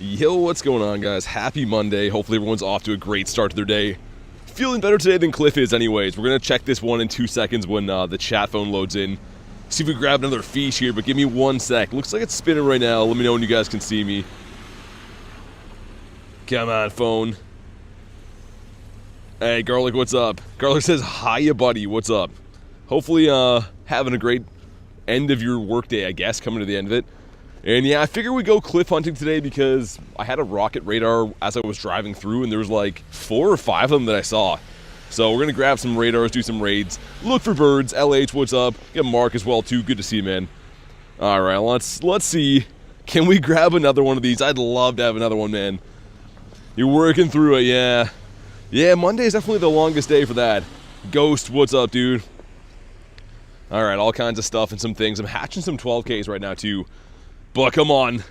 Yo, what's going on, guys? Happy Monday. Hopefully everyone's off to a great start to their day. Feeling better today than Cliff is anyways. We're going to check this one in 2 seconds when the chat phone loads in. See if we grab another fish here, but give me 1 sec. Looks like it's spinning right now. Let me know when you guys can see me. Come on, phone. Hey, Garlic, what's up? Garlic says, hiya, buddy. What's up? Hopefully having a great end of your workday, I guess, coming to the end of it. And yeah, I figured we'd go cliff hunting today because I had a rocket radar as I was driving through, and there was like 4 or 5 of them that I saw. So we're gonna grab some radars, do some raids, look for birds. LH, what's up? Get Mark as well too. Good to see you, man. All right, let's see. Can we grab another one of these? I'd love to have another one, man. You're working through it, yeah. Yeah, Monday is definitely the longest day for that. Ghost, what's up, dude? All right, all kinds of stuff and some things. I'm hatching some 12Ks right now too. But come on,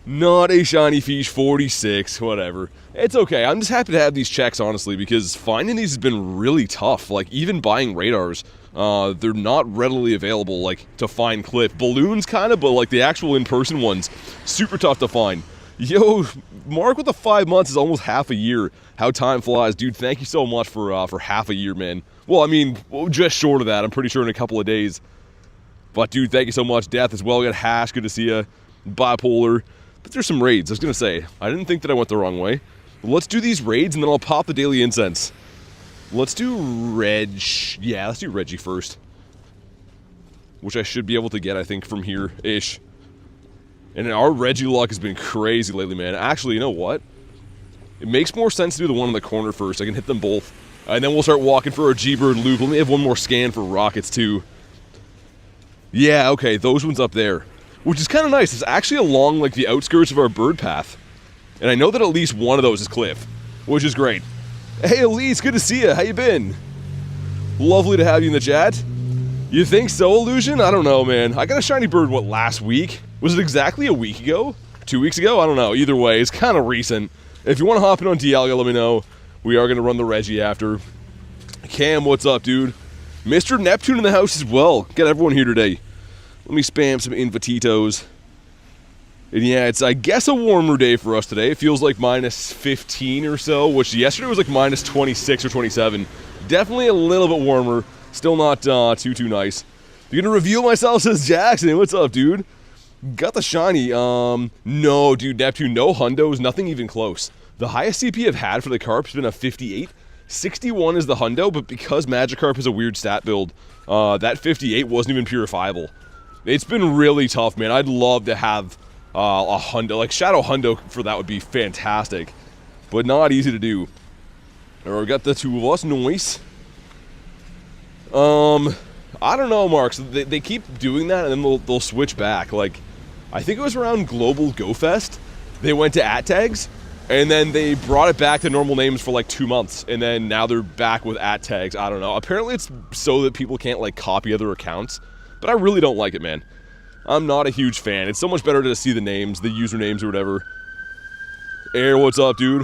not a shiny fish, 46, whatever. It's okay, I'm just happy to have these checks, honestly, because finding these has been really tough. Like, even buying radars, they're not readily available, like, to find cliff. Balloons, kind of, but, like, the actual in-person ones, super tough to find. Yo, Mark with the 5 months is almost half a year. How time flies. Dude, thank you so much for half a year, man. Well, I mean, just short of that, I'm pretty sure in a couple of days. But, dude, thank you so much. Death as well. We got Hash. Good to see you. Bipolar. But there's some raids. I was going to say, I didn't think that I went the wrong way. Let's do these raids, and then I'll pop the daily incense. Let's do Reg. Yeah, let's do Reggie first. Which I should be able to get, I think, from here-ish. And our Reggie luck has been crazy lately, man. Actually, you know what? It makes more sense to do the one in the corner first. I can hit them both. And then we'll start walking for our G-Bird loop. Let me have one more scan for rockets, too. Yeah, okay, those ones up there. Which is kind of nice. It's actually along, like, the outskirts of our bird path. And I know that at least one of those is cliff, which is great. Hey, Elise, good to see you. How you been? Lovely to have you in the chat. You think so, Illusion? I don't know, man. I got a shiny bird, what, last week? Was it exactly a week ago? 2 weeks ago? I don't know. Either way, it's kind of recent. If you want to hop in on DL, let me know. We are going to run the Reggie after. Cam, what's up, dude? Mr. Neptune in the house as well. Got everyone here today. Let me spam some invititos. And yeah, it's, I guess, a warmer day for us today. It feels like minus 15 or so, which yesterday was like minus 26 or 27. Definitely a little bit warmer. Still not too nice. You're going to reveal myself, says Jackson. What's up, dude? Got the shiny. No, dude, Neptune, no hundos, nothing even close. The highest CP I've had for the carp has been a 58. 61 is the hundo, but because Magikarp has a weird stat build, that 58 wasn't even purifiable. It's been really tough, man. I'd love to have a hundo, like Shadow Hundo for that would be fantastic, but not easy to do. All right, we got the two of us, nice. I don't know, Mark. So they keep doing that, and then they'll switch back. Like, I think it was around Global Go Fest. They went to @tags. And then they brought it back to normal names for like 2 months, and then now they're back with @tags. I don't know. Apparently it's so that people can't like copy other accounts, but I really don't like it, man. I'm not a huge fan. It's so much better to see the names, the usernames or whatever. Air, what's up, dude?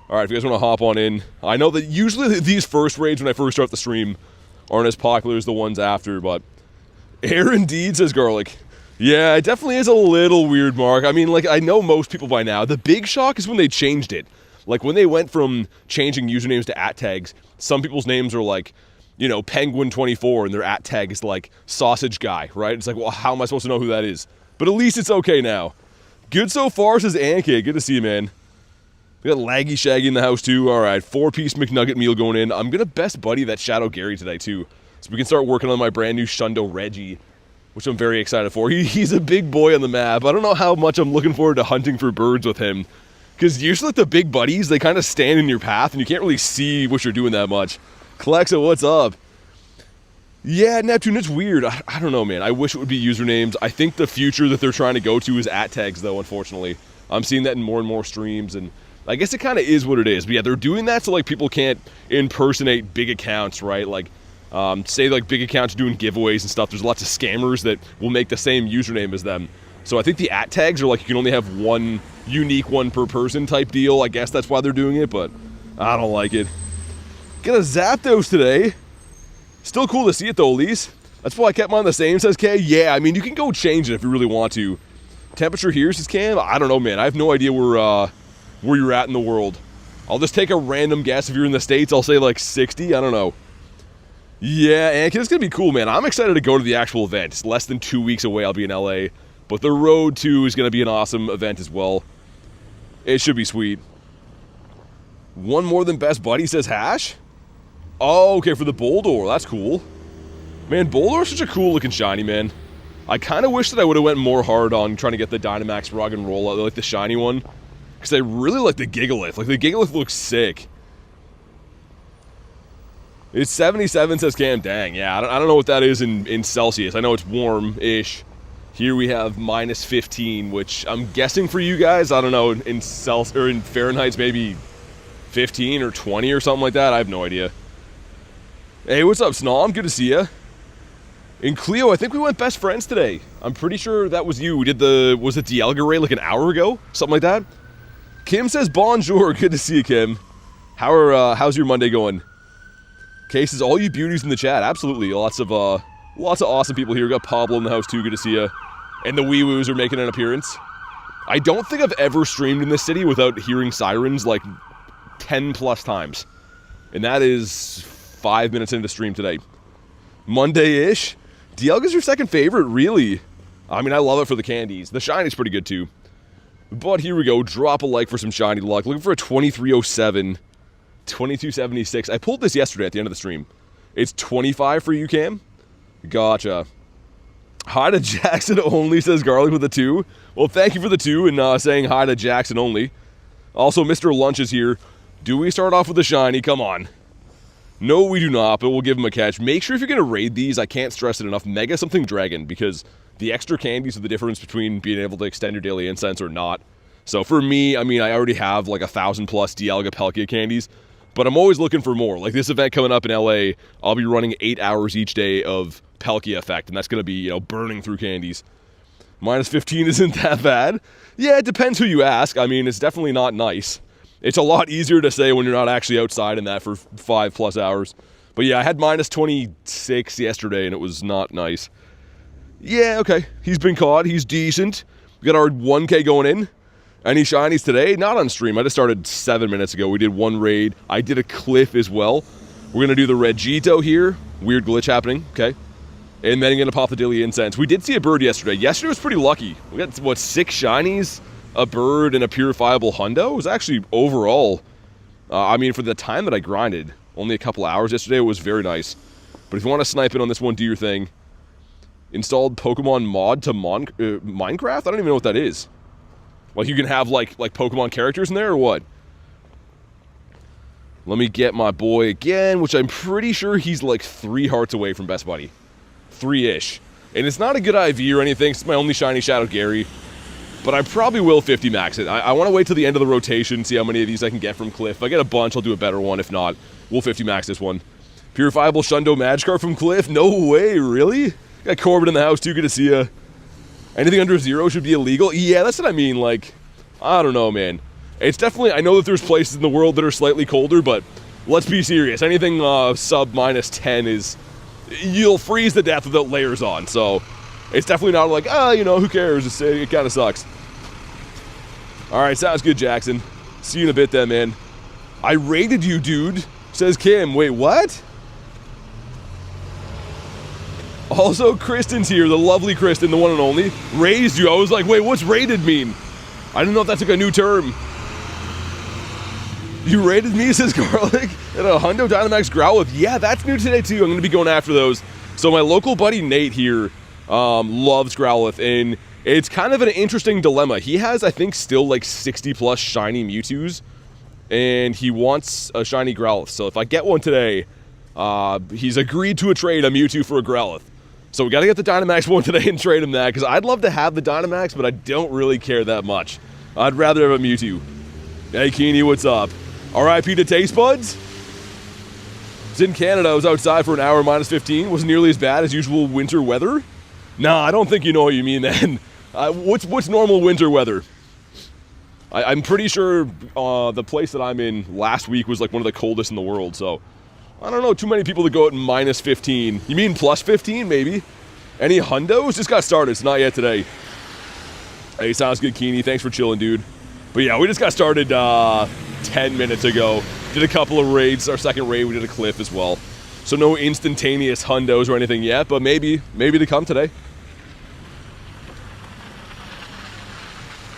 All right, if you guys want to hop on in. I know that usually these first raids when I first start the stream aren't as popular as the ones after, but Air indeed, says Garlic. Yeah, it definitely is a little weird, Mark. I mean, like, I know most people by now. The big shock is when they changed it. Like, when they went from changing usernames to @tags, some people's names are like, you know, Penguin24, and their @tag is like Sausage Guy, right? It's like, well, how am I supposed to know who that is? But at least it's okay now. Good so far, says Anke. Good to see you, man. We got Laggy Shaggy in the house, too. All right, 4-piece McNugget meal going in. I'm going to best buddy that Shadow Gary today, too. So we can start working on my brand new Shundo Reggie, which I'm very excited for. He's a big boy on the map. I don't know how much I'm looking forward to hunting for birds with him. Because usually like the big buddies, they kind of stand in your path and you can't really see what you're doing that much. Clexa, what's up? Yeah, Neptune, it's weird. I don't know, man. I wish it would be usernames. I think the future that they're trying to go to is @tags, though, unfortunately. I'm seeing that in more and more streams, and I guess it kind of is what it is. But yeah, they're doing that so like people can't impersonate big accounts, right? Like, say like big accounts doing giveaways and stuff. There's lots of scammers that will make the same username as them. So I think the @tags are like you can only have one unique one per person type deal. I guess that's why they're doing it, but I don't like it. Got a Zapdos today. Still cool to see it though, Elise. That's why I kept mine the same, says Kay. Yeah, I mean, you can go change it if you really want to. Temperature here, says Cam? I don't know, man. I have no idea where you're at in the world. I'll just take a random guess. If you're in the States, I'll say like 60. I don't know. Yeah, Anakin, it's going to be cool, man. I'm excited to go to the actual event. It's less than 2 weeks away. I'll be in LA. But the road to is going to be an awesome event as well. It should be sweet. One more than best buddy, says Hash? Oh, okay, for the Boldor. That's cool. Man, Boldor's such a cool looking shiny, man. I kind of wish that I would have went more hard on trying to get the Dynamax Rug and Roll, like the shiny one. Because I really like the Gigalith. Like, the Gigalith looks sick. It's 77, says Cam. Dang, yeah, I don't know what that is in Celsius. I know it's warm-ish. Here we have minus 15, which I'm guessing for you guys, I don't know, in Fahrenheit, maybe 15 or 20 or something like that. I have no idea. Hey, what's up, Snom? Good to see ya. In Cleo, I think we went best friends today. I'm pretty sure that was you. We did was it Dialga Ray like an hour ago? Something like that? Kim says bonjour. Good to see you, Kim. How's your Monday going? Cases, all you beauties in the chat. Absolutely. Lots of awesome people here. We got Pablo in the house too. Good to see you. And the Wee Woos are making an appearance. I don't think I've ever streamed in this city without hearing sirens like 10 plus times. And that is 5 minutes into the stream today. Monday-ish. Dialga's your second favorite, really? I mean, I love it for the candies. The shiny's pretty good too. But here we go. Drop a like for some shiny luck. Looking for a 2307. 2276. I pulled this yesterday at the end of the stream. It's 25 for you, Cam? Gotcha. Hi to Jackson only, says Garlic with a 2. Well, thank you for the 2 and saying hi to Jackson only. Also, Mr. Lunch is here. Do we start off with a shiny? Come on. No, we do not, but we'll give him a catch. Make sure if you're going to raid these, I can't stress it enough, Mega something Dragon, because the extra candies are the difference between being able to extend your daily incense or not. So for me, I mean, I already have like 1,000 plus Dialga Palkia candies, but I'm always looking for more. Like this event coming up in LA, I'll be running 8 hours each day of Palkia effect, and that's going to be, you know, burning through candies. Minus 15 isn't that bad. Yeah, it depends who you ask. I mean, it's definitely not nice. It's a lot easier to say when you're not actually outside in that for 5 plus hours. But yeah, I had minus 26 yesterday, and it was not nice. Yeah, okay. He's been caught. He's decent. We got our 1K going in. Any shinies today? Not on stream. I just started 7 minutes ago. We did one raid. I did a cliff as well. We're going to do the Regito here. Weird glitch happening. Okay. And then I'm going to pop the daily incense. We did see a bird yesterday. Yesterday was pretty lucky. We got, what, 6 shinies? A bird and a purifiable hundo. It was actually overall, I mean, for the time that I grinded, only a couple hours yesterday, it was very nice. But if you want to snipe it on this one, do your thing. Installed Pokemon mod to Minecraft? I don't even know what that is. Like you can have like Pokemon characters in there or what? Let me get my boy again, which I'm pretty sure he's like 3 hearts away from Best Buddy. 3-ish. And it's not a good IV or anything. It's my only shiny Shadow Gary. But I probably will 50 max it. I want to wait till the end of the rotation, see how many of these I can get from Cliff. If I get a bunch, I'll do a better one. If not, we'll 50 max this one. Purifiable Shundo Magikarp from Cliff? No way, really? Got Corbin in the house too, good to see ya. Anything under 0 should be illegal? Yeah, that's what I mean, like, I don't know, man. It's definitely, I know that there's places in the world that are slightly colder, but let's be serious. Anything sub minus 10 is, you'll freeze to death without layers on, so it's definitely not like, you know, who cares? It kind of sucks. All right, sounds good, Jackson. See you in a bit then, man. I raided you, dude, says Kim. Wait, what? Also, Kristen's here, the lovely Kristen, the one and only. Raised you. I was like, wait, what's raided mean? I didn't know if that's like a new term. You raided me, says Garlic, and a Hundo Dynamax Growlithe. Yeah, that's new today too. I'm going to be going after those. So my local buddy Nate here loves Growlithe, and it's kind of an interesting dilemma. He has, I think, still like 60 plus shiny Mewtwo's, and he wants a shiny Growlithe. So if I get one today, he's agreed to a trade, a Mewtwo for a Growlithe. So we got to get the Dynamax one today and trade him that, because I'd love to have the Dynamax, but I don't really care that much. I'd rather have a Mewtwo. Hey, Keeney, what's up? RIP to Taste Buds? It's in Canada. I was outside for an hour, minus 15. Wasn't nearly as bad as usual winter weather. Nah, I don't think you know what you mean then. What's normal winter weather? I'm pretty sure the place that I'm in last week was like one of the coldest in the world, so I don't know, too many people to go at minus 15. You mean plus 15, maybe? Any hundos? Just got started, it's not yet today. Hey, sounds good, Keeney. Thanks for chilling, dude. But yeah, we just got started 10 minutes ago. Did a couple of raids. Our second raid, we did a cliff as well. So no instantaneous hundos or anything yet, but maybe to come today.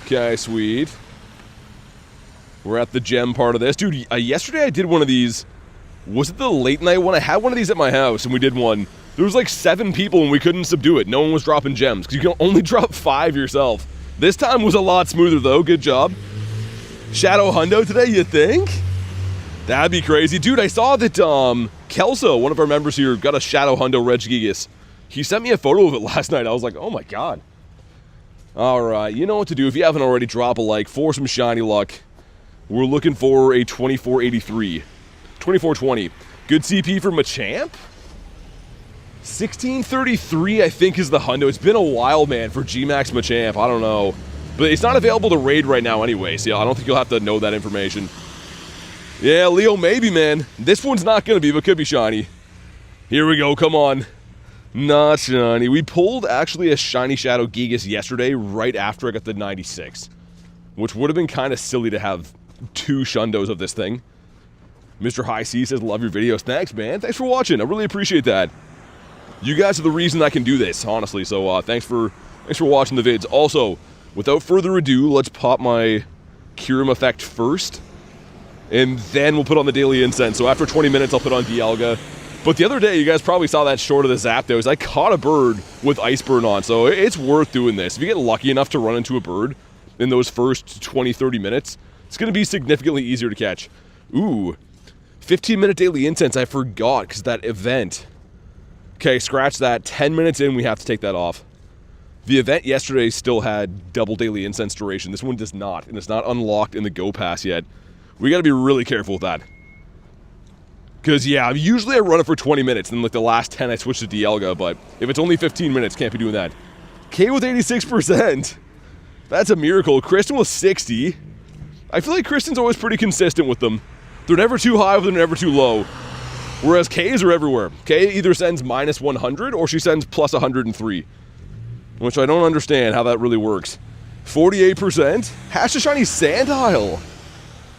Okay, sweet. We're at the gem part of this. Dude, yesterday I did one of these. Was it the late night one? I had one of these at my house, and we did one. There was like 7 people, and we couldn't subdue it. No one was dropping gems, because you can only drop 5 yourself. This time was a lot smoother, though. Good job. Shadow hundo today, you think? That'd be crazy. Dude, I saw that Kelso, one of our members here, got a Shadow hundo Regigigas. He sent me a photo of it last night. I was like, oh my god. Alright, you know what to do. If you haven't already, drop a like for some shiny luck. We're looking for a 2483. 2420. Good CP for Machamp? 1633, I think, is the hundo. It's been a while, man, for G-Max Machamp. I don't know. But it's not available to raid right now anyway, so I don't think you'll have to know that information. Yeah, Leo, maybe, man. This one's not going to be, but could be shiny. Here we go, come on. Not shiny. We pulled, actually, a shiny Shadow Gigas yesterday, right after I got the 96. Which would have been kind of silly to have 2 shundos of this thing. Mr. High C says, love your videos. Thanks, man. Thanks for watching. I really appreciate that. You guys are the reason I can do this, honestly. So thanks for watching the vids. Also, without further ado, let's pop my Kyurem effect first. And then we'll put on the Daily Incense. So after 20 minutes, I'll put on Dialga. But the other day, you guys probably saw that short of the Zapdos. I caught a bird with Ice Burn on. So it's worth doing this. If you get lucky enough to run into a bird in those first 20-30 minutes, it's going to be significantly easier to catch. Ooh. 15-minute Daily Incense, I forgot, because that event. Okay, scratch that. 10 minutes in, we have to take that off. The event yesterday still had double Daily Incense duration. This one does not, and it's not unlocked in the Go Pass yet. We got to be really careful with that. Because, yeah, usually I run it for 20 minutes, and like the last 10 I switch to Dialga, but if it's only 15 minutes, can't be doing that. K with 86%. That's a miracle. Kristen with 60. I feel like Kristen's always pretty consistent with them. They're never too high, but they're never too low. Whereas K's are everywhere. K either sends minus 100 or she sends plus 103. Which I don't understand how that really works. 48%. Hatched a shiny Sandile.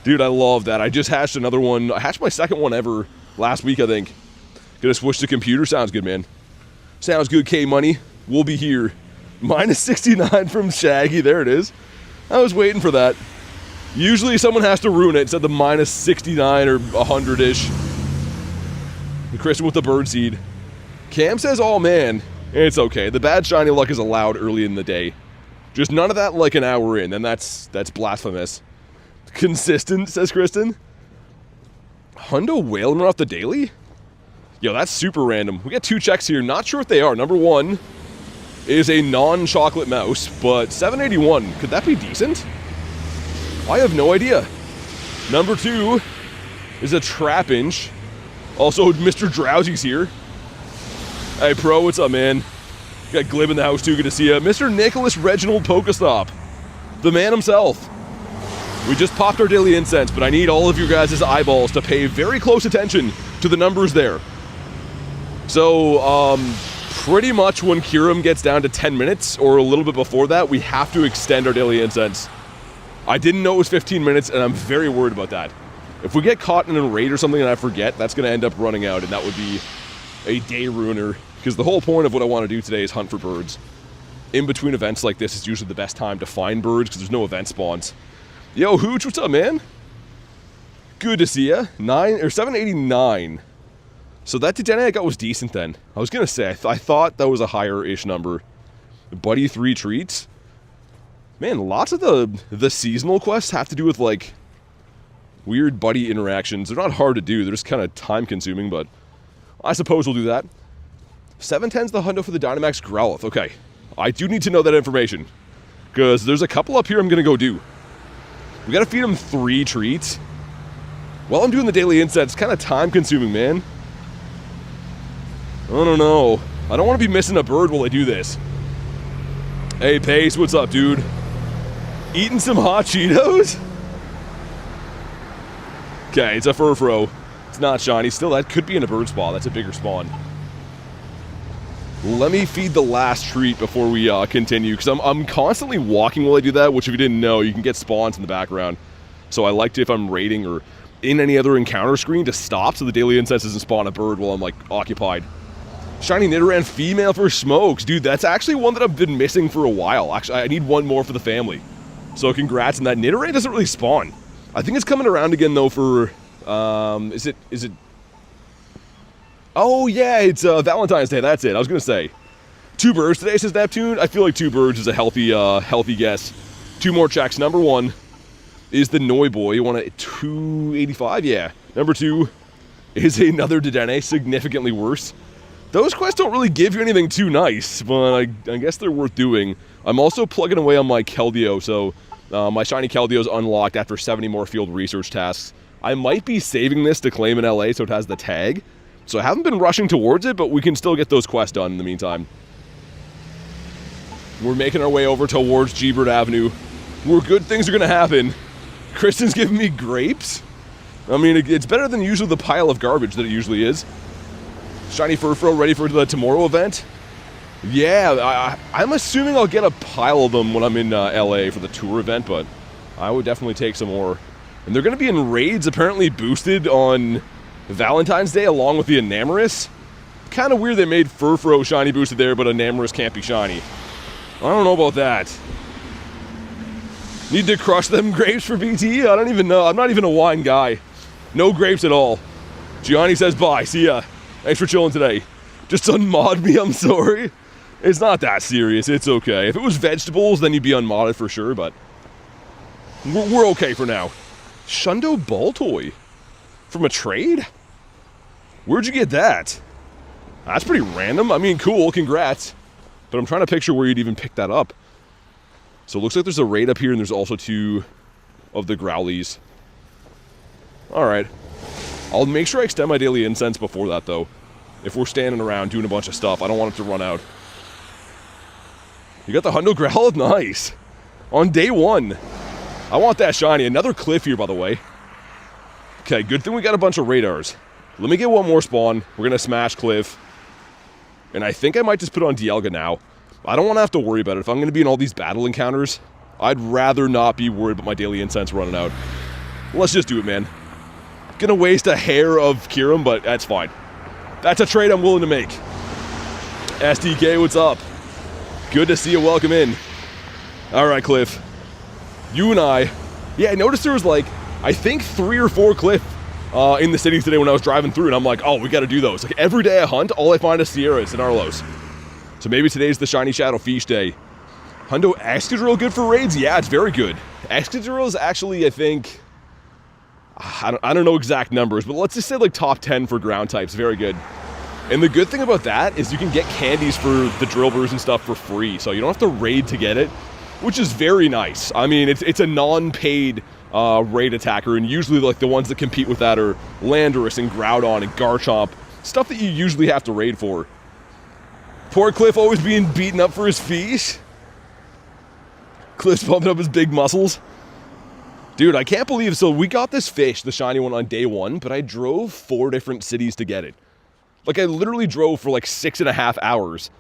Dude, I love that. I just hatched another one. I hatched my second one ever last week, I think. Gonna switch to computer. Sounds good, man. Sounds good, K-Money. We'll be here. Minus 69 from Shaggy. There it is. I was waiting for that. Usually someone has to ruin it instead of the minus 69 or 100-ish. Kristen with the birdseed. Cam says, oh man, it's okay. The bad shiny luck is allowed early in the day. Just none of that like an hour in, and that's blasphemous. Consistent, says Kristen. Hundo Whaler off the daily? Yo, that's super random. We got 2 checks here. Not sure what they are. Number 1 is a non-chocolate mouse, but 781. Could that be decent? I have no idea. Number 2 is a Trapinch. Also, Mr. Drowsy's here. Hey, Pro, what's up, man? Got Glib in the house, too. Good to see you. Mr. Nicholas Reginald Pokestop. The man himself. We just popped our Daily Incense, but I need all of you guys' eyeballs to pay very close attention to the numbers there. So, pretty much when Kyurem gets down to 10 minutes, or a little bit before that, we have to extend our Daily Incense. I didn't know it was 15 minutes, and I'm very worried about that. If we get caught in a raid or something and I forget, that's going to end up running out, and that would be a day ruiner. Because the whole point of what I want to do today is hunt for birds. In between events like this is usually the best time to find birds, because there's no event spawns. Yo, Hooch, what's up, man? Good to see ya. 789. So that Dedenne I got was decent then. I was going to say, I thought that was a higher-ish number. Buddy 3 treats. Man, lots of the seasonal quests have to do with, like, weird buddy interactions. They're not hard to do. They're just kind of time-consuming, but I suppose we'll do that. 710's the hundo for the Dynamax Growlithe. Okay, I do need to know that information, because there's a couple up here I'm going to go do. We got to feed him 3 treats. While I'm doing the Daily Incense, it's kind of time-consuming, man. I don't know. I don't want to be missing a bird while I do this. Hey, Pace, what's up, dude? Eating some hot Cheetos? Okay, it's a Furfro. It's not shiny. Still, that could be in a bird spawn. That's a bigger spawn. Let me feed the last treat before we continue, because I'm constantly walking while I do that, which if you didn't know, you can get spawns in the background. So I like to, if I'm raiding or in any other encounter screen, to stop so the daily incense doesn't spawn a bird while I'm like occupied. Shiny Nidoran female for smokes. Dude, that's actually one that I've been missing for a while. Actually, I need one more for the family. So congrats on that. Nidoran doesn't really spawn. I think it's coming around again though for, is it? Oh yeah, it's Valentine's Day, that's it. I was gonna say. 2 birds today, says Neptune. I feel like 2 birds is a healthy guess. 2 more checks. Number 1 is the Noi Boy. You want a 285? Yeah. Number 2 is another Dedenne, significantly worse. Those quests don't really give you anything too nice, but I guess they're worth doing. I'm also plugging away on my Keldeo, so my shiny Keldeo is unlocked after 70 more field research tasks. I might be saving this to claim in LA so it has the tag. So I haven't been rushing towards it, but we can still get those quests done in the meantime. We're making our way over towards G-Bird Avenue, where good things are going to happen. Kristen's giving me grapes. I mean, it's better than usually the pile of garbage that it usually is. Shiny Furfro ready for the tomorrow event? Yeah, I'm assuming I'll get a pile of them when I'm in LA for the tour event, but I would definitely take some more. And they're going to be in raids apparently boosted on Valentine's Day along with the Enamorous. Kind of weird they made Furfro shiny boosted there, but Enamorous can't be shiny. I don't know about that. Need to crush them grapes for BT? I don't even know. I'm not even a wine guy. No grapes at all. Gianni says bye. See ya. Thanks for chilling today. Just unmod me, I'm sorry. It's not that serious, it's okay. If it was vegetables, then you'd be unmodded for sure, but we're okay for now. Shundo Baltoy. From a trade? Where'd you get that? That's pretty random. I mean, cool, congrats. But I'm trying to picture where you'd even pick that up. So it looks like there's a raid up here, and there's also 2 of the Growlies. Alright. I'll make sure I extend my daily incense before that, though. If we're standing around doing a bunch of stuff, I don't want it to run out. You got the Hundo Growlithe? Nice. On day 1. I want that shiny. Another Cliff here, by the way. Okay, good thing we got a bunch of radars. Let me get one more spawn. We're going to smash Cliff. And I think I might just put on Dialga now. I don't want to have to worry about it. If I'm going to be in all these battle encounters, I'd rather not be worried about my daily incense running out. Let's just do it, man. Gonna waste a hair of Kyurem, but that's fine. That's a trade I'm willing to make. SDK, what's up? Good to see you. Welcome in. Alright, Cliff. You and I... Yeah, I noticed there was like, I think 3 or 4 Cliff in the cities today when I was driving through, and I'm like, oh, we gotta do those. Like, every day I hunt, all I find is Sierras and Arlos. So maybe today's the Shiny Shadow Fish Day. Hundo Excadrill good for raids? Yeah, it's very good. Excadrill is actually, I think... I don't know exact numbers, but let's just say like top 10 for ground types. Very good. And the good thing about that is you can get candies for the Drillburs and stuff for free, so you don't have to raid to get it, which is very nice. I mean, it's a non-paid raid attacker, and usually like the ones that compete with that are Landorus and Groudon and Garchomp, stuff that you usually have to raid for. Poor Cliff always being beaten up for his fish. Cliff's pumping up his big muscles. Dude, I can't believe, so we got this fish, the shiny one, on day 1, but I drove 4 different cities to get it. Like, I literally drove for like 6.5 hours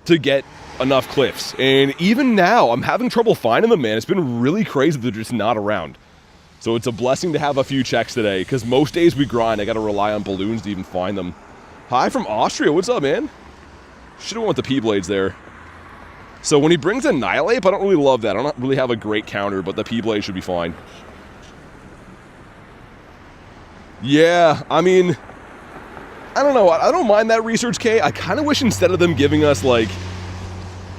to get enough Cliffs. And even now, I'm having trouble finding them, man. It's been really crazy that they're just not around. So it's a blessing to have a few checks today, because most days we grind, I gotta rely on balloons to even find them. Hi from Austria, what's up, man? Should've went with the P-Blades there. So when he brings Annihilate, I don't really love that. I don't really have a great counter, but the P-Blade should be fine. Yeah, I mean, I don't know. I don't mind that research, K. I kind of wish instead of them giving us, like,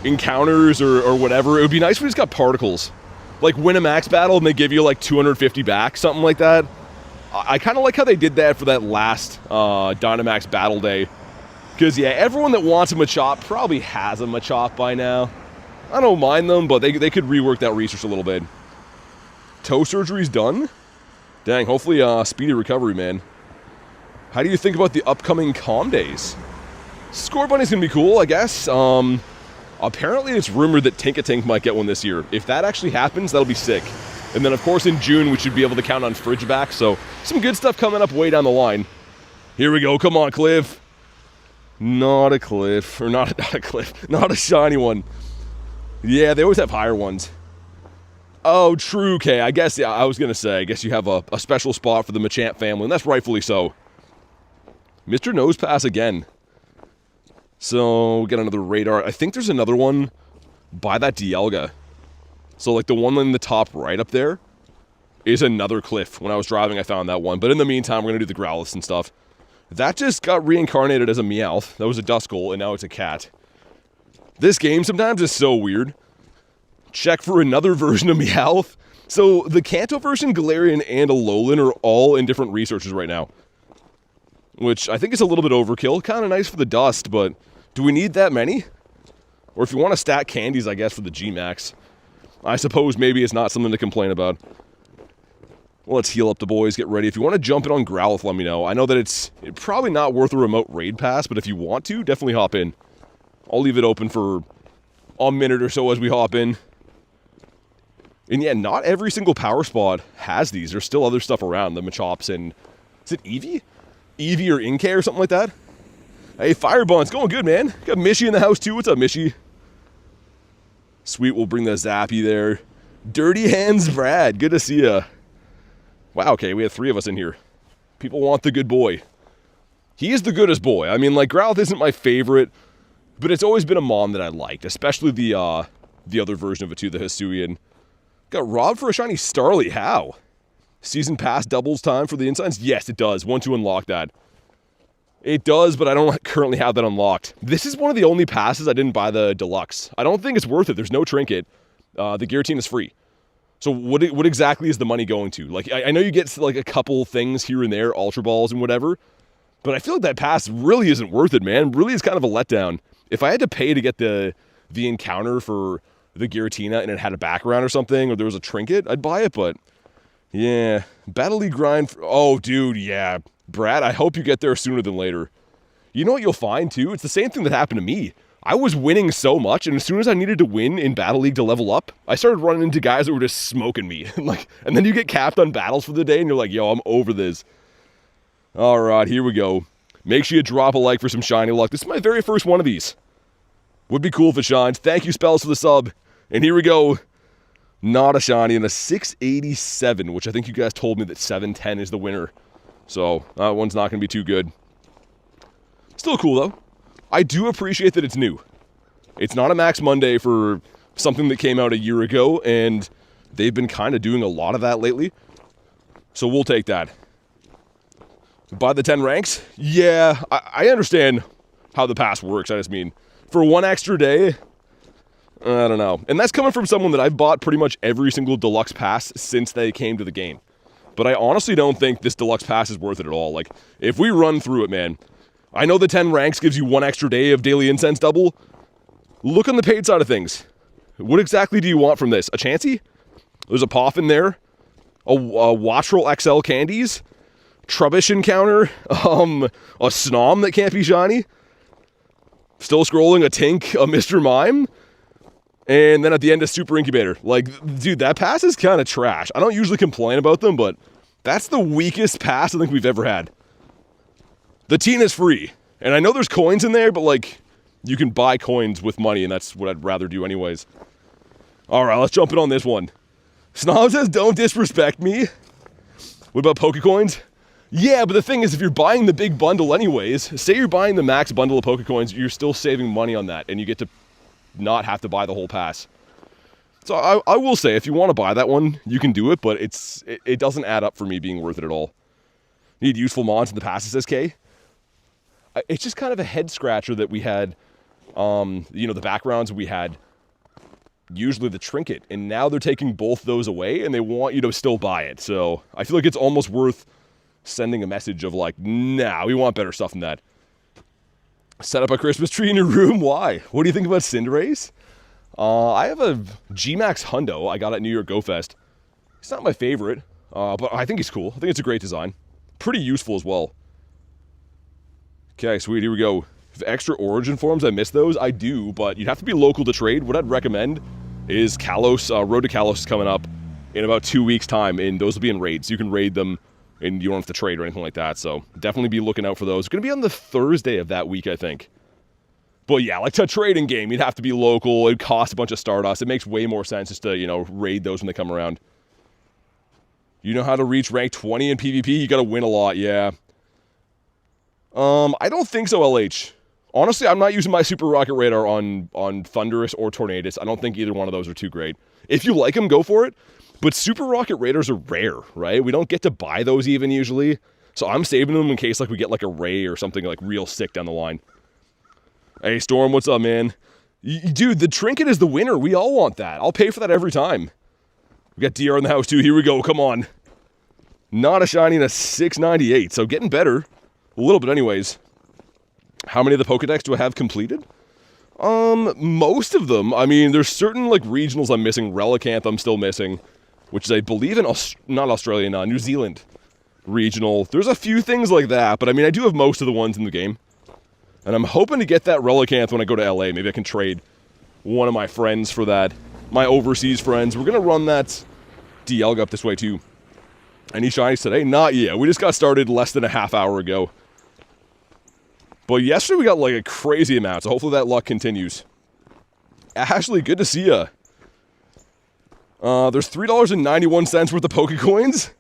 encounters or whatever, it would be nice if we just got particles. Like, win a max battle and they give you, like, 250 back, something like that. I kind of like how they did that for that last Dynamax Battle Day. Because, yeah, everyone that wants a Machop probably has a Machop by now. I don't mind them, but they could rework that research a little bit. Toe surgery's done? Dang, hopefully speedy recovery, man. How do you think about the upcoming Calm Days? Score Bunny's gonna be cool, I guess. Apparently it's rumored that Tinkatink might get one this year. If that actually happens, that'll be sick. And then, of course, in June, we should be able to count on Fridgeback, so some good stuff coming up way down the line. Here we go, come on, Cliff. Not a cliff, or not a cliff, not a shiny one. Yeah, they always have higher ones. Oh, true, okay. I guess, yeah, I was going to say, I guess you have a special spot for the Machamp family, and that's rightfully so. Mr. Nosepass again. So, we get another radar. I think there's another one by that Dialga. So, like, the one in the top right up there is another cliff. When I was driving, I found that one. But in the meantime, we're going to do the Growlithe and stuff. That just got reincarnated as a Meowth. That was a Duskull, and now it's a cat. This game sometimes is so weird. Check for another version of Meowth. So, the Kanto version, Galarian, and Alolan are all in different researches right now. Which I think is a little bit overkill. Kind of nice for the dust, but do we need that many? Or if you want to stack candies, I guess, for the G-Max. I suppose maybe it's not something to complain about. Let's heal up the boys, get ready. If you want to jump in on Growlithe, let me know. I know that it's probably not worth a remote raid pass, but if you want to, definitely hop in. I'll leave it open for a minute or so as we hop in. And yeah, not every single power spot has these. There's still other stuff around. The Machops and... Is it Eevee? Eevee or Inkay or something like that? Hey, Firebond's going good, man. Got Mishy in the house too. What's up, Mishy? Sweet, we'll bring the Zappy there. Dirty Hands Brad, good to see ya. Wow, okay, we have 3 of us in here. People want the good boy. He is the goodest boy. I mean, like, Growlithe isn't my favorite, but it's always been a Mon that I liked, especially the other version of it too, the Hisuian. Got robbed for a shiny Starly, how? Season Pass doubles time for the Insigns? Yes, it does, once you unlock that. It does, but I don't currently have that unlocked. This is one of the only passes I didn't buy the Deluxe. I don't think it's worth it, there's no trinket. The Giratina is free. So what exactly is the money going to? Like, I know you get like a couple things here and there, Ultra Balls and whatever, but I feel like that pass really isn't worth it, man. Really is kind of a letdown. If I had to pay to get the encounter for the Giratina and it had a background or something, or there was a trinket, I'd buy it, but yeah. Battle League grind, oh dude, yeah. Brad, I hope you get there sooner than later. You know what you'll find too? It's the same thing that happened to me. I was winning so much, and as soon as I needed to win in Battle League to level up, I started running into guys that were just smoking me. And then you get capped on battles for the day, and you're like, yo, I'm over this. All right, here we go. Make sure you drop a like for some shiny luck. This is my very first one of these. Would be cool if it shines. Thank you, Spells, for the sub. And here we go. Not a shiny, and a 687, which I think you guys told me that 710 is the winner. So, that one's not going to be too good. Still cool, though. I do appreciate that it's new. It's not a Max Monday for something that came out a year ago, and they've been kind of doing a lot of that lately. So we'll take that. Buy the 10 ranks? Yeah, I understand how the pass works. I just mean, for one extra day, I don't know. And that's coming from someone that I've bought pretty much every single Deluxe Pass since they came to the game. But I honestly don't think this Deluxe Pass is worth it at all. Like, if we run through it, man, I know the 10 ranks gives you one extra day of daily incense double. Look on the paid side of things. What exactly do you want from this? A Chansey? There's a Poff in there. A Wattrel XL candies. Trubbish encounter. A Snom that can't be shiny. Still scrolling. A Tink. A Mr. Mime. And then at the end, a Super Incubator. Like, dude, that pass is kind of trash. I don't usually complain about them, but that's the weakest pass I think we've ever had. The teen is free. And I know there's coins in there, but like, you can buy coins with money, and that's what I'd rather do anyways. Alright, let's jump in on this one. Snob says, don't disrespect me. What about Pokecoins? Yeah, but the thing is, if you're buying the big bundle anyways, say you're buying the max bundle of Pokecoins, you're still saving money on that, and you get to not have to buy the whole pass. So I will say, if you want to buy that one, you can do it, but it doesn't add up for me being worth it at all. Need useful mons in the passes, SK? It's just kind of a head scratcher that we had, the backgrounds we had, usually the trinket, and now they're taking both those away, and they want you to still buy it. So I feel like it's almost worth sending a message of like, nah, we want better stuff than that. Set up a Christmas tree in your room? Why? What do you think about Cinderace? I have a G-Max Hundo I got at New York Go Fest. It's not my favorite, but I think he's cool. I think it's a great design. Pretty useful as well. Okay, sweet, here we go. If extra origin forms, I miss those. I do, but you'd have to be local to trade. What I'd recommend is Kalos. Road to Kalos is coming up in about 2 weeks' time, and those will be in raids. You can raid them and you don't have to trade or anything like that. So definitely be looking out for those. It's going to be on the Thursday of that week, I think. But yeah, like to trade in game, you'd have to be local. It'd cost a bunch of Stardust. It makes way more sense just to, you know, raid those when they come around. You know how to reach rank 20 in PvP? You got to win a lot, yeah. I don't think so, LH. Honestly, I'm not using my Super Rocket Radar on Thundurus or Tornadus. I don't think either one of those are too great. If you like them, go for it. But Super Rocket Radars are rare, right? We don't get to buy those even usually. So I'm saving them in case like we get like a Ray or something like real sick down the line. Hey, Storm, what's up, man? Dude, the trinket is the winner. We all want that. I'll pay for that every time. We got DR in the house too. Here we go. Come on. Not a shiny and a 698. So getting better. A little bit anyways. How many of the Pokedex do I have completed? Most of them. I mean, there's certain like regionals I'm missing. Relicanth I'm still missing, which is I believe in not Australia, New Zealand regional. There's a few things like that, but I mean, I do have most of the ones in the game. And I'm hoping to get that Relicanth when I go to LA. Maybe I can trade one of my friends for that. My overseas friends. We're going to run that DL up this way too. Any shinies today? Not yet. We just got started less than a half hour ago. But yesterday we got like a crazy amount, so hopefully that luck continues. Ashley, good to see ya. There's $3.91 worth of Pokecoins.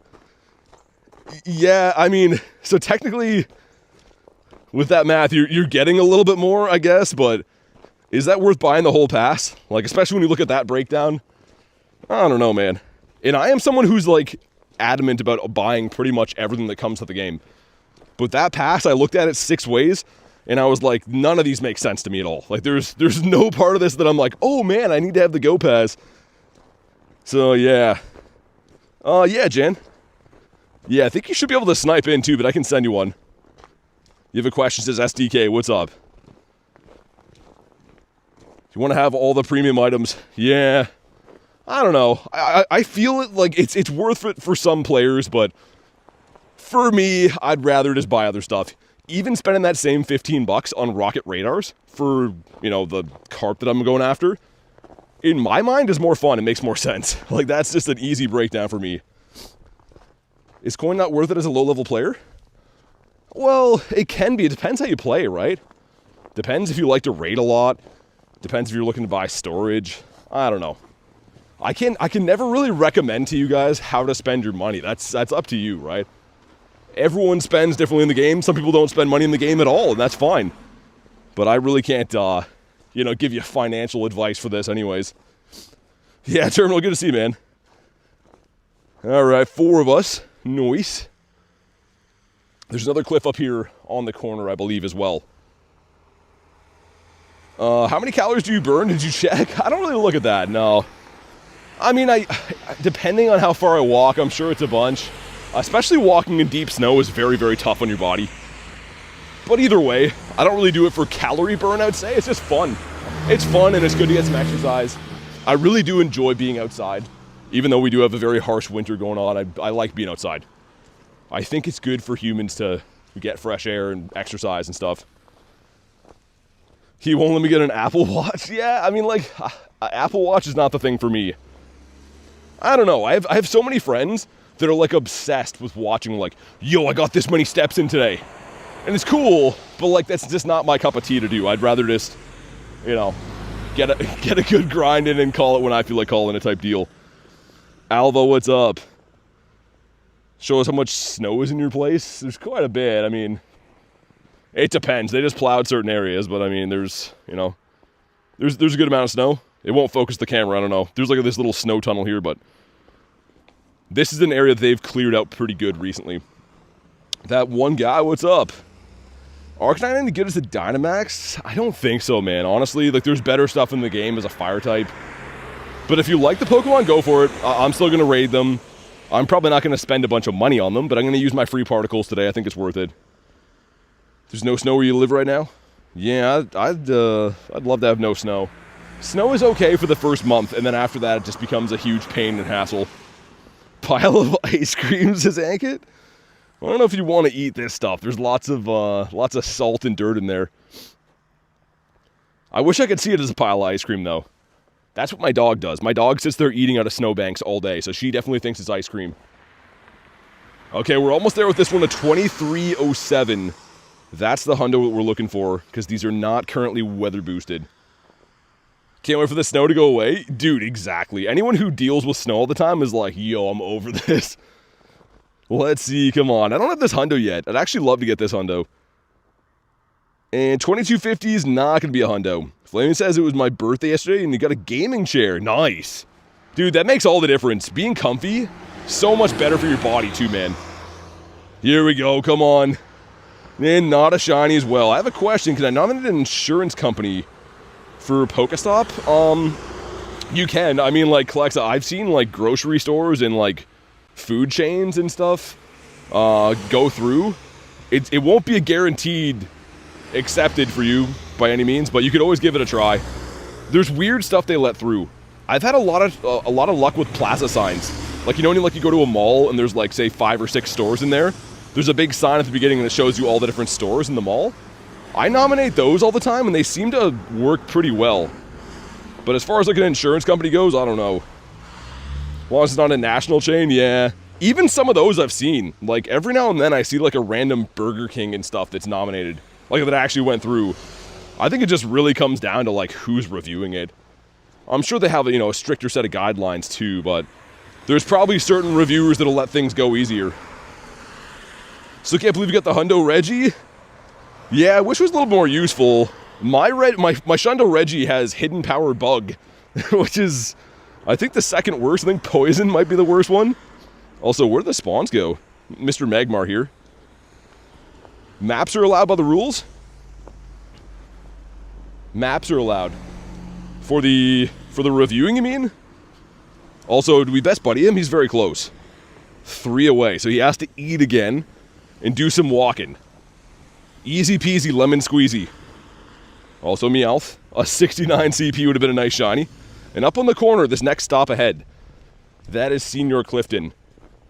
Yeah, I mean, so technically, with that math, you're getting a little bit more, I guess, but is that worth buying the whole pass? Like, especially when you look at that breakdown? I don't know, man. And I am someone who's like adamant about buying pretty much everything that comes to the game. But that pass, I looked at it 6 ways, and I was like, none of these make sense to me at all. Like, there's no part of this that I'm like, oh man, I need to have the Go Pass. So, yeah. Yeah, Jen. Yeah, I think you should be able to snipe in too, but I can send you one. You have a question, says SDK, what's up? You want to have all the premium items? Yeah. I don't know. I feel it like it's worth it for some players, but for me, I'd rather just buy other stuff. Even spending that same $15 on rocket radars for, you know, the carp that I'm going after, in my mind is more fun. It makes more sense. Like, that's just an easy breakdown for me. Is coin not worth it as a low-level player? Well, it can be. It depends how you play, right? Depends if you like to raid a lot. Depends if you're looking to buy storage. I don't know. I can never really recommend to you guys how to spend your money. That's up to you, right? Everyone spends differently in the game. Some people don't spend money in the game at all, and that's fine. But I really can't, you know, give you financial advice for this anyways. Yeah, Terminal, good to see you, man. All right, 4 of us. Nice. There's another cliff up here on the corner, I believe, as well. How many calories do you burn? Did you check? I don't really look at that, no. I mean, depending on how far I walk, I'm sure it's a bunch. Especially walking in deep snow is very, very tough on your body. But either way, I don't really do it for calorie burn, I would say. It's just fun. It's fun and it's good to get some exercise. I really do enjoy being outside. Even though we do have a very harsh winter going on, I like being outside. I think it's good for humans to get fresh air and exercise and stuff. He won't let me get an Apple Watch? Yeah, I mean, like, Apple Watch is not the thing for me. I don't know. I have so many friends that are like obsessed with watching like, yo, I got this many steps in today. And it's cool, but like that's just not my cup of tea to do. I'd rather just, you know, get a good grind in and call it when I feel like calling it type deal. Alva, what's up? Show us how much snow is in your place. There's quite a bit. I mean, it depends. They just plowed certain areas, but I mean, there's, you know, there's a good amount of snow. It won't focus the camera, I don't know. There's like this little snow tunnel here, but this is an area that they've cleared out pretty good recently. That one guy, what's up? Arcanine any good as a Dynamax? I don't think so, man. Honestly, like there's better stuff in the game as a fire type. But if you like the Pokemon, go for it. I'm still going to raid them. I'm probably not going to spend a bunch of money on them, but I'm going to use my free particles today. I think it's worth it. There's no snow where you live right now? Yeah, I'd love to have no snow. Snow is okay for the first month, and then after that, it just becomes a huge pain and hassle. Pile of ice cream, says Ankit. I don't know if you want to eat this stuff. There's lots of salt and dirt in there. I wish I could see it as a pile of ice cream, though. That's what my dog does. My dog sits there eating out of snowbanks all day, so she definitely thinks it's ice cream. Okay, we're almost there with this one, a 2307. That's the hundo that we're looking for, because these are not currently weather boosted. Can't wait for the snow to go away. Dude, exactly. Anyone who deals with snow all the time is like, yo, I'm over this. Let's see, come on. I don't have this hundo yet. I'd actually love to get this hundo. And 2250 is not going to be a hundo. Flaming says it was my birthday yesterday and you got a gaming chair. Nice. Dude, that makes all the difference. Being comfy, so much better for your body too, man. Here we go, come on. And not a shiny as well. I have a question. Can I nominate an insurance company for Pokestop? You can. I mean, like, Clexa, I've seen, like, grocery stores and, like, food chains and stuff go through. It won't be a guaranteed accepted for you by any means, but you could always give it a try. There's weird stuff they let through. I've had a lot of luck with plaza signs. Like, you know, when you go to a mall and there's, like, say 5 or 6 stores in there, there's a big sign at the beginning that shows you all the different stores in the mall. I nominate those all the time and they seem to work pretty well. But as far as like an insurance company goes, I don't know. As long as it's not a national chain, yeah. Even some of those I've seen. Like, every now and then I see like a random Burger King and stuff that's nominated. Like, that actually went through. I think it just really comes down to like who's reviewing it. I'm sure they have, you know, a stricter set of guidelines too, but there's probably certain reviewers that'll let things go easier. Still can't believe you got the Hundo Reggie. Yeah, I wish it was a little more useful. My Shundo Reggie has Hidden Power Bug, which is, I think, the second worst. I think Poison might be the worst one. Also, where do the spawns go? Mr. Magmar here. Maps are allowed by the rules? Maps are allowed. For the reviewing, you mean? Also, do we best buddy him? He's very close. 3 away, so he has to eat again and do some walking. Easy peasy lemon squeezy. Also Meowth. A 69 CP would have been a nice shiny. And up on the corner, this next stop ahead, that is Senior Clifton.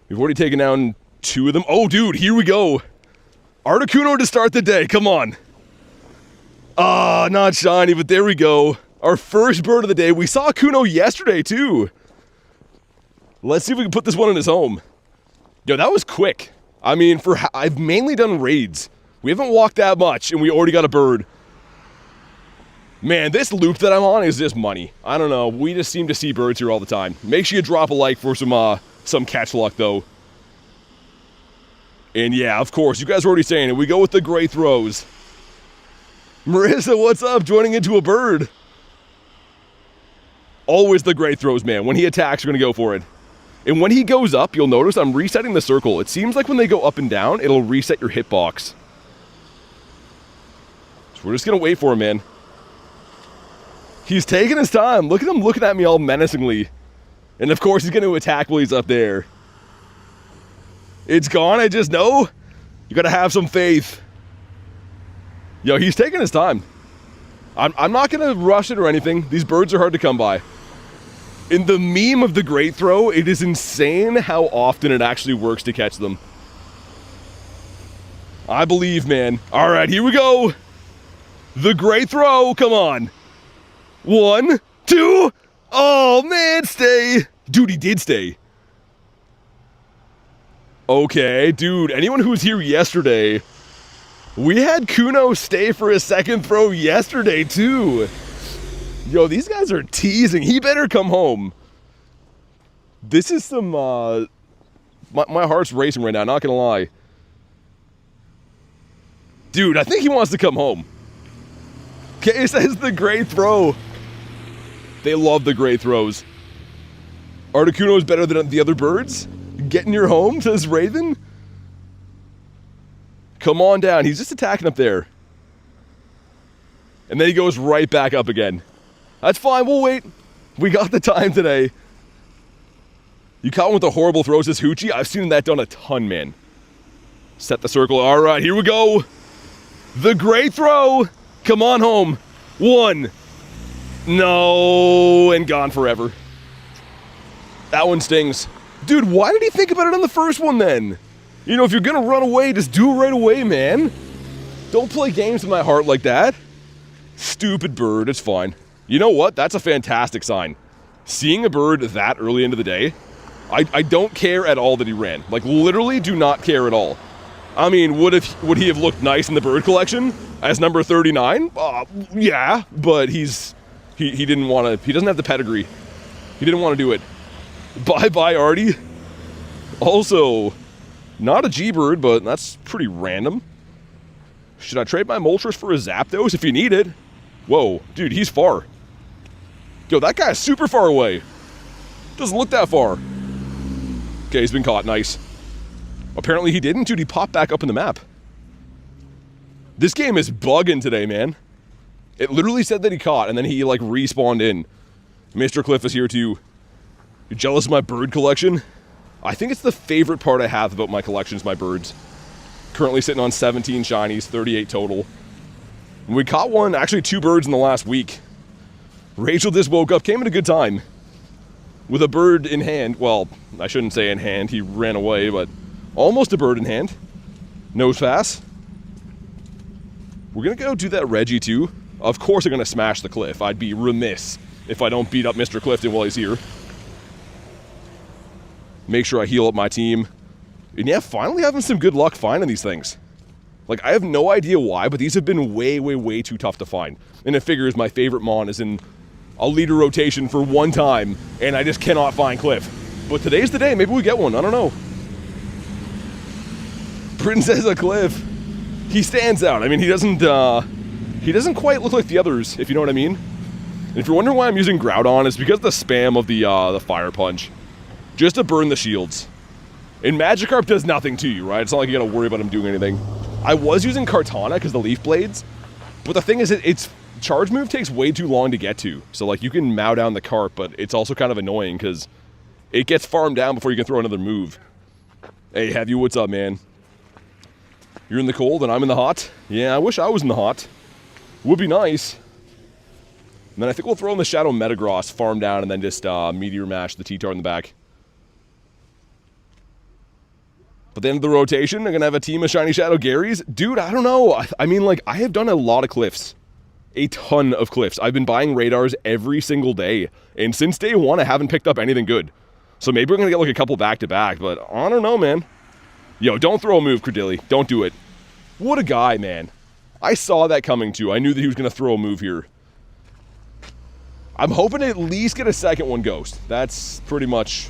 We've already taken down 2 of them. Oh, dude, here we go. Articuno to start the day. Come on. Ah, not shiny, but there we go. Our first bird of the day. We saw Kuno yesterday, too. Let's see if we can put this one in his home. Yo, that was quick. I mean, I've mainly done raids. We haven't walked that much, and we already got a bird. Man, this loop that I'm on is just money. I don't know. We just seem to see birds here all the time. Make sure you drop a like for some catch luck, though. And yeah, of course, you guys are already saying it. We go with the great throws. Marissa, what's up? Joining into a bird. Always the great throws, man. When he attacks, you're going to go for it. And when he goes up, you'll notice I'm resetting the circle. It seems like when they go up and down, it'll reset your hitbox. So we're just going to wait for him, man. He's taking his time. Look at him looking at me all menacingly. And of course, he's going to attack while he's up there. It's gone, I just know. You got to have some faith. Yo, he's taking his time. I'm not going to rush it or anything. These birds are hard to come by. In the meme of the great throw, it is insane how often it actually works to catch them. I believe, man. All right, here we go. The great throw, come on. 1, 2. Oh, man, stay. Dude, he did stay. Okay, dude, anyone who was here yesterday, we had Kuno stay for a second throw yesterday, too. Yo, these guys are teasing. He better come home. This is some, my heart's racing right now, not gonna lie. Dude, I think he wants to come home. Okay, says the great throw. They love the great throws. Articuno is better than the other birds? Get in your home, says Raven. Come on down. He's just attacking up there. And then he goes right back up again. That's fine. We'll wait. We got the time today. You caught him with a horrible throw, says Hoochie. I've seen that done a ton, man. Set the circle. All right, here we go. The great throw. Come on home. 1. No, and gone forever. That one stings. Dude, why did he think about it on the first one then? You know, if you're gonna run away, just do it right away, man. Don't play games with my heart like that. Stupid bird, it's fine. You know what? That's a fantastic sign. Seeing a bird that early into the day, I don't care at all that he ran. Like, literally do not care at all. I mean, would he have looked nice in the bird collection as number 39? Yeah, but he didn't want to. He doesn't have the pedigree. He didn't want to do it. Bye-bye, Artie. Also, not a G-bird, but that's pretty random. Should I trade my Moltres for a Zapdos if you need it? Whoa, dude, he's far. Yo, that guy's super far away. Doesn't look that far. Okay, he's been caught. Nice. Apparently he didn't, dude. He popped back up in the map. This game is bugging today, man. It literally said that he caught, and then he, like, respawned in. Mr. Cliff is here, too. You jealous of my bird collection? I think it's the favorite part I have about my collection is my birds. Currently sitting on 17 shinies, 38 total. And we caught one, actually 2 birds in the last week. Rachel just woke up, came at a good time. With a bird in hand. Well, I shouldn't say in hand, he ran away, but almost a bird in hand. Nose pass. We're gonna go do that Reggie too. Of course I'm gonna smash the Cliff. I'd be remiss if I don't beat up Mr. Clifton while he's here. Make sure I heal up my team. And yeah, finally having some good luck finding these things. Like, I have no idea why, but these have been way, way, way too tough to find. And it figures my favorite Mon is in a leader rotation for one time, and I just cannot find Cliff. But today's the day, maybe we get one, I don't know. Princess of Cliff, he stands out. I mean, he doesn't quite look like the others, if you know what I mean. And if you're wondering why I'm using Groudon, it's because of the spam of the Fire Punch. Just to burn the shields. And Magikarp does nothing to you, right? It's not like you gotta worry about him doing anything. I was using Kartana because the Leaf Blades, but the thing is, its charge move takes way too long to get to. So, like, you can mow down the Carp, but it's also kind of annoying because it gets farmed down before you can throw another move. Hey, have you? What's up, man? You're in the cold and I'm in the hot? Yeah, I wish I was in the hot. Would be nice. And then I think we'll throw in the Shadow Metagross, farm down, and then just Meteor Mash the T-Tar in the back. But the end of the rotation, I'm going to have a team of Shiny Shadow Garys. Dude, I don't know. I mean, like, I have done a lot of Cliffs. A ton of Cliffs. I've been buying radars every single day. And since day one, I haven't picked up anything good. So maybe we're going to get, like, a couple back-to-back. But I don't know, man. Yo, don't throw a move, Credilli. Don't do it. What a guy, man. I saw that coming, too. I knew that he was going to throw a move here. I'm hoping to at least get a second one Ghost. That's pretty much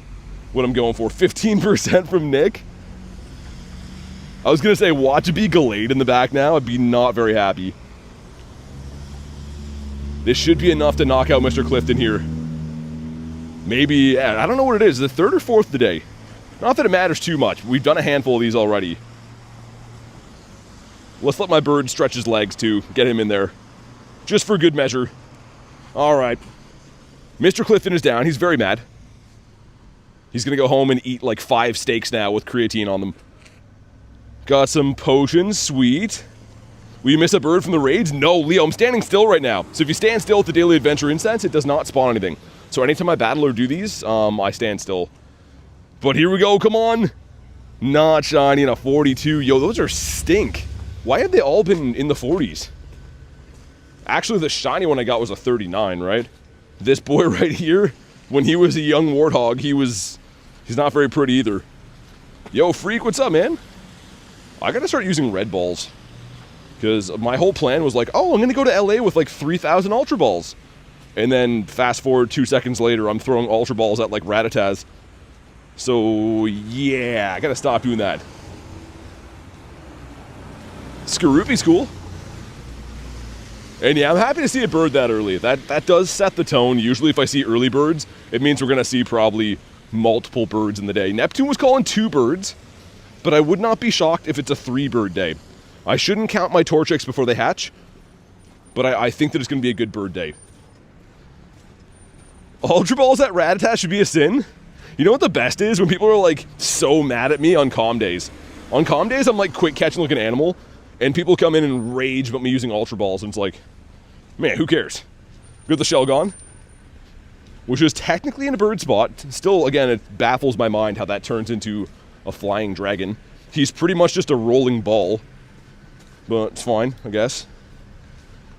what I'm going for. 15% from Nick. I was going to say, watch it be Gallade in the back now. I'd be not very happy. This should be enough to knock out Mr. Clifton here. Maybe, yeah, I don't know what it is. The third or fourth today. Not that it matters too much. We've done a handful of these already. Let's let my bird stretch his legs too. Get him in there. Just for good measure. Alright. Mr. Clifton is down. He's very mad. He's going to go home and eat like 5 steaks now with creatine on them. Got some potions, sweet. Will you miss a bird from the raids? No, Leo, I'm standing still right now. So if you stand still at the Daily Adventure Incense, it does not spawn anything. So anytime I battle or do these, I stand still. But here we go, come on. Not shiny in a 42. Yo, those are stink. Why have they all been in the 40s? Actually, the shiny one I got was a 39, right? This boy right here, when he was a young warthog, he's not very pretty either. Yo, Freak, what's up, man? I gotta start using red balls. Because my whole plan was like, oh, I'm gonna go to LA with like 3,000 Ultra Balls. And then fast forward 2 seconds later, I'm throwing Ultra Balls at like Rattatas. So, yeah, I gotta stop doing that. Skorupi's cool. And yeah, I'm happy to see a bird that early. That does set the tone. Usually if I see early birds, it means we're gonna see probably multiple birds in the day. Neptune was calling 2 birds. But I would not be shocked if it's a 3-bird day. I shouldn't count my Torchics before they hatch, but I think that it's going to be a good bird day. Ultra Balls at Rattata should be a sin. You know what the best is? When people are like so mad at me on calm days. On calm days, I'm like quick catching like an animal, and people come in and rage about me using Ultra Balls, and it's like, man, who cares? We got the shell gone, which is technically in a bird spot. Still, again, it baffles my mind how that turns into a flying dragon. He's pretty much just a rolling ball. But it's fine, I guess.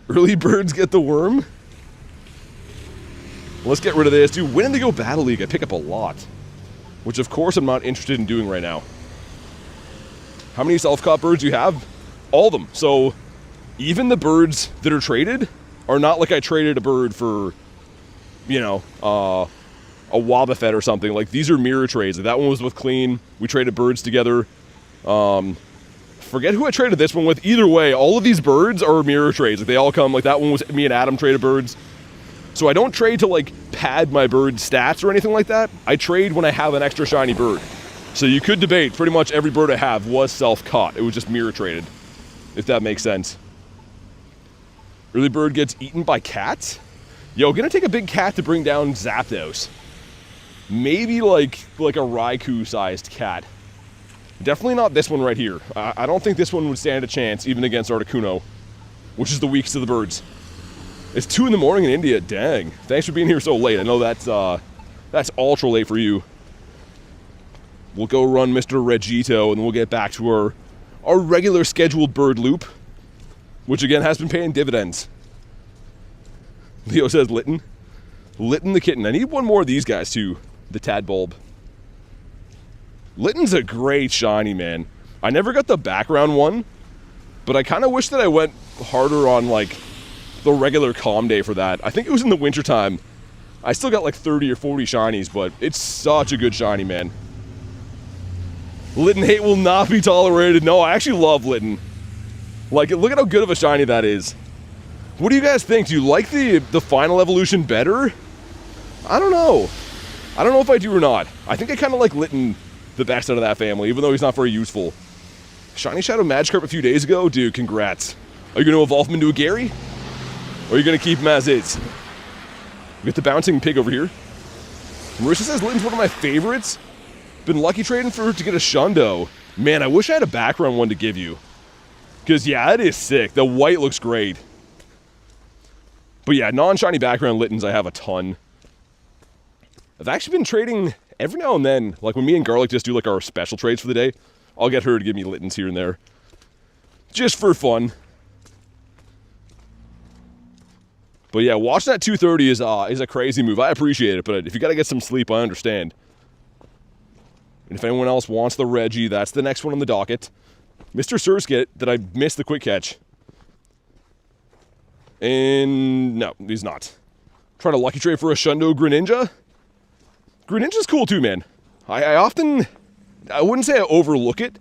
Early birds get the worm. Let's get rid of this. Dude, winning the Go Battle League, I pick up a lot. which of course I'm not interested in doing right now. How many self-caught birds do you have? All of them. So even the birds that are traded are not like I traded a bird for, you know, a Wobbuffet or something. Like, these are mirror trades. Like, that one was with Clean. We traded birds together. Forget who I traded this one with. Either way, all of these birds are mirror trades. Like, they all come, like, that one was me and Adam traded birds. So I don't trade to, like, pad my bird stats or anything like that. I trade when I have an extra shiny bird. So you could debate pretty much every bird I have was self-caught. It was just mirror traded, if that makes sense. Early bird gets eaten by cats? Yo, gonna take a big cat to bring down Zapdos. Maybe like a Raikou-sized cat. Definitely not this one right here. I don't think this one would stand a chance, even against Articuno, which is the weakest of the birds. It's 2 in the morning in India. Dang. Thanks for being here so late. I know that's ultra late for you. We'll go run Mr. Regito, and then we'll get back to our regular scheduled bird loop, which again has been paying dividends. Leo says Litten. Litten the kitten. I need one more of these guys too. The Tadbulb. Litten's a great shiny, man. I never got the background one, but I kind of wish that I went harder on like the regular calm day for that. I think it was in the wintertime. I still got like 30 or 40 shinies, but it's such a good shiny, man. Litten hate will not be tolerated. No, I actually love Litten. Like, look at how good of a shiny that is. What do you guys think? Do you like the final evolution better? I don't know. I don't know if I do or not. I think I kind of like Litten the best out of that family, even though he's not very useful. Shiny Shadow Magikarp a few days ago? Dude, congrats. Are you going to evolve him into a Gary? Or are you going to keep him as is? We got the Bouncing Pig over here. Marissa says Litten's one of my favorites. Been lucky trading for her to get a Shundo. Man, I wish I had a background one to give you. Because, yeah, it is sick. The white looks great. But yeah, non-shiny background Littens I have a ton. I've actually been trading every now and then. Like when me and Garlic just do like our special trades for the day, I'll get her to give me Littens here and there. Just for fun. But yeah, watching that 230 is a crazy move. I appreciate it, but if you gotta get some sleep, I understand. And if anyone else wants the Reggie, that's the next one on the docket. Mr. Surskit, that I missed the quick catch. And no, he's not. Trying to lucky trade for a Shundo Greninja. Greninja's cool too, man. I often, I wouldn't say I overlook it,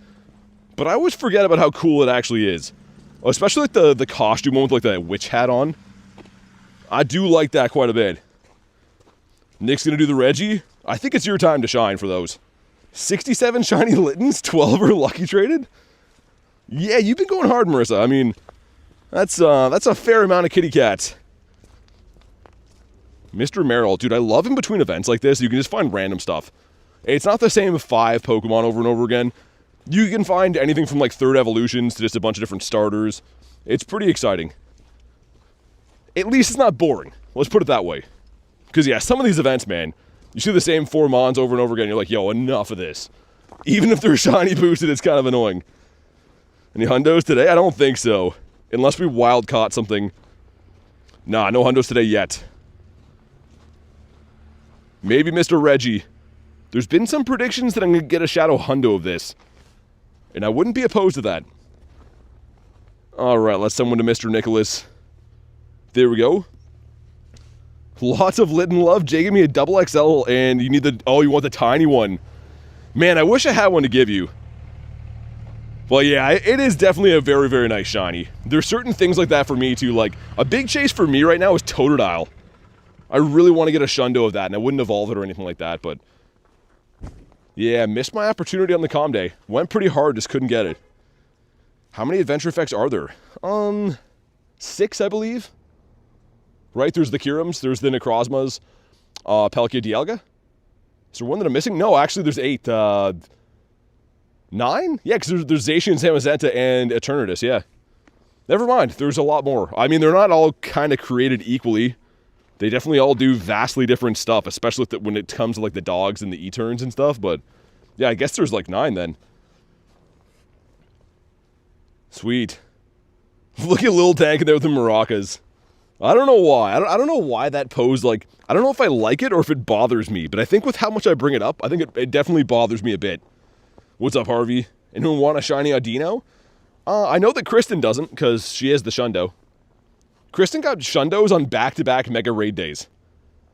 but I always forget about how cool it actually is. Especially like the costume one with like the witch hat on. I do like that quite a bit. Nick's gonna do the Reggie. I think it's your time to shine for those. 67 shiny Littens, 12 are lucky traded. Yeah, you've been going hard, Marissa. I mean, that's a fair amount of kitty cats. Mr. Merrill, dude, I love in between events like this, you can just find random stuff. It's not the same 5 Pokemon over and over again. You can find anything from like 3rd evolutions to just a bunch of different starters. It's pretty exciting. At least it's not boring. Let's put it that way. Because yeah, some of these events, man, you see the same 4 Mons over and over again, you're like, yo, enough of this. Even if they're shiny boosted, it's kind of annoying. Any hundos today? I don't think so. Unless we wild caught something. Nah, no hundos today yet. Maybe Mr. Reggie. There's been some predictions that I'm going to get a Shadow Hundo of this. And I wouldn't be opposed to that. Alright, let's send one to Mr. Nicholas. There we go. Lots of Litten love. Jay gave me a double XL and you need the... Oh, you want the tiny one. Man, I wish I had one to give you. Well, yeah, it is definitely a very, very nice shiny. There's certain things like that for me, too. Like, a big chase for me right now is Totodile. I really want to get a Shundo of that, and I wouldn't evolve it or anything like that, but... Yeah, missed my opportunity on the comm day. Went pretty hard, just couldn't get it. How many adventure effects are there? 6, I believe. Right, there's the Kirums, there's the Necrozmas, Palkia Dialga. Is there one that I'm missing? No, actually there's 8. 9? Yeah, because there's Zacian, Zamazenta, and Eternatus, yeah. Never mind, there's a lot more. I mean, they're not all kind of created equally. They definitely all do vastly different stuff, especially when it comes to like the dogs and the E-turns and stuff, but yeah, I guess there's like 9 then. Sweet. Look at Lil Tank in there with the maracas. I don't know why. I don't know why that pose, like, I don't know if I like it or if it bothers me, but I think with how much I bring it up, I think it definitely bothers me a bit. What's up, Harvey? Anyone want a shiny Audino? I know that Kristen doesn't, because she is the Shundo. Kristen got Shundos on back-to-back Mega Raid days.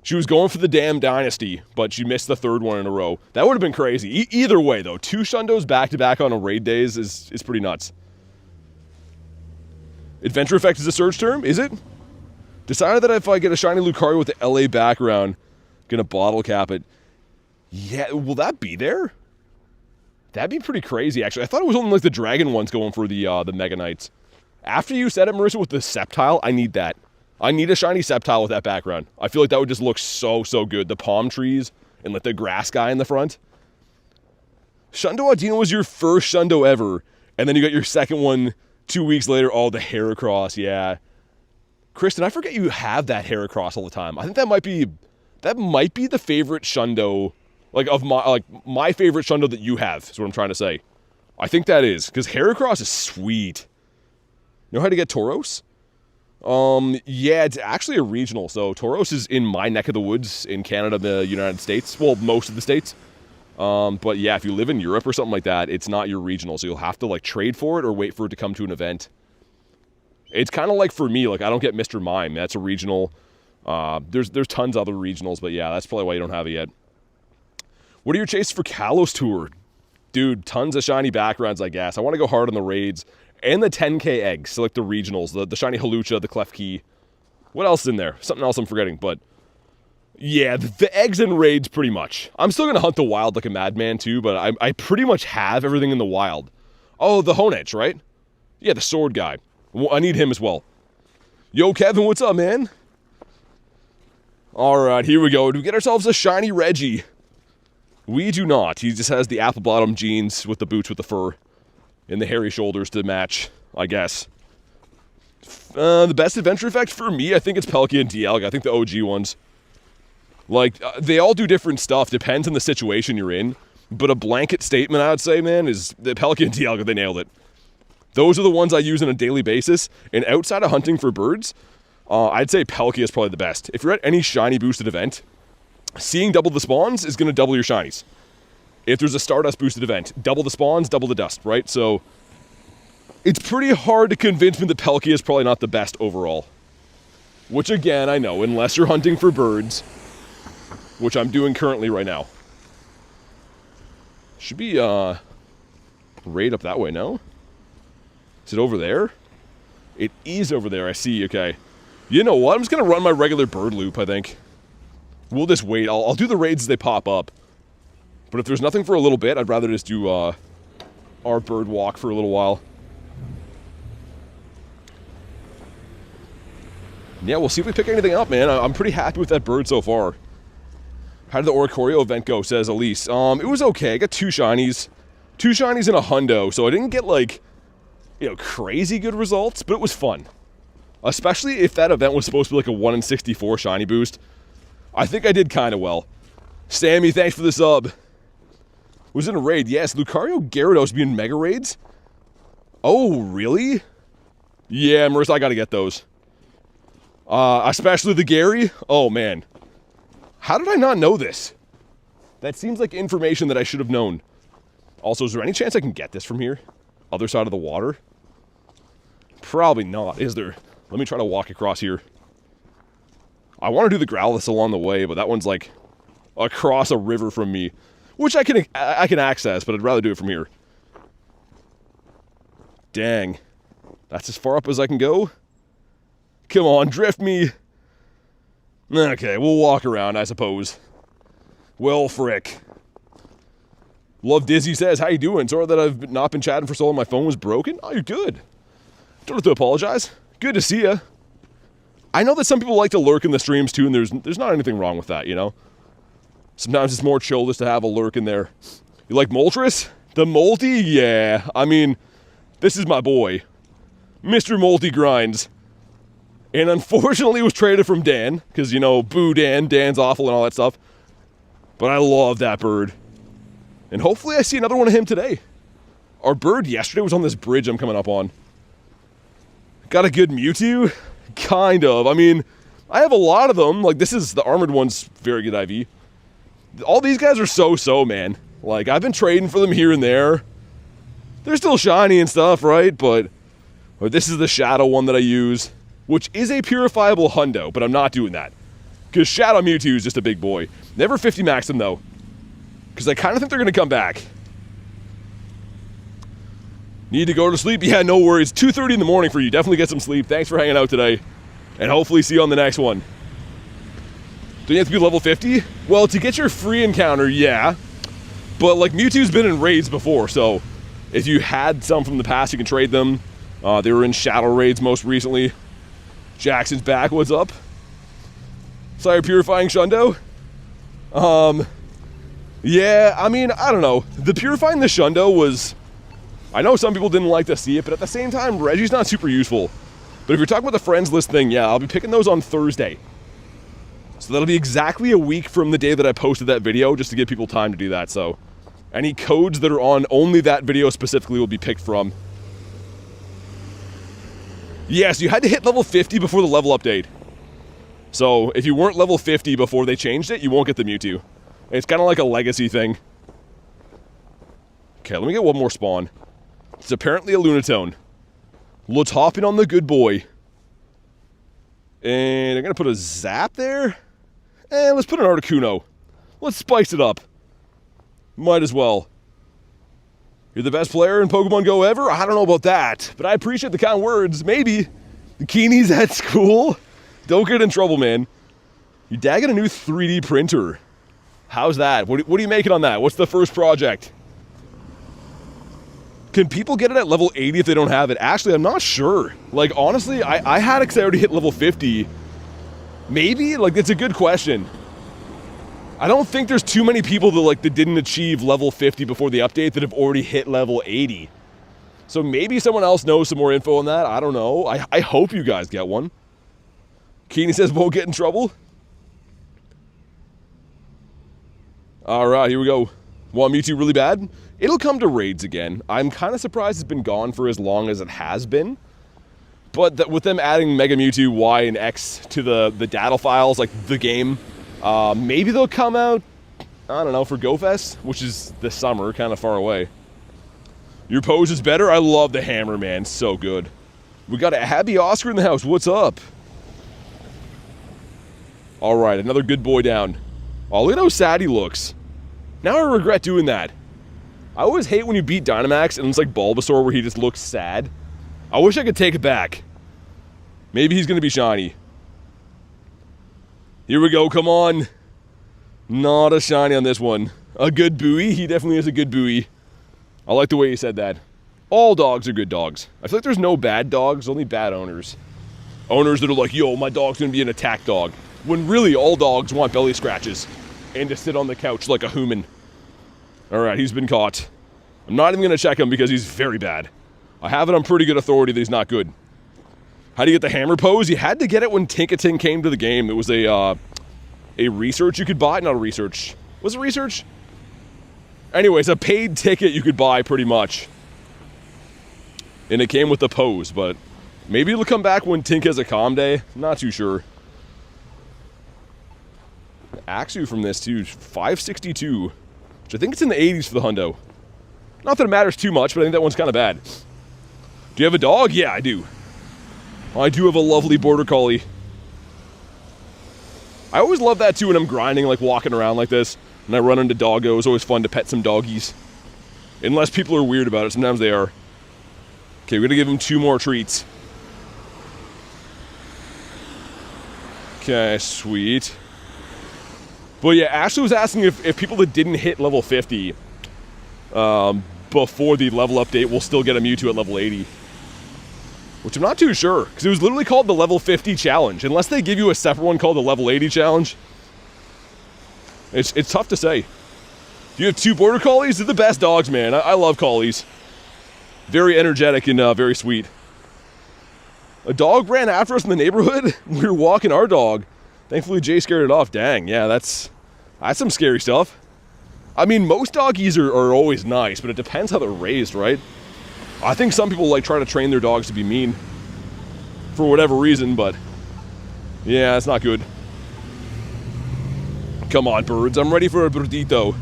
She was going for the damn Dynasty, but she missed the third one in a row. That would have been crazy. Either way, though, 2 Shundos back-to-back on a raid days is pretty nuts. Adventure Effect is a search term, is it? Decided that if I get a shiny Lucario with the LA background, gonna bottle cap it. Yeah, will that be there? That'd be pretty crazy, actually. I thought it was only like the Dragon ones going for the Mega Knights. After you said it, Marissa, with the Sceptile, I need that. I need a shiny Sceptile with that background. I feel like that would just look so good. The palm trees and like the grass guy in the front. Shundo Audino was your first Shundo ever, and then you got your second one 2 weeks later. Oh, the Heracross, yeah. Kristen, I forget you have that Heracross all the time. I think that might be the favorite Shundo, like of my favorite Shundo that you have, is what I'm trying to say. I think that is, because Heracross is sweet. Know how to get Tauros? Yeah, it's actually a regional, so Tauros is in my neck of the woods in Canada, the United States. Well, most of the states. But yeah, if you live in Europe or something like that, it's not your regional, so you'll have to like trade for it or wait for it to come to an event. It's kind of like for me, like I don't get Mr. Mime. That's a regional. There's tons of other regionals, but yeah, that's probably why you don't have it yet. What are your chases for Kalos Tour? Dude, tons of shiny backgrounds, I guess. I want to go hard on the raids and the 10k eggs, so like the regionals, the shiny Halucha, the Klefki. What else is in there? Something else I'm forgetting, but yeah, the eggs and raids pretty much. I'm still going to hunt the wild like a madman too, but I pretty much have everything in the wild. Oh, the Honedge, right? Yeah, the sword guy. I need him as well. Yo, Kevin, what's up, man? All right, here we go. Do we get ourselves a shiny Reggie? We do not. He just has the apple bottom jeans with the boots with the fur and the hairy shoulders to match, I guess. The best adventure effect for me, I think it's Palkia and Dialga. I think the OG ones. Like, they all do different stuff. Depends on the situation you're in. But a blanket statement, I would say, man, is the Palkia and Dialga, they nailed it. Those are the ones I use on a daily basis. And outside of hunting for birds, I'd say Palkia is probably the best. If you're at any shiny boosted event, seeing double the spawns is going to double your shinies. If there's a Stardust boosted event, double the spawns, double the dust, right? So it's pretty hard to convince me that Palkia is probably not the best overall. Which again, I know, unless you're hunting for birds, which I'm doing currently right now. Should be raid up that way, no? Is it over there? It is over there, I see, okay. You know what, I'm just going to run my regular bird loop, I think. We'll just wait, I'll do the raids as they pop up. But if there's nothing for a little bit, I'd rather just do our bird walk for a little while. Yeah, we'll see if we pick anything up, man. I'm pretty happy with that bird so far. How did the Oricorio event go, says Elise. It was okay, I got 2 shinies. 2 shinies and a hundo, so I didn't get like, you know, crazy good results, but it was fun. Especially if that event was supposed to be like a 1 in 64 shiny boost. I think I did kind of well. Sammy, thanks for the sub. Was in a raid, yes. Lucario Gyarados being mega raids? Oh, really? Yeah, Marissa, I gotta get those. Especially the Gary? Oh, man. How did I not know this? That seems like information that I should have known. Also, is there any chance I can get this from here? Other side of the water? Probably not, is there? Let me try to walk across here. I want to do the Growlithe along the way, but that one's like across a river from me. Which I can access, but I'd rather do it from here. Dang. That's as far up as I can go? Come on, drift me. Okay, we'll walk around, I suppose. Well, frick. Love Dizzy says, how you doing? Sorry that I've not been chatting for so long. My phone was broken. Oh, you're good. Don't have to apologize. Good to see ya. I know that some people like to lurk in the streams too, and there's not anything wrong with that, you know? Sometimes it's more chill just to have a lurk in there. You like Moltres? The Multi? Yeah. I mean, this is my boy. Mr. Multi Grindz. And unfortunately was traded from Dan, because, you know, boo Dan, Dan's awful and all that stuff. But I love that bird. And hopefully I see another one of him today. Our bird yesterday was on this bridge I'm coming up on. Got a good Mewtwo? Kind of. I mean, I have a lot of them. Like, this is the armored one's very good IV. All these guys are so-so, man. Like, I've been trading for them here and there. They're still shiny and stuff, right? But this is the Shadow one that I use, which is a purifiable hundo, but I'm not doing that. Because Shadow Mewtwo is just a big boy. Never 50 max them, though. Because I kind of think they're going to come back. Need to go to sleep? Yeah, no worries. 2:30 in the morning for you. Definitely get some sleep. Thanks for hanging out today. And hopefully see you on the next one. Do you have to be level 50? Well, to get your free encounter, yeah. But, like, Mewtwo's been in raids before, so if you had some from the past, you can trade them. They were in Shadow Raids most recently. Jackson's back. What's up? Sorry, Purifying Shundo? Yeah, I mean, I don't know. The Purifying the Shundo was... I know some people didn't like to see it, but at the same time, Reggie's not super useful. But if you're talking about the friends list thing, yeah, I'll be picking those on Thursday. So that'll be exactly a week from the day that I posted that video, just to give people time to do that. So any codes that are on only that video specifically will be picked from. Yes, you had to hit level 50 before the level update. So if you weren't level 50 before they changed it, you won't get the Mewtwo. It's kind of like a legacy thing. Okay, let me get one more spawn. It's apparently a Lunatone. Let's hop in on the good boy. And I'm going to put a Zap there. And let's put an Articuno. Let's spice it up. Might as well. You're the best player in Pokemon Go ever? I don't know about that, but I appreciate the kind words. Maybe. The Keenies at school? Don't get in trouble, man. You're dagging a new 3D printer. How's that? What are you making on that? What's the first project? Can people get it at level 80 if they don't have it? Actually, I'm not sure. Like, honestly, I had it because I already hit level 50. Maybe? Like, it's a good question. I don't think there's too many people that didn't achieve level 50 before the update that have already hit level 80. So maybe someone else knows some more info on that. I don't know. I hope you guys get one. Keeney says won't get in trouble. All right, here we go. Want Mewtwo really bad? It'll come to raids again. I'm kind of surprised it's been gone for as long as it has been. But with them adding Mega Mewtwo Y and X to the data files, like the game, maybe they'll come out, I don't know, for GoFest, which is this summer, kind of far away. Your pose is better? I love the hammer, man. So good. We got a Happy Oscar in the house. What's up? All right, another good boy down. Oh, look at how sad he looks. Now I regret doing that. I always hate when you beat Dynamax and it's like Bulbasaur where he just looks sad. I wish I could take it back. Maybe he's going to be shiny. Here we go, come on. Not a shiny on this one. A good buoy? He definitely is a good buoy. I like the way you said that. All dogs are good dogs. I feel like there's no bad dogs, only bad owners. Owners that are like, yo, my dog's going to be an attack dog. When really all dogs want belly scratches and to sit on the couch like a human. Alright, he's been caught. I'm not even going to check him because he's very bad. I have it on pretty good authority that he's not good. How do you get the hammer pose? You had to get it when Tinkaton came to the game. It was a research you could buy. Not a research. Was it research? Anyways, a paid ticket you could buy pretty much. And it came with the pose, but maybe it'll come back when Tink has a calm day. Not too sure. Axew from this too, 562. Which I think it's in the 80s for the hundo. Not that it matters too much, but I think that one's kind of bad. Do you have a dog? Yeah, I do. I do have a lovely border collie. I always love that too when I'm grinding, like walking around like this, and I run into doggos. It's always fun to pet some doggies. Unless people are weird about it, sometimes they are. Okay, we're gonna give him 2 more treats. Okay, sweet. But yeah, Ashley was asking if people that didn't hit level 50 before the level update will still get a Mewtwo at level 80. Which I'm not too sure, because it was literally called the level 50 challenge. Unless they give you a separate one called the level 80 challenge. It's tough to say. You have 2 border collies? They're the best dogs, man. I love collies. Very energetic and very sweet. A dog ran after us in the neighborhood. We were walking our dog. Thankfully, Jay scared it off. Dang, yeah, that's some scary stuff. I mean, most doggies are always nice, but it depends how they're raised, right? I think some people try to train their dogs to be mean. for whatever reason, but yeah, it's not good. Come on, birds. I'm ready for a birdito.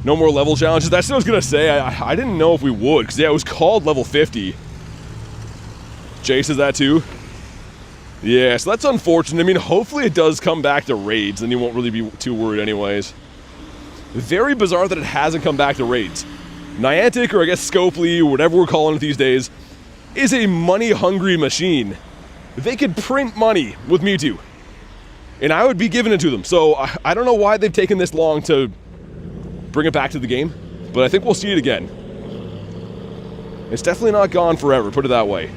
No more level challenges. That's what I was going to say. I didn't know if we would, because yeah, it was called level 50. Jay says that too. Yeah, so that's unfortunate. I mean, hopefully it does come back to raids, and you won't really be too worried anyways. Very bizarre that it hasn't come back to raids. Niantic, or I guess Scopely, or whatever we're calling it these days, is a money-hungry machine. They could print money with Mewtwo, and I would be giving it to them. So I don't know why they've taken this long to bring it back to the game, but I think we'll see it again. It's definitely not gone forever, put it that way.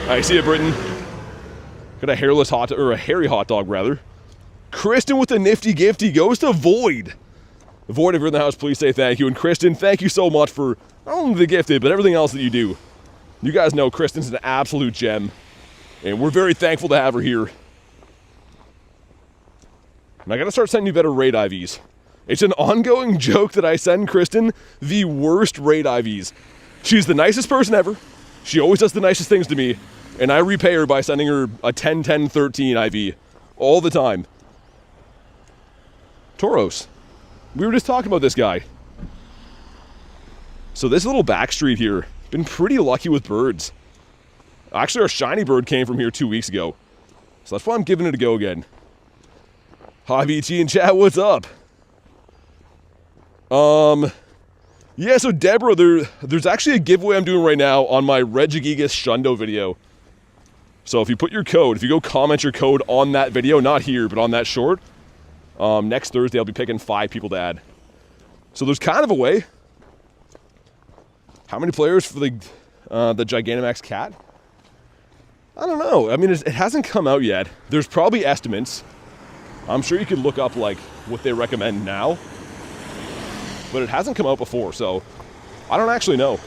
I see it, Britain. Got a hairless hot, or a hairy hot dog rather. Kristen with a nifty gifty goes to Void. Void, if you're in the house, please say thank you. And Kristen, thank you so much for not only the gifted, but everything else that you do. You guys know Kristen's an absolute gem, and we're very thankful to have her here. And I gotta start sending you better raid IVs. It's an ongoing joke that I send Kristen the worst raid IVs. She's the nicest person ever. She always does the nicest things to me, and I repay her by sending her a 10, 10, 13 IV all the time. Tauros. We were just talking about this guy. So this little back street here, been pretty lucky with birds. Actually, our shiny bird came from here 2 weeks ago. So that's why I'm giving it a go again. Hi, VT and chat, what's up? Yeah, so Deborah, there's actually a giveaway I'm doing right now on my Regigigas Shundo video. So if you put your code, if you go comment your code on that video, not here, but on that short, next Thursday I'll be picking 5 people to add. So there's kind of a way. How many players for the Gigantamax cat? I don't know. I mean, it hasn't come out yet. There's probably estimates. I'm sure you could look up like what they recommend now. But it hasn't come out before, so I don't actually know.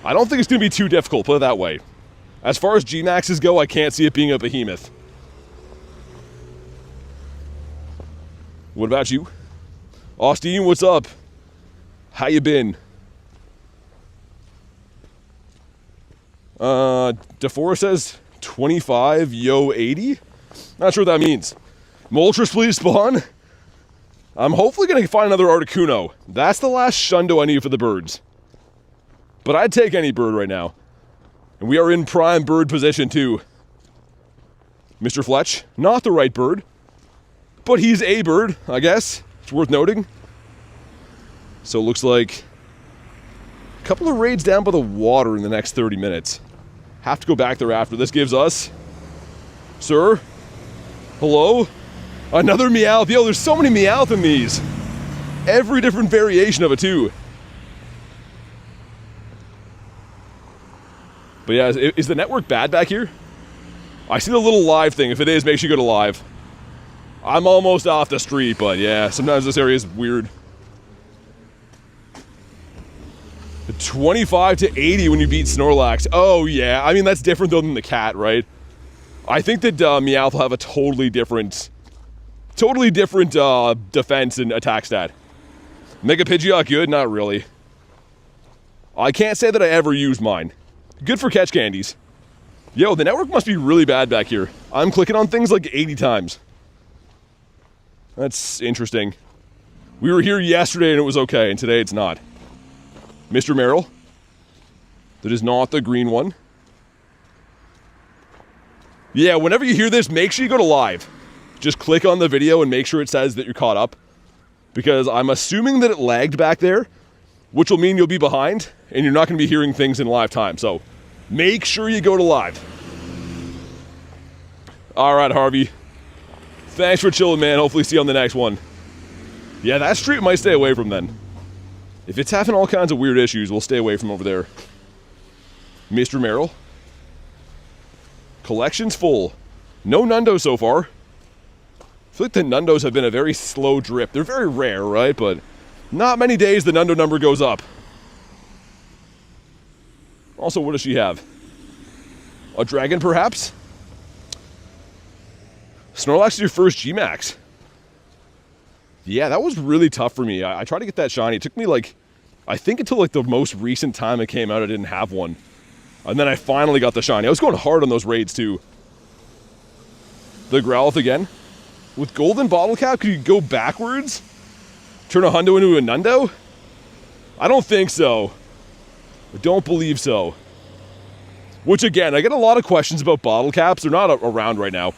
I don't think it's going to be too difficult, put it that way. As far as G-Maxes go, I can't see it being a behemoth. What about you? Austin, what's up? How you been? DeFora says 25, yo 80? Not sure what that means. Moltres, please spawn. I'm hopefully going to find another Articuno. That's the last Shundo I need for the birds. But I'd take any bird right now. And we are in prime bird position too. Mr. Fletch, not the right bird. But he's a bird, I guess. It's worth noting. So it looks like a couple of raids down by the water in the next 30 minutes. Have to go back there after. This gives us... Sir? Hello? Another Meowth. Yo, there's so many Meowth in these. Every different variation of it, too. But yeah, is the network bad back here? I see the little live thing. If it is, make sure you go to live. I'm almost off the street, but yeah, sometimes this area is weird. 25 to 80 when you beat Snorlax. Oh, yeah. I mean, that's different, though, than the cat, right? I think that Meowth will have a totally different defense and attack stat. Mega Pidgeot good? Not really. I can't say that I ever used mine. Good for catch candies. Yo, the network must be really bad back here. I'm clicking on things like 80 times. That's interesting. We were here yesterday and it was okay, and today it's not. Mr. Merrill. That is not the green one. Yeah, whenever you hear this, make sure you go to live. Just click on the video and make sure it says that you're caught up. Because I'm assuming that it lagged back there, which will mean you'll be behind, and you're not going to be hearing things in live time. So, make sure you go to live. Alright, Harvey. Thanks for chilling, man. Hopefully see you on the next one. Yeah, that street might stay away from then. If it's having all kinds of weird issues, we'll stay away from over there. Mr. Merrill. Collection's full. No Nundos so far. I feel like the Nundos have been a very slow drip. They're very rare, right? But not many days the Nundo number goes up. Also, what does she have? A dragon, perhaps? Snorlax is your first G-Max. Yeah, that was really tough for me. I tried to get that shiny. It took me like, I think until like the most recent time it came out, I didn't have one. And then I finally got the shiny. I was going hard on those raids too. The Growlithe again. With golden bottle cap, could you go backwards? Turn a hundo into a nundo? I don't think so. I don't believe so. Which again, I get a lot of questions about bottle caps. They're not around right now.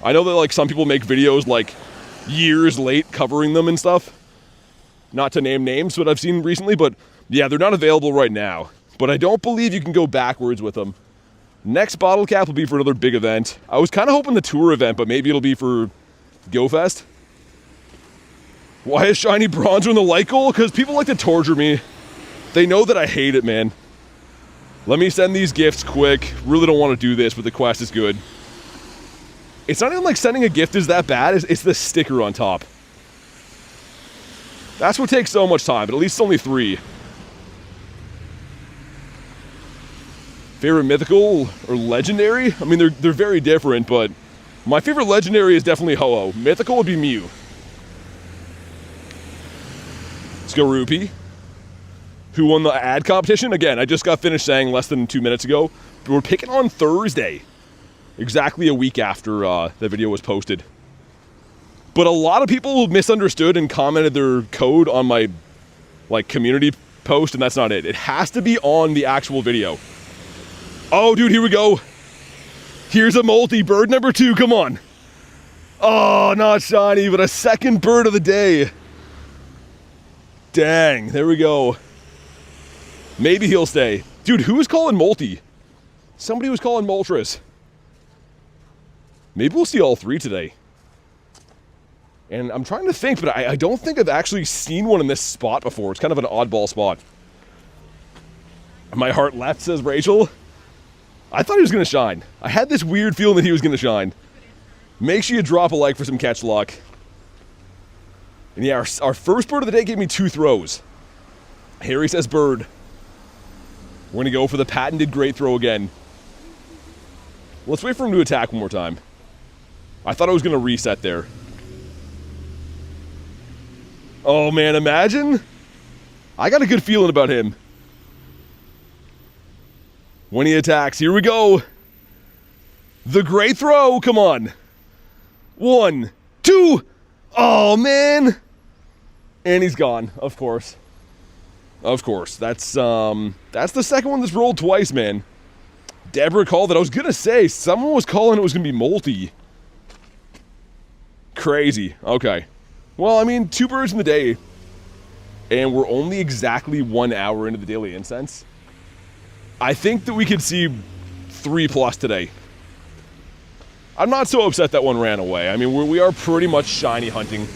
I know that like some people make videos like years late covering them and stuff. Not to name names, but I've seen recently, but yeah, they're not available right now. But I don't believe you can go backwards with them. Next bottle cap will be for another big event. I was kind of hoping the tour event, but maybe it'll be for GoFest. Why is shiny Bronzer in the light goal? Because people like to torture me. They know that I hate it, man. Let me send these gifts quick. Really don't want to do this, but the quest is good. It's not even like sending a gift is that bad. It's the sticker on top. That's what takes so much time, but at least it's only 3. Favorite mythical or legendary? I mean, they're very different, but my favorite legendary is definitely Ho-Oh. Mythical would be Mew. Let's go Rupee. Who won the ad competition? Again, I just got finished saying less than 2 minutes ago. But we're picking on Thursday. Exactly a week after the video was posted. But a lot of people misunderstood and commented their code on my community post, and that's not it. It has to be on the actual video. Oh, dude, here we go. Here's a multi bird number 2. Come on. Oh, not shiny, but a second bird of the day. Dang, there we go. Maybe he'll stay. Dude, who was calling multi? Somebody was calling Moltres. Maybe we'll see all 3 today. And I'm trying to think, but I don't think I've actually seen one in this spot before. It's kind of an oddball spot. My heart left, says Rachel. I thought he was going to shine. I had this weird feeling that he was going to shine. Make sure you drop a like for some catch luck. And yeah, our first bird of the day gave me 2 throws. Harry says bird. We're going to go for the patented great throw again. Let's wait for him to attack one more time. I thought I was going to reset there. Oh man, imagine. I got a good feeling about him. When he attacks, here we go. The great throw, come on. 1, 2. Oh man. And he's gone, of course. Of course. That's the second one that's rolled twice, man. Deborah called it. I was gonna say, someone was calling it was gonna be multi. Crazy. Okay. Well, I mean, 2 birds in the day. And we're only exactly 1 hour into the daily incense. I think that we could see 3+ today. I'm not so upset that one ran away. I mean, we are pretty much shiny hunting.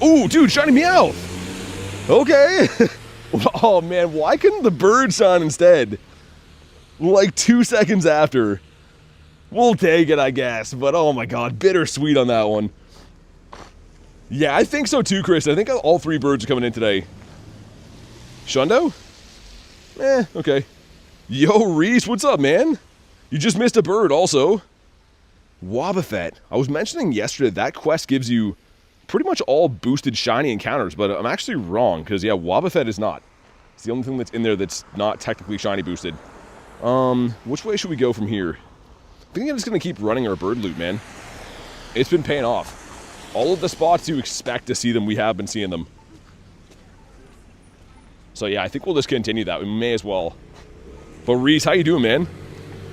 Ooh, dude, shiny Meowth! Okay. Oh, man, why couldn't the bird shine instead? Like 2 seconds after. We'll take it, I guess. But, oh my god, bittersweet on that one. Yeah, I think so too, Chris. I think all 3 birds are coming in today. Shundo? Okay. Yo, Reese, what's up, man? You just missed a bird, also. Wobbuffet. I was mentioning yesterday that quest gives you pretty much all boosted shiny encounters, but I'm actually wrong, because, yeah, Wobbuffet is not. It's the only thing that's in there that's not technically shiny boosted. Which way should we go from here? I think I'm just going to keep running our bird loot, man. It's been paying off. All of the spots you expect to see them, we have been seeing them. So, yeah, I think we'll just continue that. We may as well. But Reese, how you doing, man?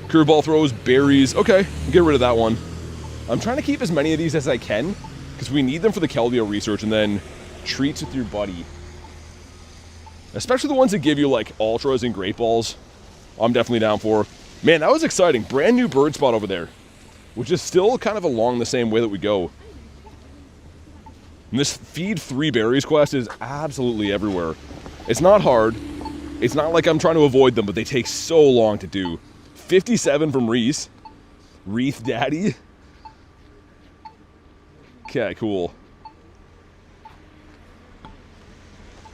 Curveball throws, berries. Okay, get rid of that one. I'm trying to keep as many of these as I can, because we need them for the Keldeo research, and then treats with your buddy. Especially the ones that give you, like, ultras and great balls. I'm definitely down for. Man, that was exciting. Brand new bird spot over there, which is still kind of along the same way that we go. And this feed 3 berries quest is absolutely everywhere. It's not hard. It's not like I'm trying to avoid them, but they take so long to do. 57 from Reese. Wreath Daddy. Okay, cool.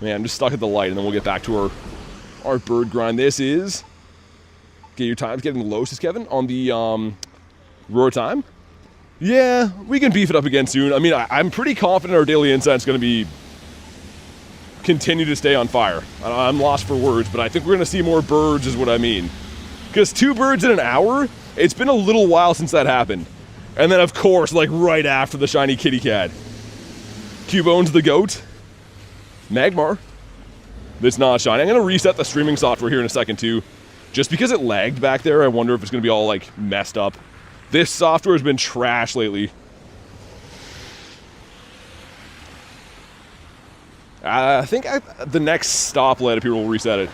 Man, I'm just stuck at the light, and then we'll get back to our bird grind. This is... Okay, your time's getting low, says Kevin, on the roar time. Yeah, we can beef it up again soon. I mean, I'm pretty confident our daily incense is going to be continue to stay on fire. I'm lost for words, but I think we're going to see more birds is what I mean. Because 2 birds in an hour, it's been a little while since that happened. And then, of course, like right after the shiny kitty cat. Cubone's the goat. Magmar. It's not shiny. I'm going to reset the streaming software here in a second, too. Just because it lagged back there, I wonder if it's going to be all, like, messed up. This software has been trash lately. I think the next stoplight up here will reset it.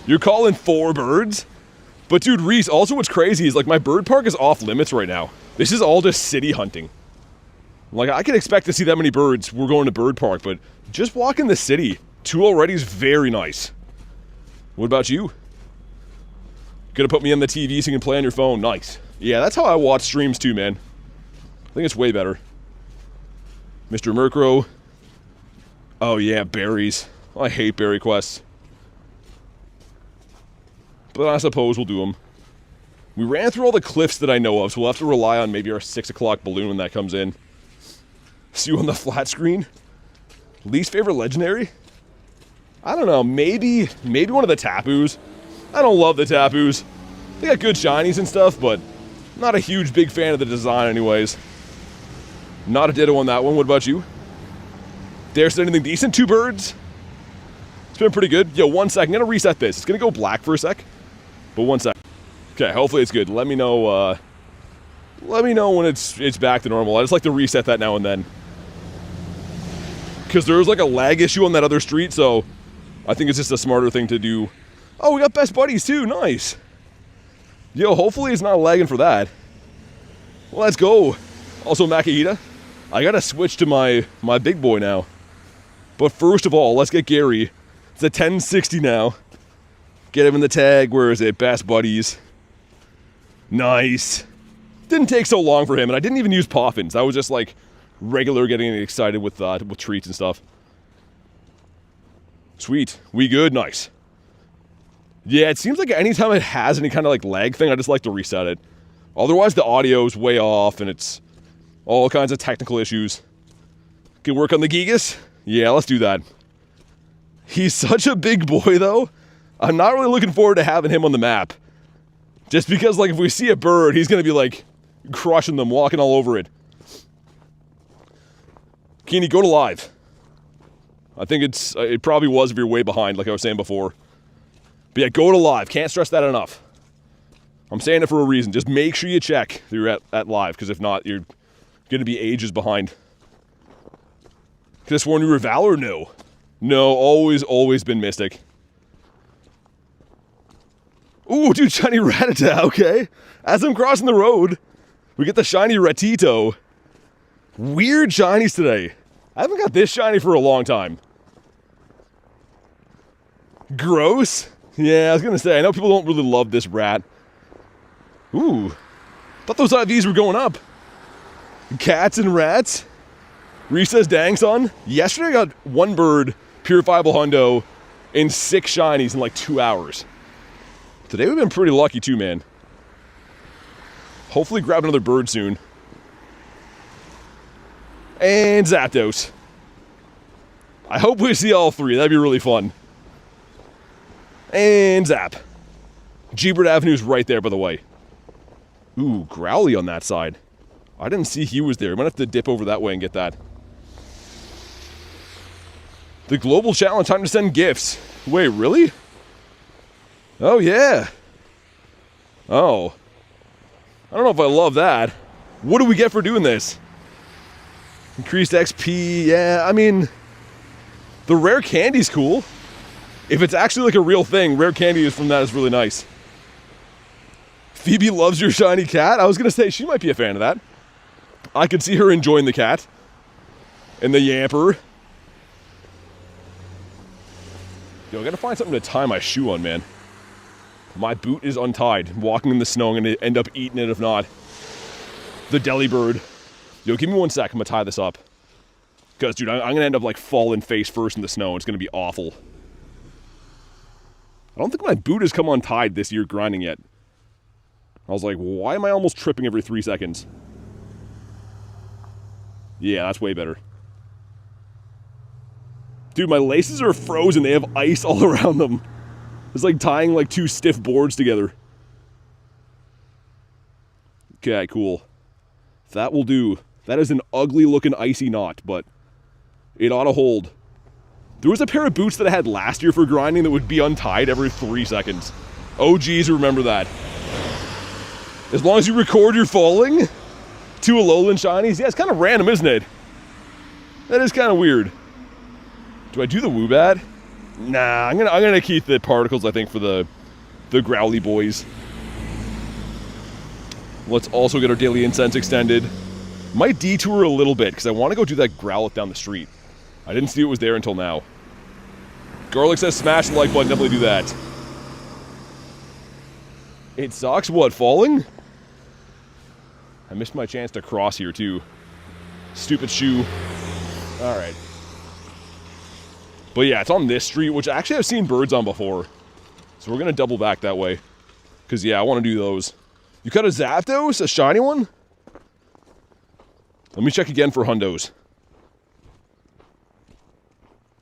You're calling 4 birds? But dude, Reese, also what's crazy is like my bird park is off limits right now. This is all just city hunting. Like I can expect to see that many birds. We're going to bird park, but just walking the city, 2 already is very nice. What about you? Gonna put me on the TV so you can play on your phone. Nice. Yeah, that's how I watch streams too, man. I think it's way better. Mr. Murkrow. Oh yeah, berries. I hate berry quests. But I suppose we'll do them. We ran through all the cliffs that I know of, so we'll have to rely on maybe our 6 o'clock balloon when that comes in. See you on the flat screen? Least favorite legendary? I don't know, maybe one of the Tapus. I don't love the Tapus. They got good shinies and stuff, but not a huge big fan of the design anyways. Not a ditto on that one. What about you? There's anything decent? 2 birds? It's been pretty good. Yo, 1 sec. I'm gonna reset this. It's gonna go black for a sec. But 1 sec. Okay, hopefully it's good. Let me know when it's back to normal. I just like to reset that now and then. Because there was like a lag issue on that other street, so I think it's just a smarter thing to do. Oh, we got best buddies too. Nice. Yo, hopefully it's not lagging for that. Let's go. Also, Makahita. I gotta switch to my big boy now. But first of all, let's get Gary. It's a 1060 now. Get him in the tag. Where is it? Best buddies. Nice. Didn't take so long for him, and I didn't even use Poffins. I was just like regular getting excited with treats and stuff. Sweet. We good? Nice. Yeah, it seems like anytime it has any kind of like lag thing, I just like to reset it. Otherwise, the audio's way off, and it's all kinds of technical issues. Can work on the Gigas? Yeah, let's do that. He's such a big boy, though. I'm not really looking forward to having him on the map. Just because, like, if we see a bird, he's going to be, like, crushing them, walking all over it. Keeney, go to live. I think it probably was if you're way behind, like I was saying before. But yeah, go to live. Can't stress that enough. I'm saying it for a reason. Just make sure you check that you're at live, because if not, you're going to be ages behind. Could I sworn you were Valor? No. No, always been Mystic. Ooh, dude, shiny Rattata, okay. As I'm crossing the road, we get the shiny Ratito. Weird shinies today. I haven't got this shiny for a long time. Gross? Yeah, I was gonna say, I know people don't really love this rat. Ooh, thought those IVs were going up. Cats and rats? Reese says, dang son. Yesterday I got 1 bird, purifiable hundo, and 6 shinies in like 2 hours. Today we've been pretty lucky too, man. Hopefully grab another bird soon. And Zapdos. I hope we see all 3. That'd be really fun. And Zap. Gebert Avenue's right there, by the way. Ooh, Growly on that side. I didn't see he was there. I'm gonna have to dip over that way and get that. The global challenge, time to send gifts. Wait, really? Oh, yeah. Oh. I don't know if I love that. What do we get for doing this? Increased XP, yeah, I mean, the rare candy's cool. If it's actually like a real thing, rare candy from that is really nice. Phoebe loves your shiny cat. I was gonna say she might be a fan of that. I could see her enjoying the cat. And the Yamper. Yo, I gotta find something to tie my shoe on, man. My boot is untied. Walking in the snow, I'm gonna end up eating it if not. The Delibird. Yo, give me 1 sec. I'm gonna tie this up. Because, dude, I'm gonna end up like falling face first in the snow. It's gonna be awful. I don't think my boot has come untied this year grinding yet. I was like, why am I almost tripping every 3 seconds? Yeah, that's way better. Dude, my laces are frozen. They have ice all around them. It's like tying like two stiff boards together. Okay, cool. That will do. That is an ugly looking icy knot, but it ought to hold. There was a pair of boots that I had last year for grinding that would be untied every 3 seconds. Oh geez, remember that. As long as you record your falling to Alolan Shinies. Yeah, it's kind of random, isn't it? That is kind of weird. Do I do the Woobat? Nah, I'm gonna keep the particles, I think, for the Growly boys. Let's also get our daily incense extended. Might detour a little bit, because I want to go do that Growlithe down the street. I didn't see it was there until now. Garlic says smash the like button, definitely do that. It sucks, what, falling? I missed my chance to cross here, too. Stupid shoe. Alright. But yeah, it's on this street, which actually I've seen birds on before. So we're going to double back that way. Because, yeah, I want to do those. You cut a Zapdos? A shiny one? Let me check again for hundos.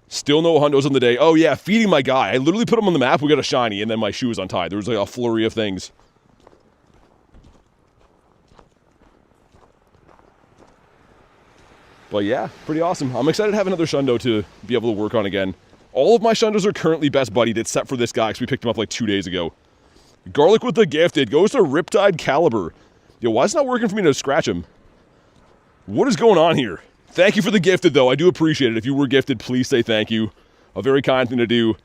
Still no hundos on the day. Oh, yeah, feeding my guy. I literally put him on the map, we got a shiny, and then my shoe was untied. There was like a flurry of things. But yeah, pretty awesome. I'm excited to have another Shundo to be able to work on again. All of my Shundos are currently best buddied, except for this guy, because we picked him up like 2 days ago. Garlic with the gifted. Goes to Riptide Caliber. Yo, why is it not working for me to scratch him? What is going on here? Thank you for the gifted, though. I do appreciate it. If you were gifted, please say thank you. A very kind thing to do.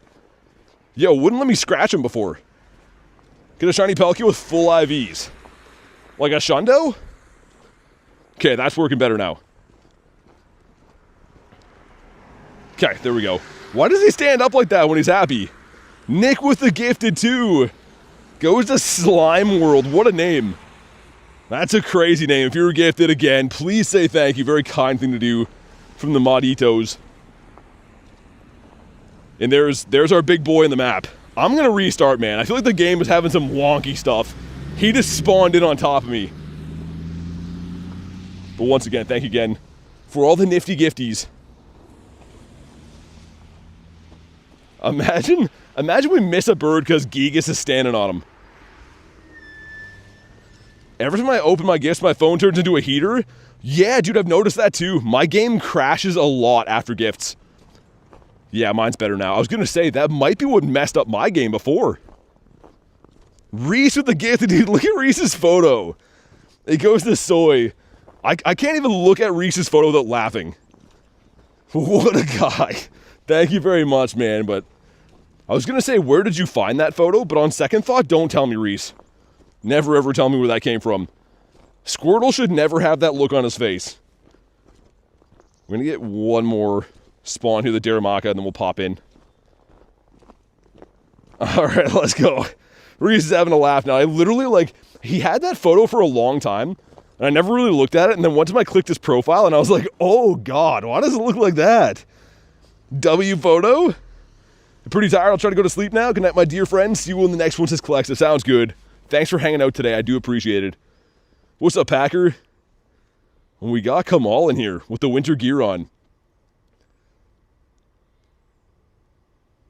Yo, wouldn't let me scratch him before. Get a shiny Pelkey with full IVs. Like a Shundo? Okay, that's working better now. Okay, there we go. Why does he stand up like that when he's happy? Nick with the gifted, too. Goes to Slime World. What a name. That's a crazy name. If you were gifted again, please say thank you. Very kind thing to do from the Moditos. And there's our big boy in the map. I'm going to restart, man. I feel like the game is having some wonky stuff. He just spawned in on top of me. But once again, thank you again for all the nifty gifties. Imagine we miss a bird because Gigas is standing on him. Every time I open my gifts, my phone turns into a heater. Yeah, dude, I've noticed that too. My game crashes a lot after gifts. Yeah, mine's better now. I was going to say, that might be what messed up my game before. Reese with the gift, dude. Look at Reese's photo. It goes to Soy. I can't even look at Reese's photo without laughing. What a guy. Thank you very much, man, but I was going to say, where did you find that photo? But on second thought, don't tell me, Reese. Never ever tell me where that came from. Squirtle should never have that look on his face. We're going to get one more spawn here, the Daramaka, and then we'll pop in. Alright, let's go. Reese is having a laugh now. I literally, like, he had that photo for a long time, and I never really looked at it, and then one time I clicked his profile, and I was like, oh god, why does it look like that? W photo? I'm pretty tired. I'll try to go to sleep now. Good night, my dear friends. See you when the next one says collective. Sounds good. Thanks for hanging out today. I do appreciate it. What's up, Packer? And we got Kamal in here with the winter gear on.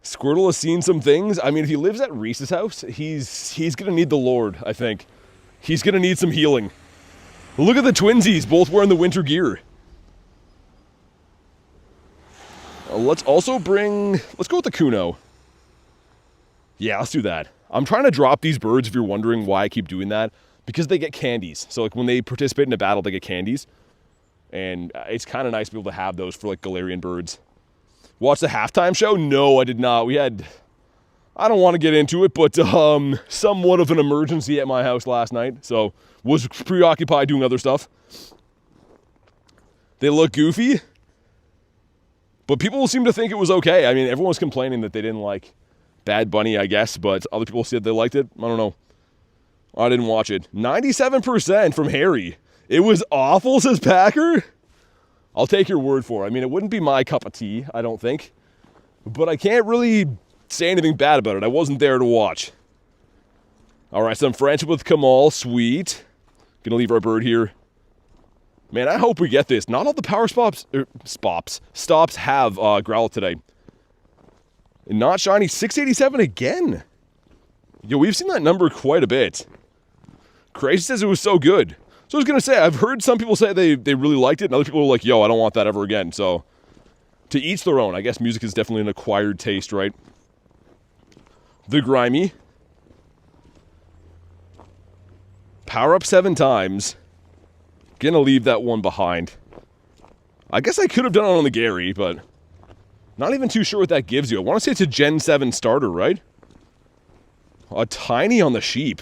Squirtle has seen some things. I mean, if he lives at Reese's house, he's going to need the Lord, I think. He's going to need some healing. Look at the twinsies, both wearing the winter gear. Let's also let's go with the Kuno. Yeah, let's do that. I'm trying to drop these birds, if you're wondering why I keep doing that, because they get candies. So like when they participate in a battle, they get candies. And it's kind of nice to be able to have those for like Galarian birds. Watch the halftime show? No, I did not. We had, I don't want to get into it, but somewhat of an emergency at my house last night. So was preoccupied doing other stuff. They look goofy. But people seem to think it was okay. I mean, everyone's complaining that they didn't like Bad Bunny, I guess, but other people said they liked it. I don't know. I didn't watch it. 97% from Harry. It was awful, says Packer. I'll take your word for it. I mean, it wouldn't be my cup of tea, I don't think. But I can't really say anything bad about it. I wasn't there to watch. All right, some friendship with Kamal. Sweet. Gonna leave our bird here. Man, I hope we get this. Not all the power stops have Growlithe today. And not shiny. 687 again. Yo, we've seen that number quite a bit. Crazy says it was so good. So I was going to say, I've heard some people say they really liked it, and other people are like, yo, I don't want that ever again. So, to each their own. I guess music is definitely an acquired taste, right? The Grimy. Power up 7 times. Gonna leave that one behind. I guess I could have done it on the Gary, but not even too sure what that gives you. I want to say it's a Gen 7 starter, right? A tiny on the sheep.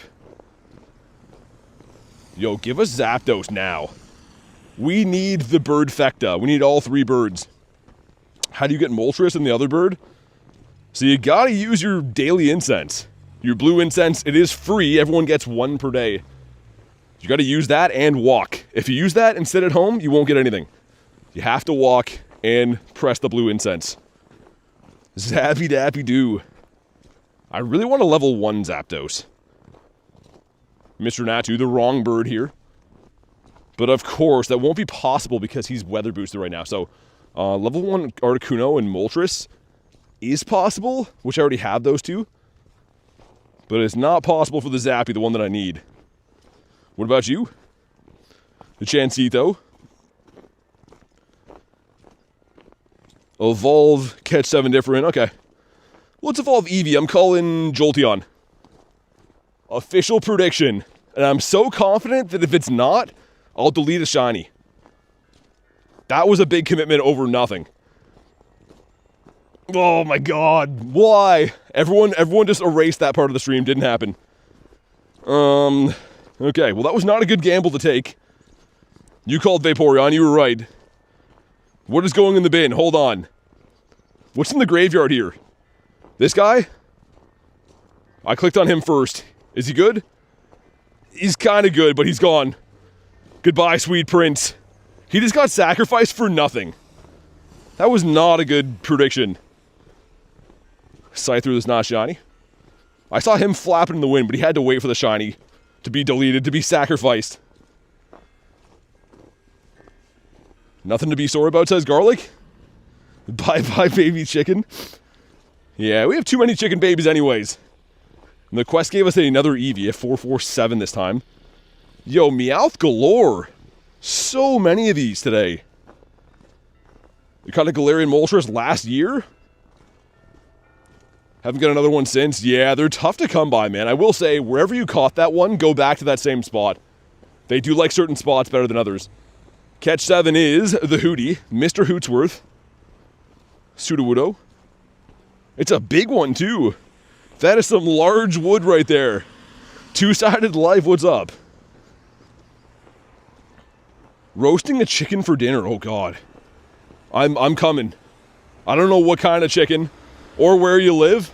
Yo, give us Zapdos now. We need the Birdfecta. We need all 3 birds. How do you get Moltres and the other bird? So you gotta use your daily incense. Your blue incense, it is free. Everyone gets 1 per day. You gotta use that and walk. If you use that and sit at home, you won't get anything. You have to walk and press the blue incense. Zappy dappy doo. I really want to level 1 Zapdos. Mr. Natu, the wrong bird here. But of course, that won't be possible because he's weather boosted right now. So, level 1 Articuno and Moltres is possible, which I already have those 2. But it's not possible for the Zappy, the one that I need. What about you? The Chansito. Evolve, catch 7 different. Okay. Let's evolve Eevee. I'm calling Jolteon. Official prediction. And I'm so confident that if it's not, I'll delete a shiny. That was a big commitment over nothing. Oh my god. Why? Everyone just erased that part of the stream. Didn't happen. Okay. Well, that was not a good gamble to take. You called Vaporeon. You were right. What is going in the bin? Hold on. What's in the graveyard here? This guy? I clicked on him first. Is he good? He's kind of good, but he's gone. Goodbye, sweet prince. He just got sacrificed for nothing. That was not a good prediction. Scyther is not shiny. I saw him flapping in the wind, but he had to wait for the shiny to be deleted, to be sacrificed. Nothing to be sore about, says Garlic. Bye-bye, baby chicken. Yeah, we have too many chicken babies anyways. And the quest gave us another Eevee, a 447 this time. Yo, Meowth galore. So many of these today. We caught a Galarian Moltres last year. Haven't got another one since. Yeah, they're tough to come by, man. I will say, wherever you caught that one, go back to that same spot. They do like certain spots better than others. Catch 7 is the Hootie, Mr. Hootsworth. Sudowoodo. It's a big one, too. That is some large wood right there. Two-sided life, what's up? Roasting a chicken for dinner, oh god. I'm coming. I don't know what kind of chicken or where you live,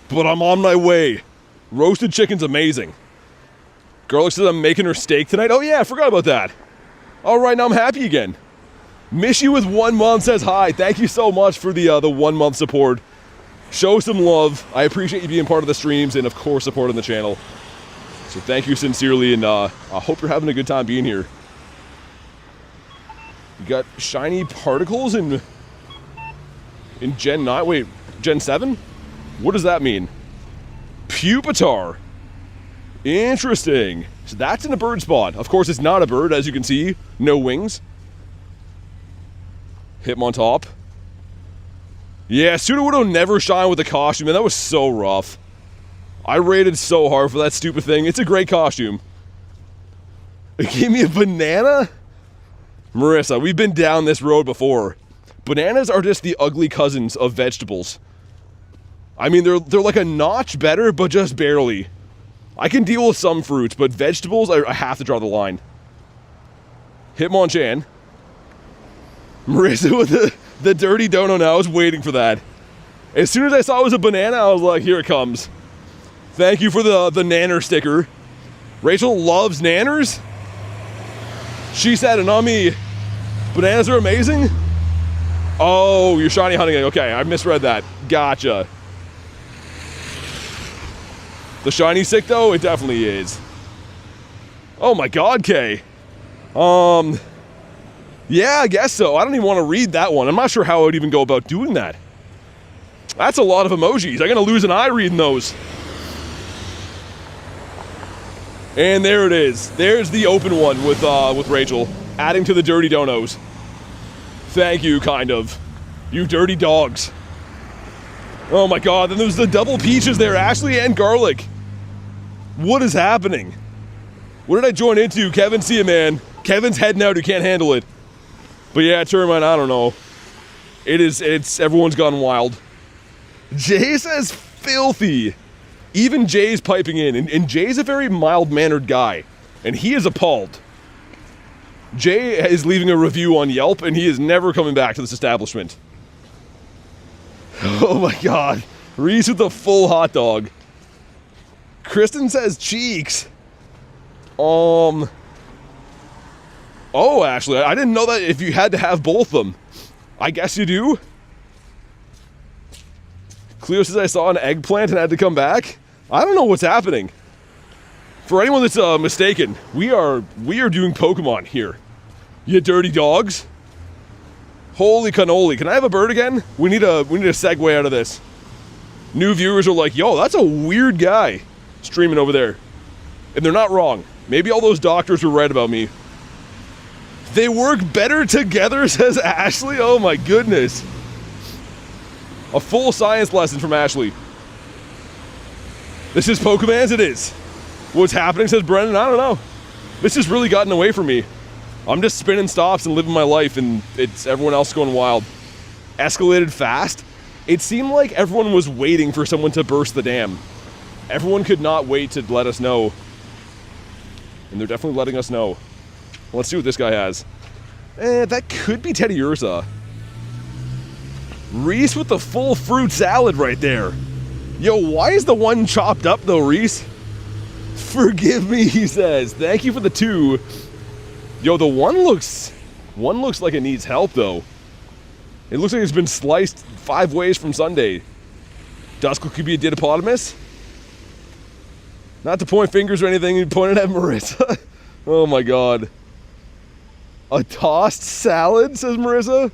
but I'm on my way. Roasted chicken's amazing. Garlic says I'm making her steak tonight. Oh yeah, I forgot about that. Alright, now I'm happy again. Miss you with 1 month says hi. Thank you so much for the 1 month support. Show some love. I appreciate you being part of the streams and, of course, supporting the channel. So thank you sincerely, and I hope you're having a good time being here. You got shiny particles in Gen 9. Wait, Gen 7? What does that mean? Pupitar. Interesting. So that's in a bird spot. Of course, it's not a bird, as you can see. No wings. Hitmontop. Yeah, Sudowoodo never shined with the costume, and that was so rough. I rated so hard for that stupid thing. It's a great costume. It gave me a banana? Marissa, we've been down this road before. Bananas are just the ugly cousins of vegetables. I mean, they're like a notch better, but just barely. I can deal with some fruits, but vegetables, I have to draw the line. Hitmonchan. Marissa with the dirty dono now. I was waiting for that. As soon as I saw it was a banana, I was like, here it comes. Thank you for the nanner sticker. Rachel loves nanners. She said it, not me. Bananas are amazing? Oh, you're shiny hunting. Okay, I misread that. Gotcha. The shiny sick though? It definitely is. Oh my god, Kay. Yeah, I guess so. I don't even want to read that one. I'm not sure how I would even go about doing that. That's a lot of emojis. I'm going to lose an eye reading those. And there it is. There's the open one with Rachel, adding to the dirty donos. Thank you, kind of. You dirty dogs. Oh my god, then there's the double peaches there, Ashley and garlic. What is happening? What did I join into? Kevin, see you, man. Kevin's heading out, he can't handle it. But yeah, Termite, I don't know. It's everyone's gone wild. Jay says filthy. Even Jay's piping in, and Jay's a very mild-mannered guy, and he is appalled. Jay is leaving a review on Yelp, and he is never coming back to this establishment. Oh my god. Reese with the full hot dog. Kristen says cheeks. Oh, Ashley, I didn't know that if you had to have both of them. I guess you do. Cleo says I saw an eggplant and had to come back. I don't know what's happening. For anyone that's mistaken, we are doing Pokemon here. You dirty dogs. Holy cannoli. Can I have a bird again? We need a segue out of this. New viewers are like, yo, that's a weird guy streaming over there. And they're not wrong. Maybe all those doctors were right about me. They work better together, says Ashley. Oh my goodness. A full science lesson from Ashley. This is Pokemans, it is. What's happening, says Brendan, I don't know. This has really gotten away from me. I'm just spinning stops and living my life, and it's everyone else going wild. Escalated fast. It seemed like everyone was waiting for someone to burst the dam. Everyone could not wait to let us know. And they're definitely letting us know. Let's see what this guy has. That could be Teddy Ursa. Reese with the full fruit salad right there. Yo, why is the one chopped up though, Reese? Forgive me, he says. Thank you for the 2. Yo, the one looks like it needs help though. It looks like it's been sliced 5 ways from Sunday. Duskull could be a Didympotamus. Not to point fingers or anything, you pointed at Marissa. Oh my god. A tossed salad, says Marissa.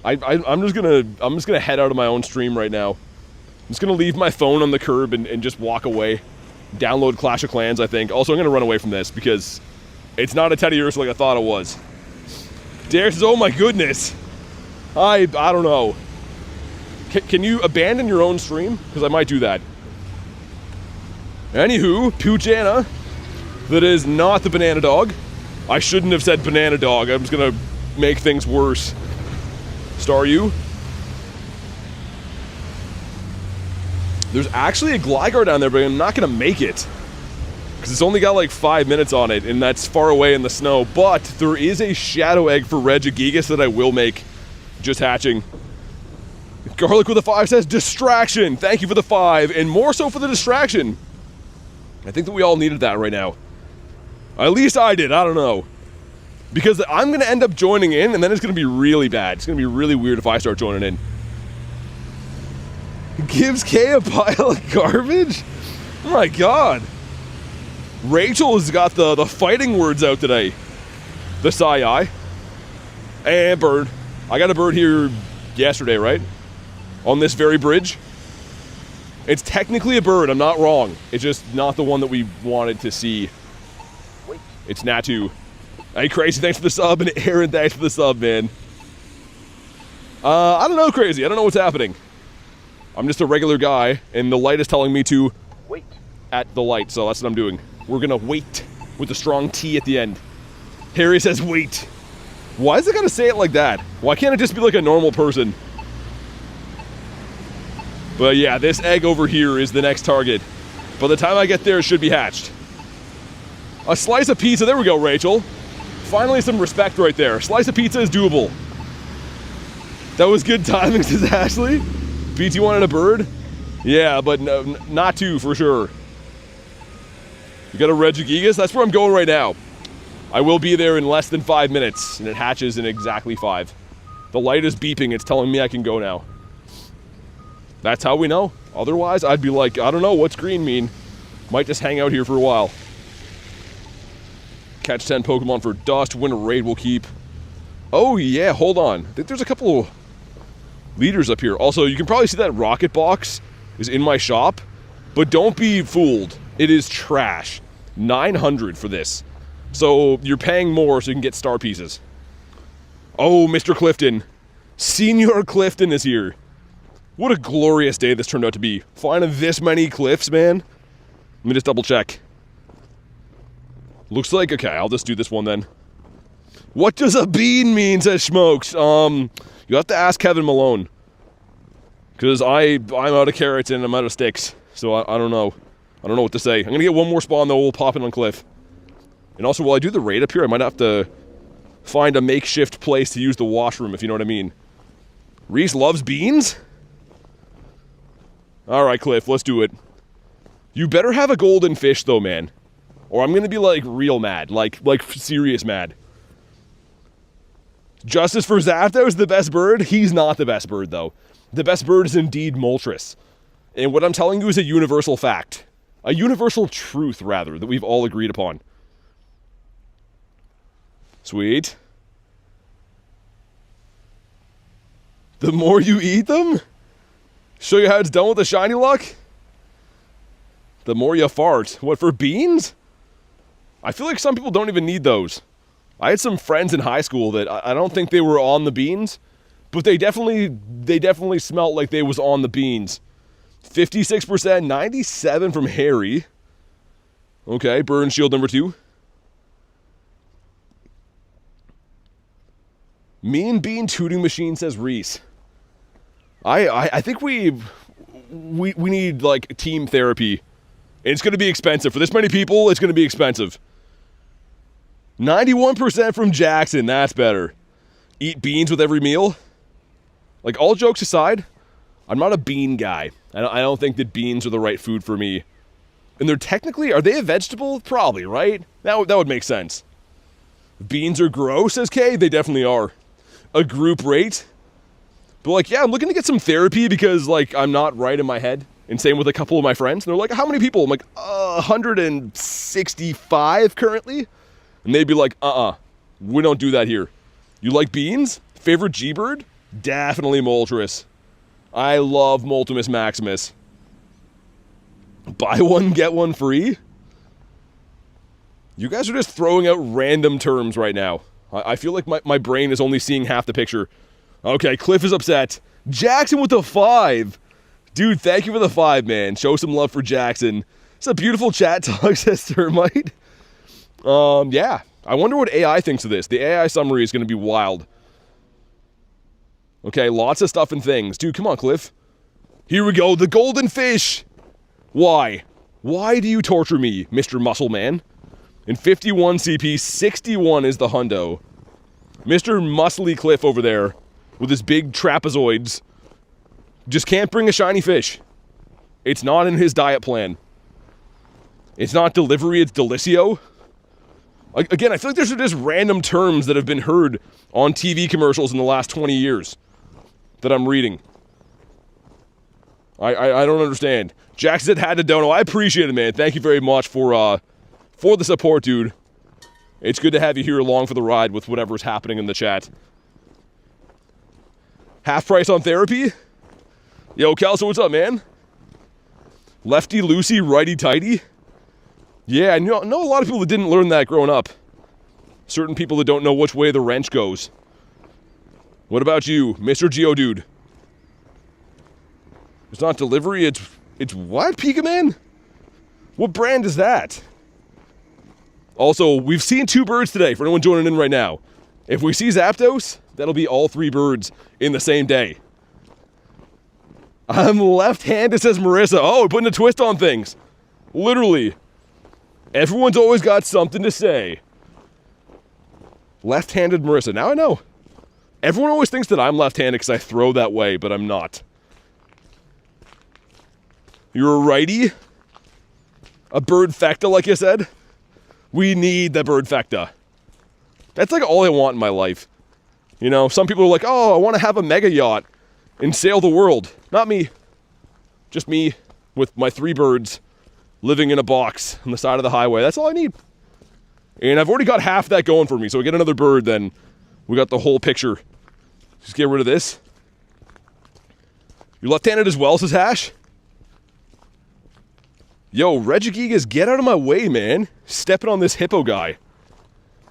I'm just gonna head out of my own stream right now. I'm just gonna leave my phone on the curb and just walk away. Download Clash of Clans, I think. Also, I'm gonna run away from this because it's not a Teddy Ursa like I thought it was. Derek says, oh my goodness. I don't know. Can you abandon your own stream? Because I might do that. Anywho, Poochana. That is not the banana dog. I shouldn't have said banana dog. I'm just gonna make things worse. Staryu. There's actually a Gligar down there, but I'm not gonna make it. Because it's only got like 5 minutes on it, and that's far away in the snow. But there is a Shadow Egg for Regigigas that I will make. Just hatching. Garlic with a 5 says, distraction! Thank you for the 5, and more so for the distraction. I think that we all needed that right now. At least I did, I don't know. Because I'm going to end up joining in, and then it's going to be really bad. It's going to be really weird if I start joining in. Gives Kay a pile of garbage? Oh my god. Rachel has got the fighting words out today. The Sai-Ai. And bird. I got a bird here yesterday, right? On this very bridge. It's technically a bird, I'm not wrong. It's just not the one that we wanted to see. It's Natu. Hey, Crazy, thanks for the sub, and Aaron, thanks for the sub, man. I don't know, Crazy. I don't know what's happening. I'm just a regular guy, and the light is telling me to wait at the light, so that's what I'm doing. We're gonna wait with a strong T at the end. Harry says wait. Why is it gotta say it like that? Why can't it just be like a normal person? But yeah, this egg over here is the next target. By the time I get there, it should be hatched. A slice of pizza, there we go, Rachel. Finally some respect right there. A slice of pizza is doable. That was good timing, says Ashley. BT wanted a bird? Yeah, but no, not 2 for sure. You got a Regigigas? That's where I'm going right now. I will be there in less than 5 minutes, and it hatches in exactly 5. The light is beeping, it's telling me I can go now. That's how we know. Otherwise, I'd be like, I don't know, what's green mean? Might just hang out here for a while. Catch 10 Pokemon for Dust, win a raid we'll keep. Oh, yeah, hold on. I think there's a couple of leaders up here. Also, you can probably see that rocket box is in my shop, but don't be fooled. It is trash. 900 for this. So you're paying more so you can get star pieces. Oh, Mr. Clifton. Senior Clifton is here. What a glorious day this turned out to be. Finding this many cliffs, man. Let me just double check. Looks like, okay, I'll just do this one then. What does a bean mean, says Schmokes? You have to ask Kevin Malone. Because I'm out of carrots and I'm out of sticks. So I don't know. I don't know what to say. I'm going to get one more spawn though, we'll pop in on Cliff. And also, while I do the raid up here, I might have to find a makeshift place to use the washroom, if you know what I mean. Reese loves beans? Alright, Cliff, let's do it. You better have a golden fish, though, man. Or I'm going to be, like, real mad. Like serious mad. Justice for Zapdos, the best bird? He's not the best bird, though. The best bird is indeed Moltres. And what I'm telling you is a universal fact. A universal truth, rather, that we've all agreed upon. Sweet. The more you eat them? Show you how it's done with the shiny luck? The more you fart. What, for beans? I feel like some people don't even need those. I had some friends in high school that I don't think they were on the beans, but they definitely smelt like they was on the beans. 56%, 97 from Harry. Okay, burn shield number 2. Mean Bean Tooting Machine, says Reese. I think we need, like, team therapy. And it's going to be expensive. For this many people, it's going to be expensive. 91% from Jackson. That's better. Eat beans with every meal. Like, all jokes aside, I'm not a bean guy. I don't think that beans are the right food for me. And they're technically, are they a vegetable? Probably, right? That would make sense. Beans are gross, says Kay. They definitely are. A group rate. But, like, yeah, I'm looking to get some therapy because, like, I'm not right in my head. And same with a couple of my friends. And they're like, how many people? I'm like, 165 currently. And they'd be like, we don't do that here. You like beans? Favorite G-Bird? Definitely Moltres. I love Moltimus Maximus. Buy one, get one free? You guys are just throwing out random terms right now. I feel like my brain is only seeing half the picture. Okay, Cliff is upset. Jackson with the 5. Dude, thank you for the 5, man. Show some love for Jackson. It's a beautiful chat talk, says Termite. Yeah. I wonder what AI thinks of this. The AI summary is going to be wild. Okay, lots of stuff and things. Dude, come on, Cliff. Here we go. The golden fish. Why? Why do you torture me, Mr. Muscle Man? In 51 CP, 61 is the hundo. Mr. Muscly Cliff over there with his big trapezoids just can't bring a shiny fish. It's not in his diet plan. It's not delivery, it's delicio. Again, I feel like there's just random terms that have been heard on TV commercials in the last 20 years that I'm reading. I don't understand. Jack said had to dono. I appreciate it, man. Thank you very much for the support, dude. It's good to have you here along for the ride with whatever's happening in the chat. Half price on therapy? Yo, Kelso, what's up, man? Lefty loosey, righty tighty? Yeah, I know a lot of people that didn't learn that growing up. Certain people that don't know which way the wrench goes. What about you, Mr. Geodude? It's not delivery, it's what, Pikaman? What brand is that? Also, we've seen 2 birds today, for anyone joining in right now. If we see Zapdos, that'll be all 3 birds in the same day. I'm left-handed, says Marissa. Oh, we're putting a twist on things. Literally. Everyone's always got something to say. Left-handed Marissa. Now I know. Everyone always thinks that I'm left-handed because I throw that way, but I'm not. You're a righty? A bird fecta, like you said? We need the bird fecta. That's like all I want in my life. You know, some people are like, oh, I want to have a mega yacht and sail the world. Not me. Just me with my 3 birds living in a box on the side of the highway. That's all I need. And I've already got half that going for me, so I get another bird, then We got the whole picture. Just get rid of this. You're left-handed as well, says Hash. Yo, Regigigas, get out of my way, man. Stepping on this hippo guy.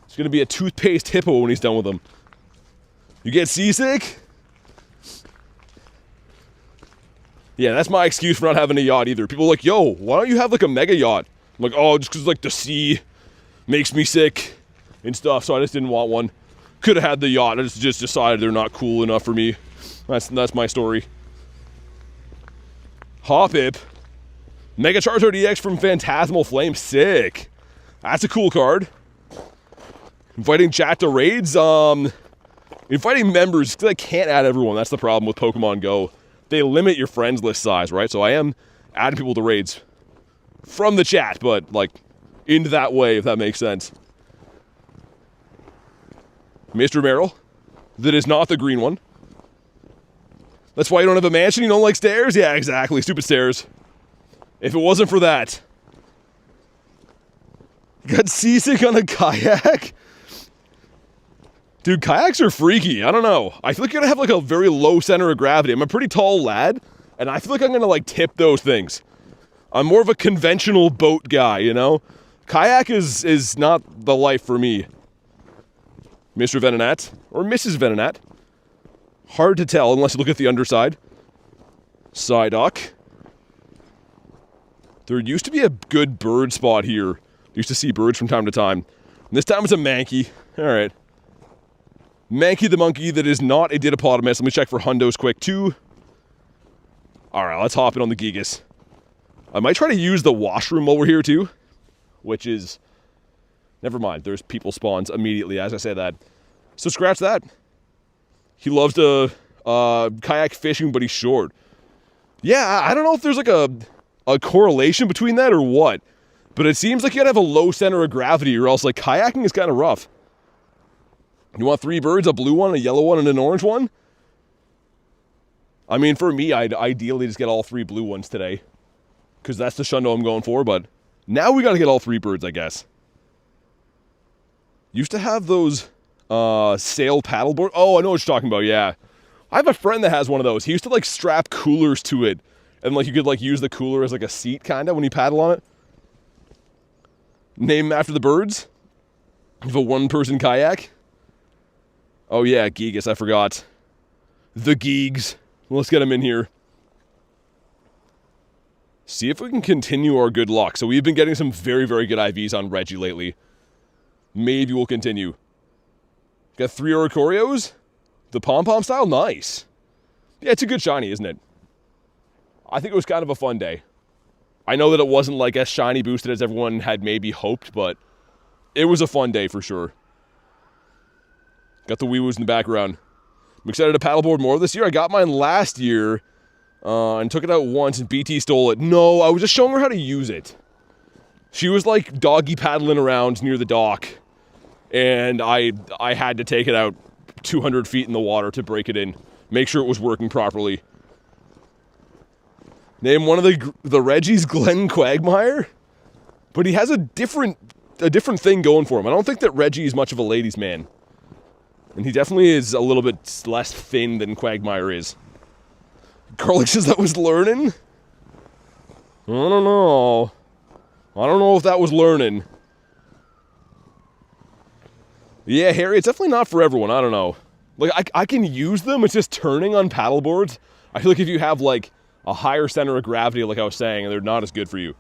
It's gonna be a toothpaste hippo when he's done with him. You get seasick? Yeah, that's my excuse for not having a yacht either. People are like, yo, why don't you have like a mega yacht? I'm like, oh, just because like the sea makes me sick and stuff, so I just didn't want one. Could have had the yacht, I just decided they're not cool enough for me. That's my story. Hoppip. Mega Charizard EX from Phantasmal Flame, sick. That's a cool card. Inviting chat to raids, inviting members, because I can't add everyone. That's the problem with Pokemon Go. They limit your friends list size, right? So I am adding people to raids from the chat, but like into that way, if that makes sense. Mr. Merrill, that is not the green one. That's why you don't have a mansion, you don't like stairs? Yeah, exactly, stupid stairs. If it wasn't for that. Got seasick on a kayak? Dude, kayaks are freaky. I don't know. I feel like you're gonna have like a very low center of gravity. I'm a pretty tall lad, and I feel like I'm gonna like tip those things. I'm more of a conventional boat guy, you know? Kayak is not the life for me. Mr. Venonat, or Mrs. Venonat. Hard to tell unless you look at the underside. Psyduck. There used to be a good bird spot here. Used to see birds from time to time. And this time it's a Mankey. Alright. Mankey the monkey that is not a Didiplodomus. Let me check for hundos quick too. Alright, let's hop in on the Gigas. I might try to use the washroom while we're here too. Which is... Never mind, there's people spawns immediately as I say that. So scratch that. He loves to kayak fishing, but he's short. Yeah, I don't know if there's like a correlation between that or what. But it seems like you gotta have a low center of gravity or else like kayaking is kind of rough. You want 3 birds, a blue one, a yellow one, and an orange one? I mean, for me, I'd ideally just get all 3 blue ones today. Because that's the shundo I'm going for, but now we gotta get all 3 birds, I guess. Used to have those sail paddleboard. Oh, I know what you're talking about, yeah. I have a friend that has one of those. He used to like strap coolers to it. And like you could like use the cooler as like a seat kind of when you paddle on it. Name after the birds. You have a 1-person kayak. Oh yeah, Gigas, I forgot. The Geegs. Let's get them in here. See if we can continue our good luck. So we've been getting some very, very good IVs on Reggie lately. Maybe we'll continue. Got 3 Oricorios. The pom-pom style, nice. Yeah, it's a good shiny, isn't it? I think it was kind of a fun day. I know that it wasn't like as shiny boosted as everyone had maybe hoped, but it was a fun day for sure. Got the wee-woos in the background. I'm excited to paddleboard more this year. I got mine last year and took it out once and BT stole it. No, I was just showing her how to use it. She was like doggy paddling around near the dock and I had to take it out 200 feet in the water to break it in. Make sure it was working properly. Name one of the Reggies Glenn Quagmire? But he has a different thing going for him. I don't think that Reggie is much of a ladies' man. And he definitely is a little bit less thin than Quagmire is. Garlic says that was learning? I don't know. I don't know if that was learning. Yeah, Harry, it's definitely not for everyone. I don't know. Like, I can use them. It's just turning on paddleboards. I feel like if you have, like, a higher center of gravity, like I was saying, they're not as good for you.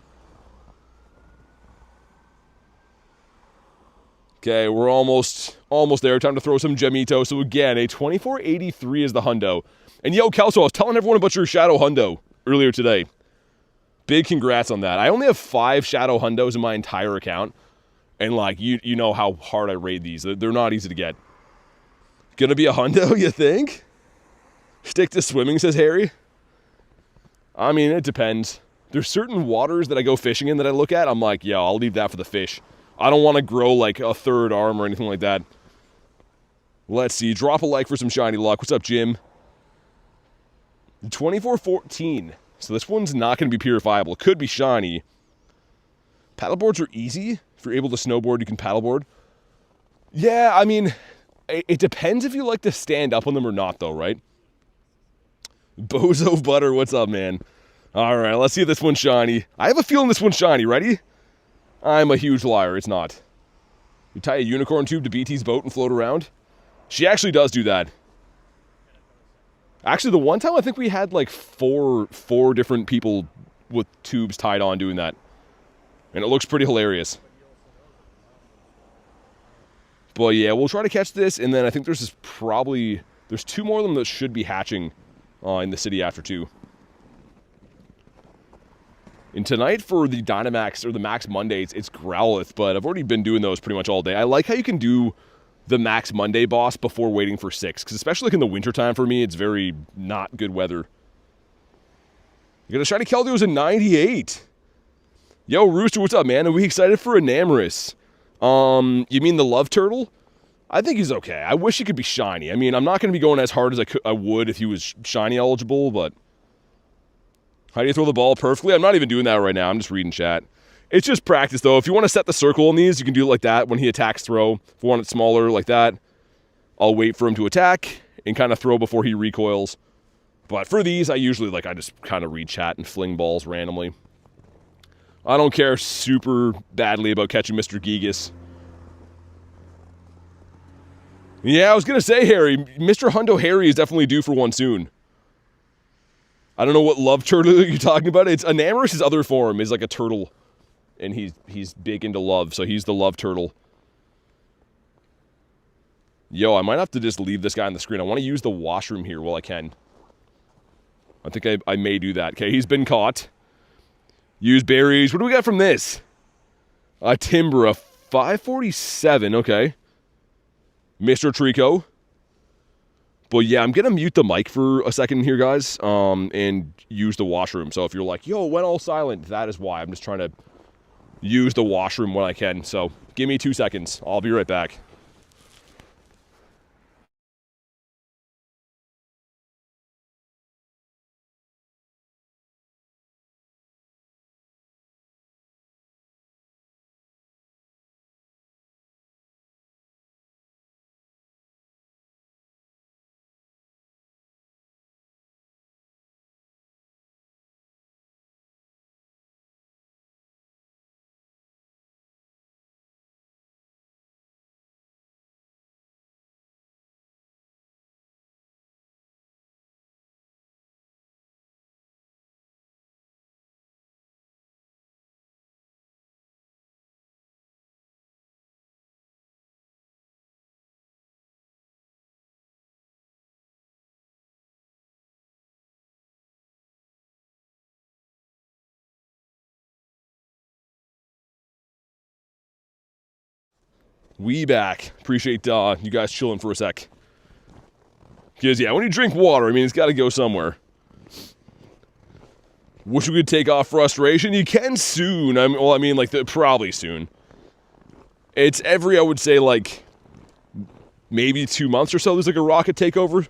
Okay, we're almost there. Time to throw some Gemito. So again, a 2483 is the hundo. And yo, Kelso, I was telling everyone about your Shadow Hundo earlier today. Big congrats on that. I only have 5 Shadow Hundos in my entire account. And like, you know how hard I raid these. They're not easy to get. Gonna be a hundo, you think? Stick to swimming, says Harry. I mean, it depends. There's certain waters that I go fishing in that I look at. I'm like, yeah, I'll leave that for the fish. I don't want to grow like a 3rd arm or anything like that. Let's see. Drop a like for some shiny luck. What's up, Jim? 2414. So this one's not going to be purifiable. It could be shiny. Paddleboards are easy. If you're able to snowboard, you can paddleboard. Yeah, I mean, It depends if you like to stand up on them or not, though, right? Bozo Butter, what's up, man? All right, let's see if this one's shiny. I have a feeling this one's shiny. Ready? I'm a huge liar. It's not. You tie a unicorn tube to BT's boat and float around? She actually does do that. Actually, the one time I think we had like four different people with tubes tied on doing that. And it looks pretty hilarious. But yeah, we'll try to catch this, and then I think there's two more of them that should be hatching in the city after 2. And tonight for the Dynamax, or the Max Mondays, it's Growlithe, but I've already been doing those pretty much all day. I like how you can do the Max Monday boss before waiting for 6, because especially like in the wintertime for me, it's very not good weather. You got a shiny Keldeo, a 98. Yo, Rooster, what's up, man? Are we excited for Enamorous? You mean the Love Turtle? I think he's okay. I wish he could be shiny. I mean, I'm not going to be going as hard as I would if he was shiny eligible, but... How do you throw the ball perfectly? I'm not even doing that right now. I'm just reading chat. It's just practice, though. If you want to set the circle on these, you can do it like that when he attacks throw. If you want it smaller, like that, I'll wait for him to attack and kind of throw before he recoils. But for these, I usually, I just kind of read chat and fling balls randomly. I don't care super badly about catching Mr. Gigas. Yeah, I was going to say, Harry. Mr. Hundo Harry is definitely due for one soon. I don't know what love turtle you're talking about. It's Enamorous, his other form, is like a turtle. And he's big into love, so he's the love turtle. Yo, I might have to just leave this guy on the screen. I want to use the washroom here while I can. I think I may do that. Okay, he's been caught. Use berries. What do we got from this? Timbra, 547, okay. Mr. Trico. But yeah, I'm going to mute the mic for a second here, guys, and use the washroom. So if you're like, yo, went all silent, that is why. I'm just trying to use the washroom when I can. So give me 2 seconds. I'll be right back. We back. Appreciate you guys chilling for a sec. Because, yeah, when you drink water, I mean, it's got to go somewhere. Wish we could take off frustration. You can soon. Probably soon. It's every, I would say, maybe 2 months or so, there's a rocket takeover.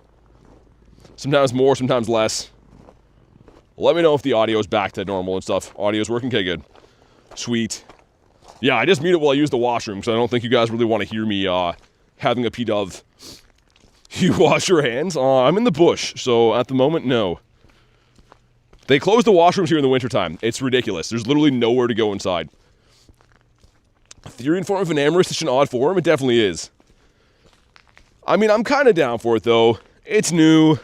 Sometimes more, sometimes less. Let me know if the audio's back to normal and stuff. Audio's working? Okay, good. Sweet. Yeah, I just mute it while I use the washroom, because I don't think you guys really want to hear me having a P-dove. You wash your hands? I'm in the bush, so at the moment, no. They close the washrooms here in the wintertime. It's ridiculous. There's literally nowhere to go inside. Theory form of Enamorous is such an odd form? It definitely is. I mean, I'm kind of down for it, though. It's new.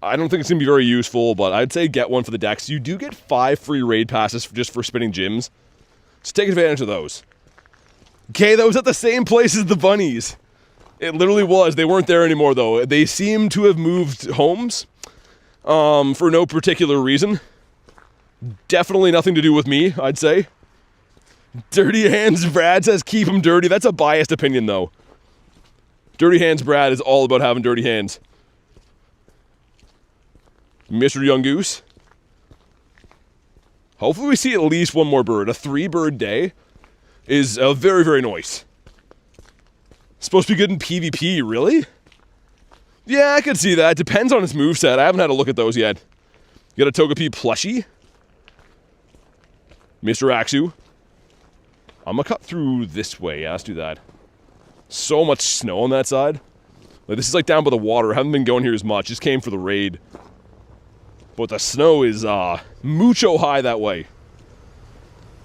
I don't think it's going to be very useful, but I'd say get one for the decks. You do get 5 free raid passes just for spinning gyms. So take advantage of those. Okay, that was at the same place as the bunnies. It literally was. They weren't there anymore, though. They seem to have moved homes for no particular reason. Definitely nothing to do with me, I'd say. Dirty Hands Brad says keep them dirty. That's a biased opinion, though. Dirty Hands Brad is all about having dirty hands. Mr. Young Goose. Hopefully we see at least one more bird. A 3-bird day is very, very nice. Supposed to be good in PvP, really? Yeah, I could see that. Depends on his moveset. I haven't had a look at those yet. You got a Togepi plushie. Mr. Axu. I'm gonna cut through this way. Yeah, let's do that. So much snow on that side. Like, this is like down by the water. I haven't been going here as much. Just came for the raid. But the snow is mucho high that way.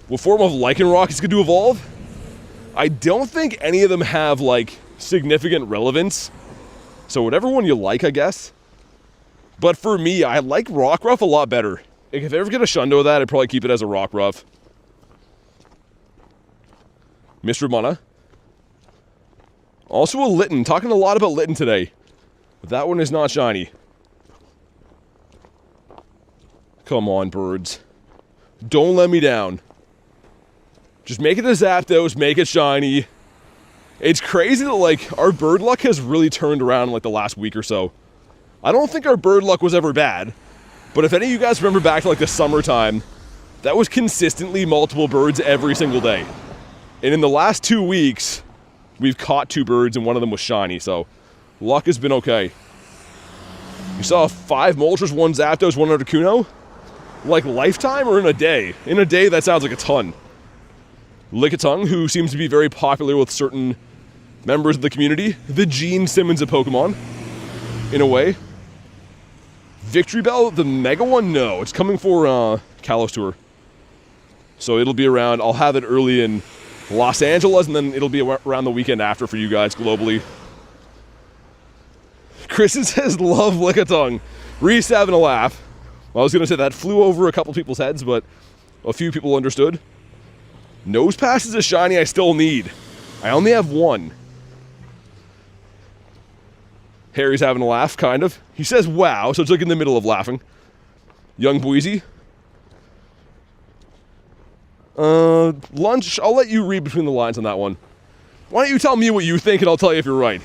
What form of Lycanroc is going to evolve? I don't think any of them have, like, significant relevance. So whatever one you like, I guess. But for me, I like Rockruff a lot better. Like, if I ever get a Shundo of that, I'd probably keep it as a Rockruff. Mr. Mana. Also a Litten. Talking a lot about Litten today. But that one is not shiny. Come on, birds. Don't let me down. Just make it a Zapdos, make it shiny. It's crazy that, like, our bird luck has really turned around in, like, the last week or so. I don't think our bird luck was ever bad. But if any of you guys remember back to, like, the summertime, that was consistently multiple birds every single day. And in the last 2 weeks, we've caught 2 birds and one of them was shiny, so luck has been okay. You saw 5 Moltres, 1 Zapdos, 1 Articuno? Like, lifetime or in a day? In a day, that sounds like a ton. Lickitung, who seems to be very popular with certain members of the community. The Gene Simmons of Pokemon, in a way. Victory Bell, the Mega one? No, it's coming for Kalos Tour. So it'll be around, I'll have it early in Los Angeles, and then it'll be around the weekend after for you guys globally. Kristen says, love Lickitung. Reese having a laugh. Well, I was going to say that flew over a couple people's heads, but a few people understood. Nose Pass is a shiny I still need. I only have 1. Harry's having a laugh, kind of. He says, wow, so it's like in the middle of laughing. Young Boise. Lunch, I'll let you read between the lines on that one. Why don't you tell me what you think and I'll tell you if you're right.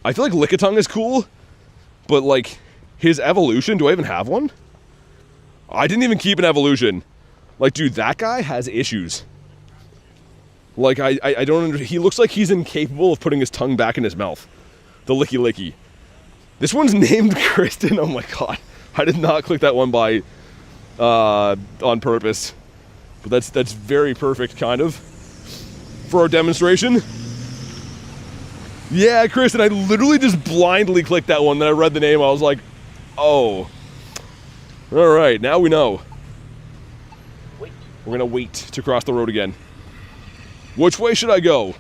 I feel like Lickitung is cool, but, like, his evolution, do I even have one? I didn't even keep an evolution. Like, dude, that guy has issues. Like, I don't understand. He looks like he's incapable of putting his tongue back in his mouth. The Licky Licky. This one's named Kristen. Oh my god. I did not click that one by on purpose. But that's very perfect, kind of, for our demonstration. Yeah, Kristen, I literally just blindly clicked that one. Then I read the name. I was like, oh. All right, now we know. We're gonna wait to cross the road again. Which way should I go?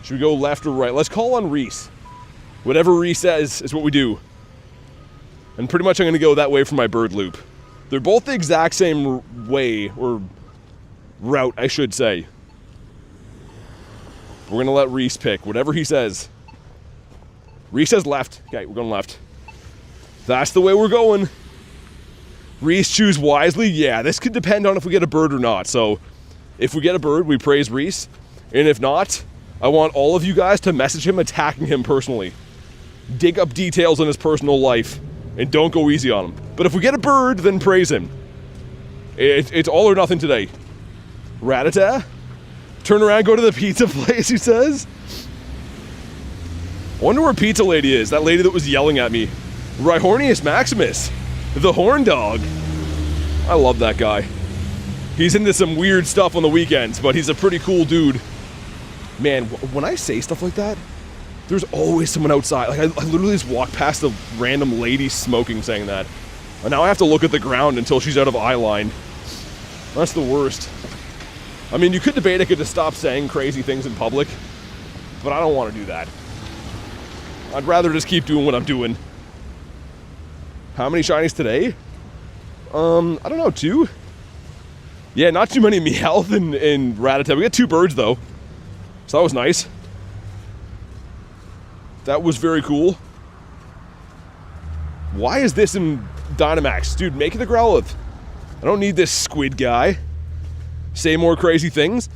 Should we go left or right? Let's call on Reese. Whatever Reese says is what we do. And pretty much I'm gonna go that way for my bird loop. They're both the exact same way, or route, I should say. We're gonna let Reese pick, whatever he says. Reese says left. Okay, we're going left. That's the way we're going. Reese, choose wisely. Yeah, this could depend on if we get a bird or not. So, if we get a bird, we praise Reese. And if not, I want all of you guys to message him attacking him personally. Dig up details on his personal life. And don't go easy on him. But if we get a bird, then praise him. It's all or nothing today. Rattata? Turn around, go to the pizza place, he says. I wonder where Pizza Lady is. That lady that was yelling at me. Rhyhornius Maximus. The Horn Dog. I love that guy. He's into some weird stuff on the weekends, but he's a pretty cool dude. Man, when I say stuff like that, there's always someone outside. Like, I literally just walk past a random lady smoking saying that. And now I have to look at the ground until she's out of eye line. That's the worst. I mean, you could debate I could just stop saying crazy things in public, but I don't want to do that. I'd rather just keep doing what I'm doing. How many shinies today? I don't know, 2? Yeah, not too many Meowth and Rattata. We got 2 birds, though. So that was nice. That was very cool. Why is this in Dynamax? Dude, make it the Growlithe. I don't need this squid guy. Say more crazy things.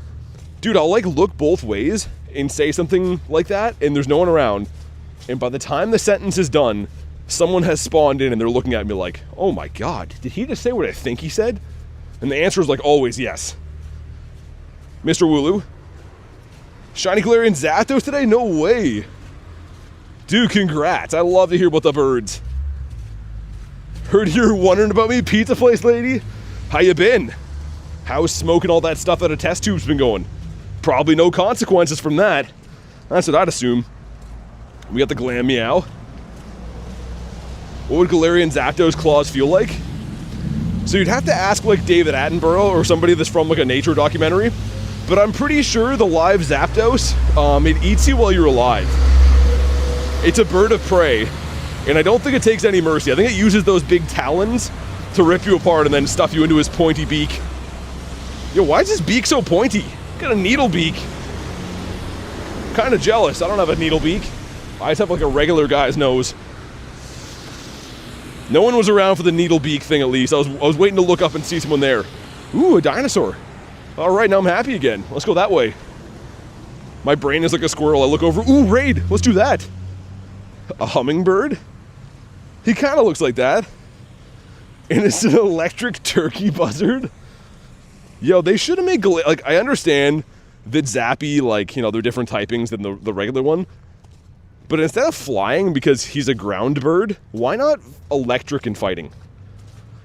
Dude, I'll, like, look both ways and say something like that, and there's no one around. And by the time the sentence is done, someone has spawned in and they're looking at me like, oh my god, did he just say what I think he said? And the answer is like always yes. Mr. Wooloo. Shiny Galarian Zapdos today? No way. Dude, congrats. I love to hear about the birds. Heard you're wondering about me, pizza place lady? How you been? How's smoking all that stuff out of test tubes been going? Probably no consequences from that. That's what I'd assume. We got the Glam Meow. What would Galarian Zapdos claws feel like? So you'd have to ask like David Attenborough or somebody that's from like a nature documentary. But I'm pretty sure the live Zapdos, it eats you while you're alive. It's a bird of prey. And I don't think it takes any mercy. I think it uses those big talons to rip you apart and then stuff you into his pointy beak. Yo, why is his beak so pointy? Got a needle beak. Kind of jealous. I don't have a needle beak. I just have like a regular guy's nose. No one was around for the needle beak thing, at least. I was waiting to look up and see someone there. Ooh, a dinosaur. All right, now I'm happy again. Let's go that way. My brain is like a squirrel. I look over. Ooh, raid. Let's do that. A hummingbird? He kind of looks like that. And it's an electric turkey buzzard. Yo, they should have made like, I understand that Zappy, like, you know, they're different typings than the regular one. But instead of flying because he's a ground bird, why not electric and fighting?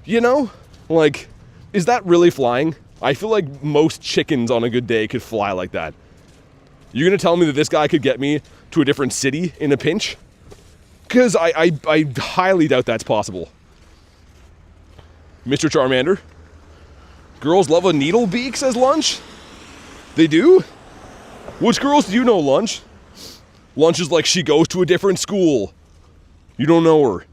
You know? Like, is that really flying? I feel like most chickens on a good day could fly like that. You're gonna tell me that this guy could get me to a different city in a pinch? Because I highly doubt that's possible. Mr. Charmander. Girls love a needle beak, says Lunch. They do? Which girls do you know, Lunch? Lunch is like, she goes to a different school. You don't know her.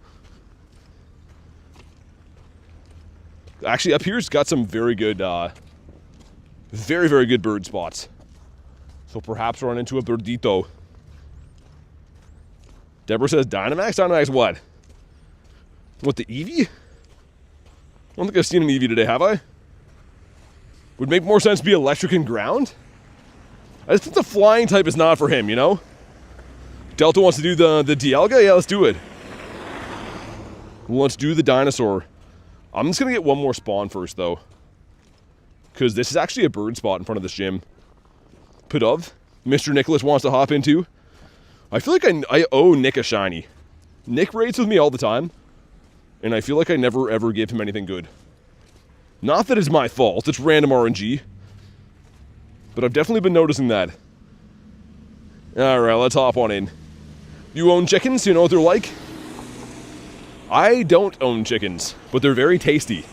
Actually, up here's got some very good, very, very good bird spots. So perhaps run into a birdito. Deborah says Dynamax? Dynamax what? What, the Eevee? I don't think I've seen an Eevee today, have I? Would make more sense to be electric and ground? I just think the flying type is not for him, you know? Delta wants to do the Dialga? Yeah, let's do it. Let's do the dinosaur. I'm just going to get one more spawn first, though. Because this is actually a bird spot in front of this gym. Pidove. Mr. Nicholas wants to hop into. I feel like I owe Nick a shiny. Nick raids with me all the time. And I feel like I never, ever give him anything good. Not that it's my fault. It's random RNG. But I've definitely been noticing that. Alright, let's hop on in. You own chickens? You know what they're like? I don't own chickens, but they're very tasty.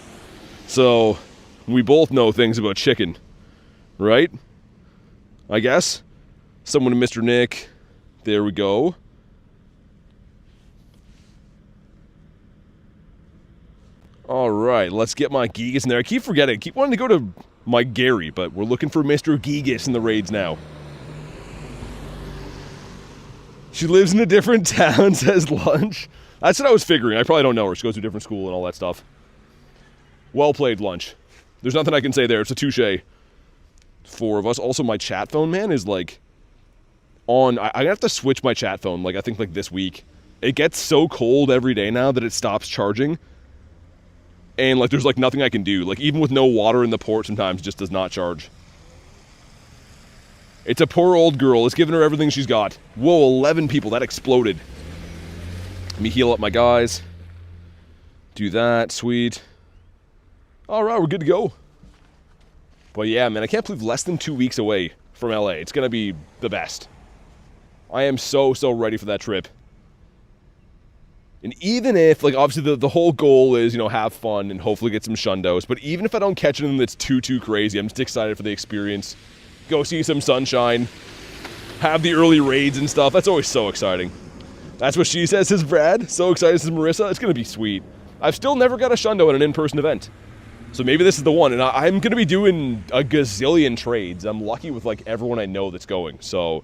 So, we both know things about chicken. Right? I guess? Someone to Mr. Nick. There we go. Alright, let's get my Gigas in there. I keep forgetting. I keep wanting to go to my Gary, but we're looking for Mr. Gigas in the raids now. She lives in a different town, says Lunch. That's what I was figuring. I probably don't know her. She goes to a different school and all that stuff. Well played, Lunch. There's nothing I can say there. It's a touche. 4 of us. Also, my chat phone, man, is like on. I'm gonna have to switch my chat phone, like I think like this week. It gets so cold every day now that it stops charging. And like there's like nothing I can do. Like even with no water in the port sometimes it just does not charge. It's a poor old girl. It's giving her everything she's got. Whoa, 11 people. That exploded. Let me heal up my guys. Do that. Sweet. Alright, we're good to go. But yeah, man, I can't believe less than 2 weeks away from LA. It's gonna be the best. I am so ready for that trip. And even if, like, obviously the whole goal is, you know, have fun and hopefully get some shundos. But even if I don't catch anything that's too crazy, I'm just excited for the experience. Go see some sunshine. Have the early raids and stuff. That's always so exciting. That's what she says, Brad. So excited, says Marissa. It's going to be sweet. I've still never got a shundo at an in-person event. So maybe this is the one. And I'm going to be doing a gazillion trades. I'm lucky with, like, everyone I know that's going. So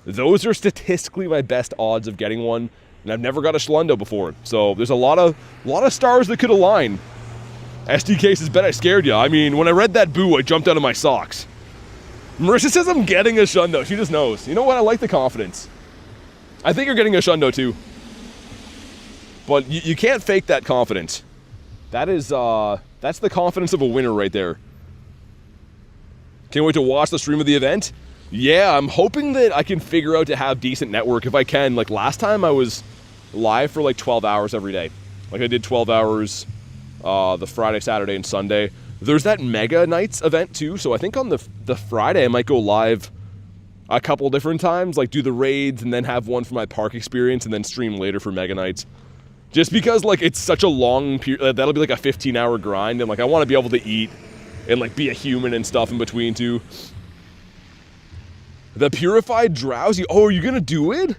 those are statistically my best odds of getting one. And I've never got a Schlundo before. So there's a lot of stars that could align. SDK says, bet I scared you. I mean, when I read that boo, I jumped out of my socks. Marissa says I'm getting a Shundo. She just knows. You know what? I like the confidence. I think you're getting a Shundo too. But you can't fake that confidence. That is, that's the confidence of a winner right there. Can't wait to watch the stream of the event. Yeah, I'm hoping that I can figure out to have decent network if I can. Like last time I was live for like 12 hours every day. Like I did 12 hours the Friday, Saturday, and Sunday. There's that Mega Nights event too, so I think on the Friday I might go live a couple different times, like do the raids and then have one for my park experience and then stream later for Mega Nights. Just because, like, it's such a long period, that'll be like a 15-hour grind, and like I want to be able to eat and like be a human and stuff in between too. The Purified Drowsy, oh, are you gonna do it?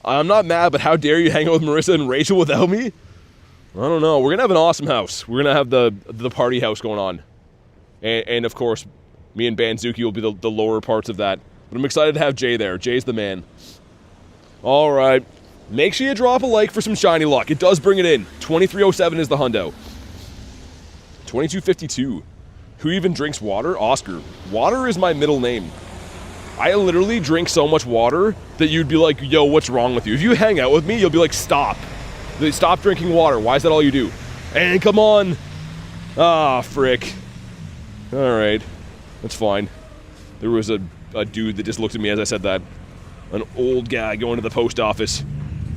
I'm not mad, but how dare you hang out with Marissa and Rachel without me? I don't know. We're gonna have an awesome house. We're gonna have the party house going on, and of course, me and Banzuki will be the lower parts of that. But I'm excited to have Jay there. Jay's the man. All right, make sure you drop a like for some shiny luck. It does bring it in. 2307 is the hundo. 2252. Who even drinks water? Oscar. Water is my middle name. I literally drink so much water that you'd be like, yo, what's wrong with you? If you hang out with me, you'll be like, stop. Stop drinking water. Why is that all you do? And come on. Ah, frick. All right. That's fine. There was a dude that just looked at me as I said that. An old guy going to the post office.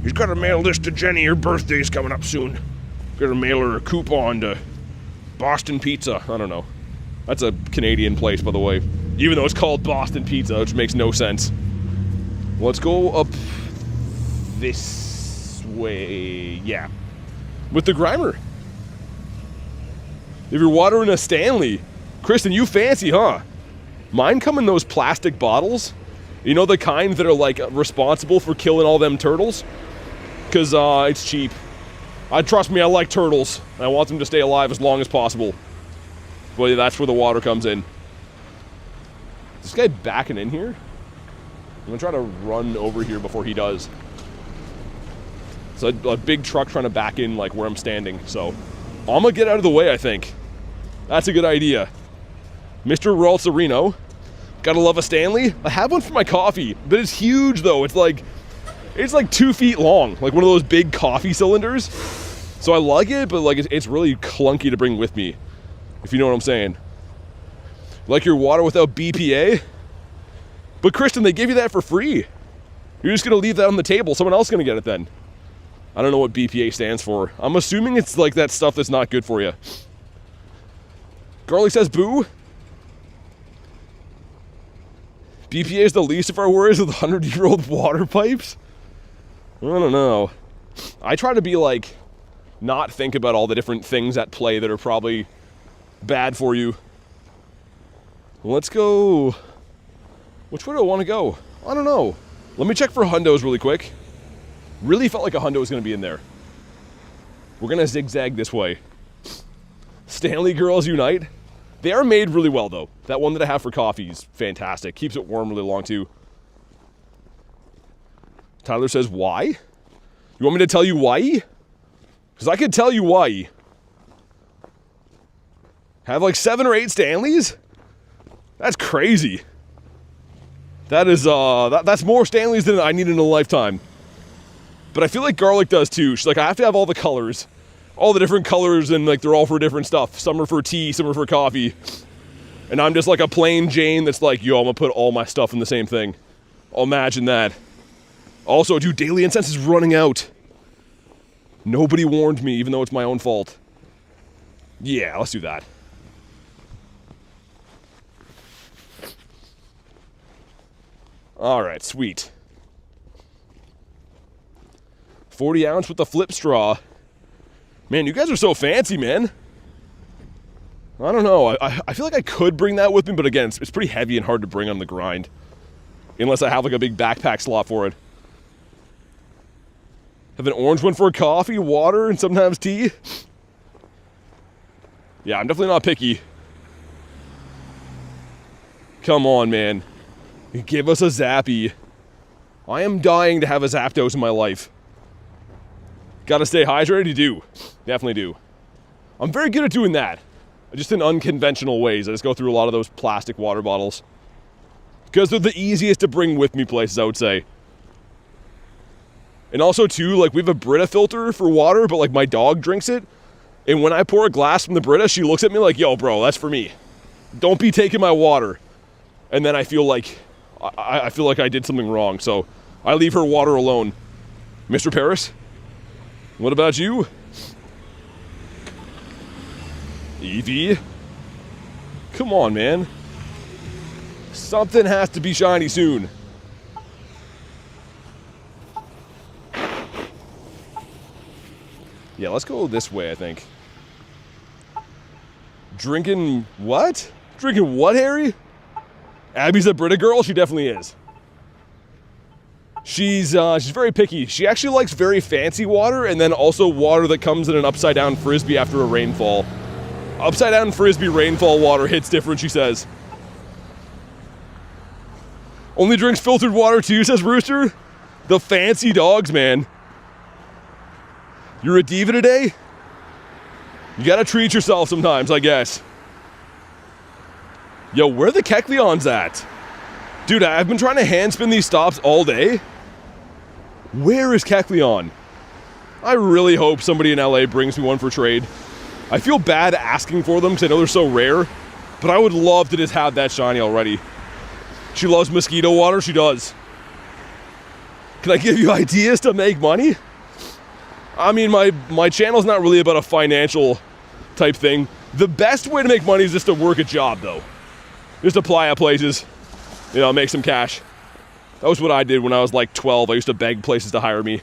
He's got to mail this to Jenny. Her birthday's coming up soon. Got to mail her a coupon to Boston Pizza. I don't know. That's a Canadian place, by the way. Even though it's called Boston Pizza, which makes no sense. Let's go up this way. Yeah. With the Grimer. If you're watering a Stanley. Kristen, you fancy, huh? Mine come in those plastic bottles. You know, the kind that are, like, responsible for killing all them turtles? Because, it's cheap. Trust me, I like turtles. I want them to stay alive as long as possible. But that's where the water comes in. Is this guy backing in here? I'm gonna try to run over here before he does. It's a big truck trying to back in, like, where I'm standing, so I'm gonna get out of the way, I think. That's a good idea. Mr. Raltzarino. Gotta love a Stanley. I have one for my coffee, but it's huge though. It's like 2 feet long, like one of those big coffee cylinders. So I like it, but like it's really clunky to bring with me, if you know what I'm saying. Like your water without BPA? But Kristen, they give you that for free. You're just gonna leave that on the table. Someone else is gonna get it then. I don't know what BPA stands for. I'm assuming it's like that stuff that's not good for you. Garlic says boo. BPA is the least of our worries with 100-year-old water pipes? I don't know. I try to be like, not think about all the different things at play that are probably bad for you. Let's go. Which way do I want to go? I don't know. Let me check for hundos really quick. Really felt like a hundo was going to be in there. We're going to zigzag this way. Stanley Girls Unite. They are made really well, though. That one that I have for coffee is fantastic. Keeps it warm really long, too. Tyler says, why? You want me to tell you why? Because I could tell you why. Have like 7 or 8 Stanleys? That's crazy. That is, that's more Stanleys than I need in a lifetime. But I feel like Garlic does, too. She's like, I have to have all the colors. All the different colors, and like they're all for different stuff. Some are for tea, some are for coffee. And I'm just like a plain Jane that's like, yo, I'm gonna put all my stuff in the same thing. Oh, imagine that. Also, dude, Daily Incense is running out. Nobody warned me, even though it's my own fault. Yeah, let's do that. Alright, sweet. 40 ounce with the flip straw. Man, you guys are so fancy, man. I don't know. I feel like I could bring that with me, but again, it's pretty heavy and hard to bring on the grind. Unless I have like a big backpack slot for it. Have an orange one for coffee, water, and sometimes tea. Yeah, I'm definitely not picky. Come on, man. Give us a Zappy. I am dying to have a Zapdos in my life. Gotta stay hydrated? You do. Definitely do. I'm very good at doing that. Just in unconventional ways. I just go through a lot of those plastic water bottles. Because they're the easiest to bring with me places, I would say. And also, too, like, we have a Brita filter for water, but, like, my dog drinks it. And when I pour a glass from the Brita, she looks at me like, yo, bro, that's for me. Don't be taking my water. And then I feel like, I feel like I did something wrong, so I leave her water alone. Mr. Paris? What about you? Eevee? Come on, man. Something has to be shiny soon. Yeah, let's go this way, I think. Drinking what? Drinking what, Harry? Abby's a Brita girl? She definitely is. She's very picky. She actually likes very fancy water, and then also water that comes in an upside-down frisbee after a rainfall. Upside-down frisbee rainfall water hits different, she says. Only drinks filtered water too, says Rooster. The fancy dogs, man. You're a diva today? You gotta treat yourself sometimes, I guess. Yo, where the Kecleons at? Dude, I've been trying to hand spin these stops all day. Where is Kecleon? I really hope somebody in LA brings me one for trade. I feel bad asking for them because I know they're so rare, but I would love to just have that shiny already. She loves mosquito water, she does. Can I give you ideas to make money? I mean, my channel's not really about a financial type thing. The best way to make money is just to work a job, though. Just apply at places, you know, make some cash. That was what I did when I was like 12. I used to beg places to hire me.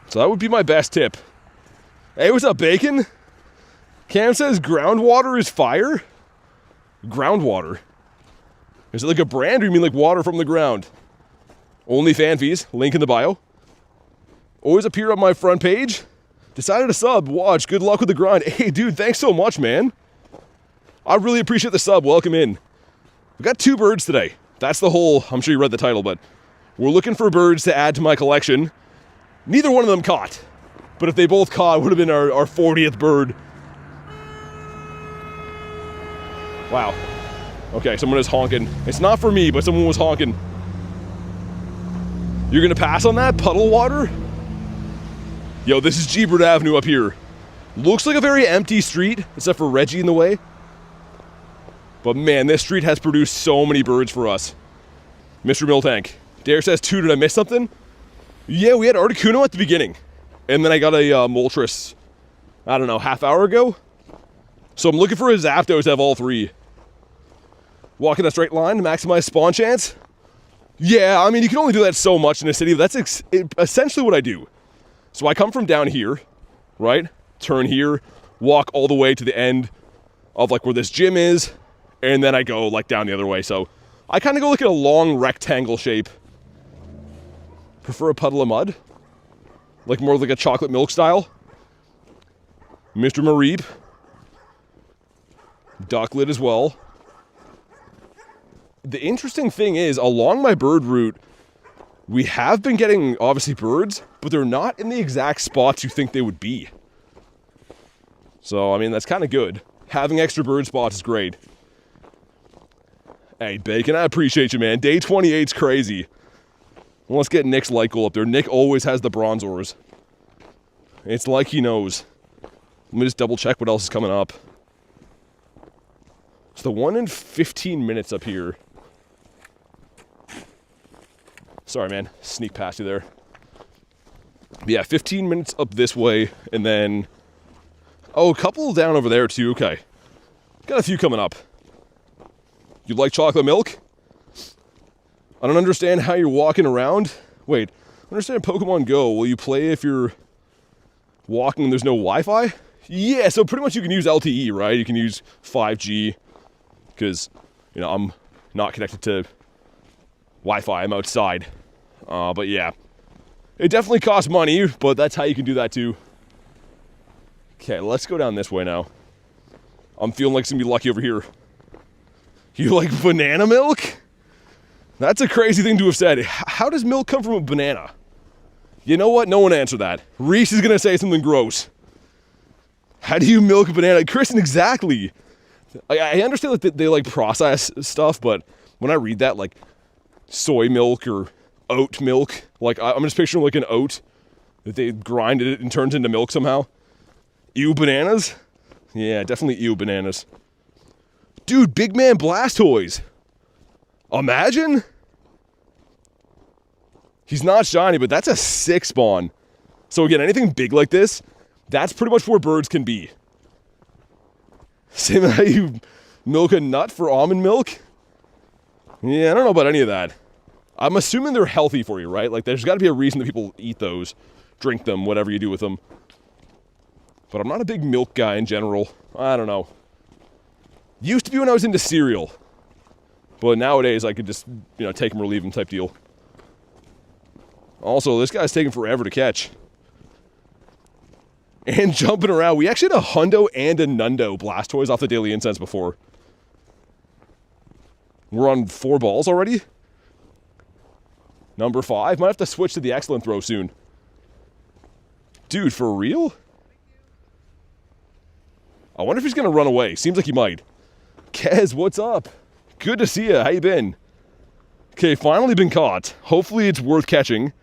So that would be my best tip. Hey, what's up, Bacon? Cam says groundwater is fire? Groundwater? Is it like a brand, or you mean like water from the ground? Only fan fees, link in the bio. Always appear on my front page. Decided to sub, watch, good luck with the grind. Hey dude, thanks so much, man. I really appreciate the sub, welcome in. We got 2 birds today. That's the whole, I'm sure you read the title, but we're looking for birds to add to my collection. Neither one of them caught. But if they both caught, it would have been our 40th bird. Wow. Okay, someone is honking. It's not for me, but someone was honking. You're gonna pass on that? Puddle water? Yo, this is Gebert Avenue up here. Looks like a very empty street, except for Reggie in the way. But man, this street has produced so many birds for us. Mr. Miltank. Dare says 2, did I miss something? Yeah, we had Articuno at the beginning. And then I got a Moltres, I don't know, half hour ago? So I'm looking for a Zapdos to have all 3. Walking a straight line to maximize spawn chance? Yeah, I mean, you can only do that so much in a city, but that's essentially what I do. So I come from down here, right? Turn here, walk all the way to the end of like where this gym is, and then I go like down the other way. So I kind of go like in a long rectangle shape. Prefer a puddle of mud? Like more like a chocolate milk style? Mr. Mareep. Ducklet as well. The interesting thing is, along my bird route, we have been getting, obviously, birds, but they're not in the exact spots you think they would be. So, I mean, that's kind of good. Having extra bird spots is great. Hey, Bacon, I appreciate you, man. Day 28's crazy. Well, let's get Nick's light goal up there. Nick always has the bronzors. It's like he knows. Let me just double check what else is coming up. It's the 1 in 15 minutes up here. Sorry, man. Sneak past you there. But yeah, 15 minutes up this way, and then... Oh, a couple down over there, too. Okay. Got a few coming up. You like chocolate milk? I don't understand how you're walking around. Wait, I understand Pokemon Go. Will you play if you're walking and there's no Wi-Fi? Yeah, so pretty much you can use LTE, right? You can use 5G, because, you know, I'm not connected to Wi-Fi. I'm outside. But yeah, it definitely costs money, but that's how you can do that too. Okay, let's go down this way now. I'm feeling like it's gonna be lucky over here. You like banana milk? That's a crazy thing to have said. How does milk come from a banana? You know what? No one answer that. Reese is gonna say something gross. How do you milk a banana? Kristen, exactly. I understand that they like process stuff, but when I read that, like soy milk or oat milk, like I'm just picturing like an oat that they grind it and turns into milk somehow. Ew, bananas? Yeah, definitely ew, bananas. Dude, Big Man Blastoise. Imagine. He's not shiny, but that's a 6 spawn. So again, anything big like this, that's pretty much where birds can be. Same as how you milk a nut for almond milk? Yeah, I don't know about any of that. I'm assuming they're healthy for you, right? Like, there's got to be a reason that people eat those, drink them, whatever you do with them. But I'm not a big milk guy in general. I don't know. Used to be when I was into cereal. But nowadays, I could just, you know, take them or leave them type deal. Also, this guy's taking forever to catch. And jumping around. We actually had a Hundo and a Nundo Blastoise off the Daily Incense before. We're on 4 balls already? Number 5. Might have to switch to the Excellent Throw soon. Dude, for real? I wonder if he's going to run away. Seems like he might. Kez, what's up? Good to see you. How you been? Okay, finally been caught. Hopefully it's worth catching.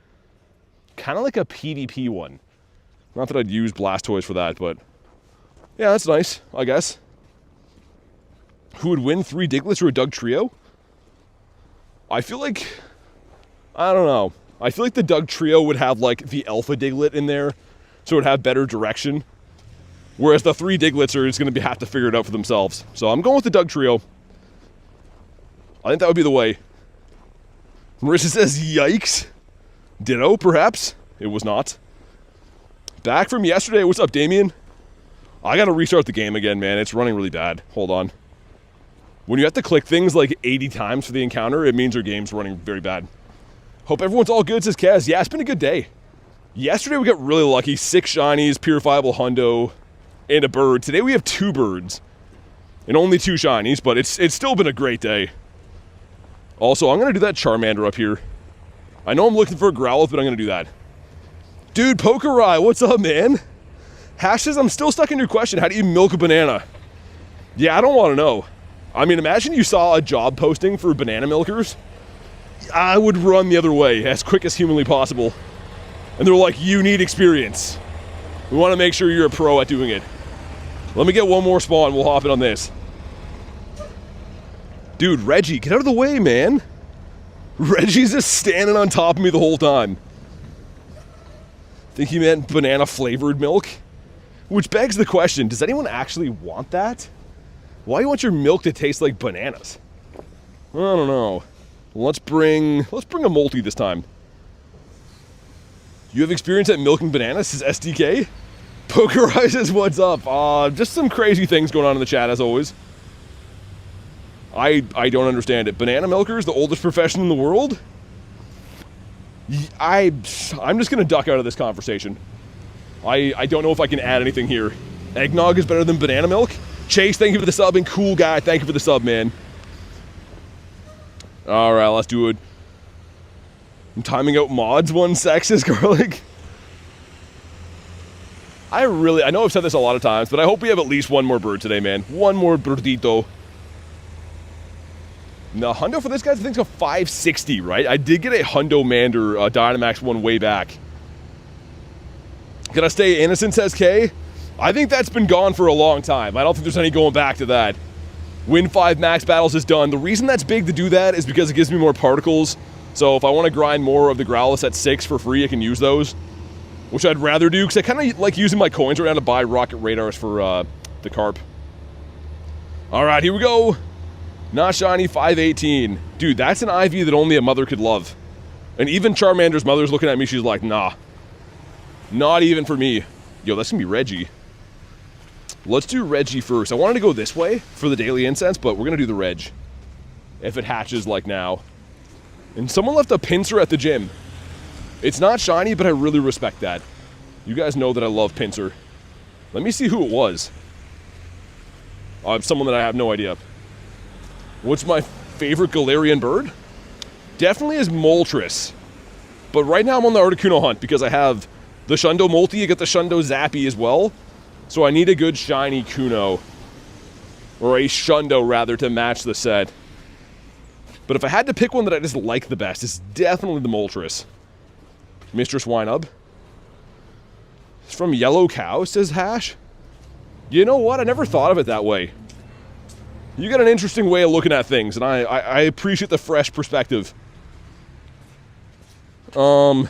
Kind of like a PvP one. Not that I'd use Blastoise for that, but... yeah, that's nice, I guess. Who would win, 3 Digletts or a Doug Trio? I feel like... I don't know. I feel like the Doug Trio would have, like, the Alpha Diglett in there, so it would have better direction. Whereas the 3 Digletts are just going to have to figure it out for themselves. So I'm going with the Doug Trio. I think that would be the way. Marissa says, yikes. Ditto, perhaps. It was not. Back from yesterday. What's up, Damien? I gotta restart the game again, man. It's running really bad. Hold on. When you have to click things like 80 times for the encounter, it means your game's running very bad. Hope everyone's all good, says Kaz. Yeah, it's been a good day. Yesterday we got really lucky. 6 shinies, purifiable hundo, and a bird. Today we have 2 birds. And only 2 shinies, but it's still been a great day. Also, I'm gonna do that Charmander up here. I know I'm looking for a Growlithe, but I'm gonna do that. Dude, Pokerai, what's up, man? Hash says, I'm still stuck in your question. How do you milk a banana? Yeah, I don't want to know. I mean, imagine you saw a job posting for banana milkers. I would run the other way as quick as humanly possible. And they're like, you need experience. We want to make sure you're a pro at doing it. Let me get one more spawn. We'll hop in on this. Dude, Reggie, get out of the way, man. Reggie's just standing on top of me the whole time. Think he meant banana-flavored milk? Which begs the question, does anyone actually want that? Why do you want your milk to taste like bananas? I don't know. Let's bring a multi this time. You have experience at milking bananas, says SDK? Pokerai says, what's up? Just some crazy things going on in the chat, as always. I don't understand it. Banana milkers, the oldest profession in the world? I'm just going to duck out of this conversation. I don't know if I can add anything here. Eggnog is better than banana milk? Chase, thank you for the sub, and Cool Guy, thank you for the sub, man. Alright, let's do it. I'm timing out mods, 1 sec, says Garlic. I know I've said this a lot of times, but I hope we have at least 1 more bird today, man. 1 more birdito. Now, hundo for this guy, I think it's a 560, right? I did get a hundo mander Dynamax one way back. Can I stay innocent, says K? I think that's been gone for a long time. I don't think there's any going back to that. Win 5 max battles is done. The reason that's big to do that is because it gives me more particles. So if I want to grind more of the Growlithe at 6 for free, I can use those. Which I'd rather do, because I kind of like using my coins right now to buy rocket radars for the carp. Alright, here we go. Not shiny, 518. Dude, that's an IV that only a mother could love. And even Charmander's mother's looking at me, she's like, nah. Not even for me. Yo, that's gonna be Reggie. Let's do Reggie first. I wanted to go this way for the daily incense, but we're gonna do the Reg. If it hatches like now. And someone left a pincer at the gym. It's not shiny, but I really respect that. You guys know that I love pincer. Let me see who it was. Someone that I have no idea. What's my favorite Galarian bird? Definitely is Moltres. But right now I'm on the Articuno hunt because I have the Shundo Multi, I got the Shundo Zappy as well. So I need a good shiny Kuno. Or a Shundo, rather, to match the set. But if I had to pick one that I just like the best, it's definitely the Moltres. Mistress Winub. It's from Yellow Cow, says Hash. You know what? I never thought of it that way. You got an interesting way of looking at things, and I appreciate the fresh perspective. I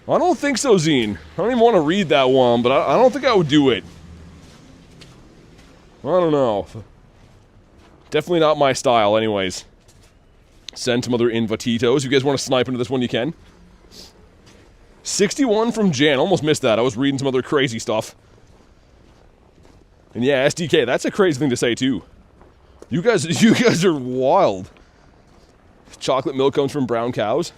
don't think so, Zine. I don't even want to read that one, but I don't think I would do it. I don't know. Definitely not my style, anyways. Send some other invititos. If you guys want to snipe into this one, you can. 61 from Jan. Almost missed that. I was reading some other crazy stuff. And yeah, SDK, that's a crazy thing to say, too. You guys are wild. Chocolate milk comes from brown cows.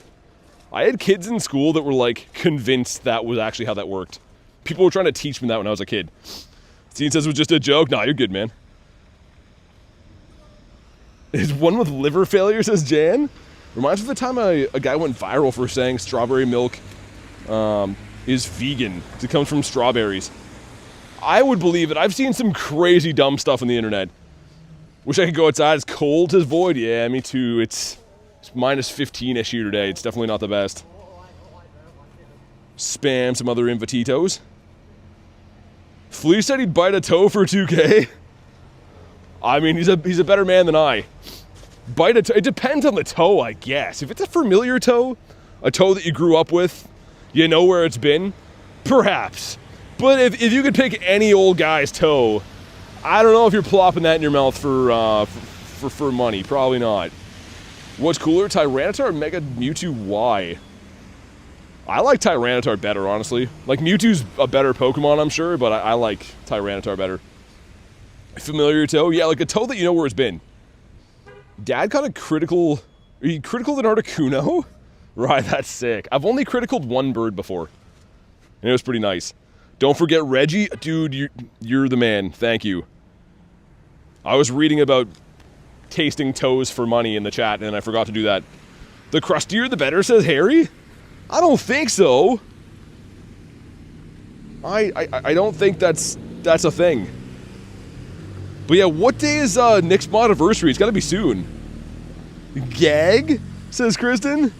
I had kids in school that were, like, convinced that was actually how that worked. People were trying to teach me that when I was a kid. Steven says it was just a joke. Nah, you're good, man. Is one with liver failure, says Jan? Reminds me of the time a guy went viral for saying strawberry milk is vegan. It comes from strawberries. I would believe it. I've seen some crazy dumb stuff on the internet. Wish I could go outside. It's cold as void. Yeah, me too. It's minus 15-ish here today. It's definitely not the best. Spam some other invititos. Flea said he'd bite a toe for 2K. I mean, he's a better man than I. Bite a toe. It depends on the toe, I guess. If it's a familiar toe, a toe that you grew up with, you know where it's been, perhaps. But if you could pick any old guy's toe, I don't know if you're plopping that in your mouth for money. Probably not. What's cooler, Tyranitar or Mega Mewtwo? Why? I like Tyranitar better, honestly. Like, Mewtwo's a better Pokemon, I'm sure, but I like Tyranitar better. Familiar toe? Yeah, like a toe that you know where it's been. Dad caught a critical... He criticaled an Articuno? Right, that's sick. I've only criticaled one bird before. And it was pretty nice. Don't forget Reggie. Dude, you're the man. Thank you. I was reading about tasting toes for money in the chat, and I forgot to do that. The crustier, the better, says Harry? I don't think so. I don't think that's a thing. But yeah, what day is Nick's modiversary? It's gotta be soon. Gag? Says Kristen.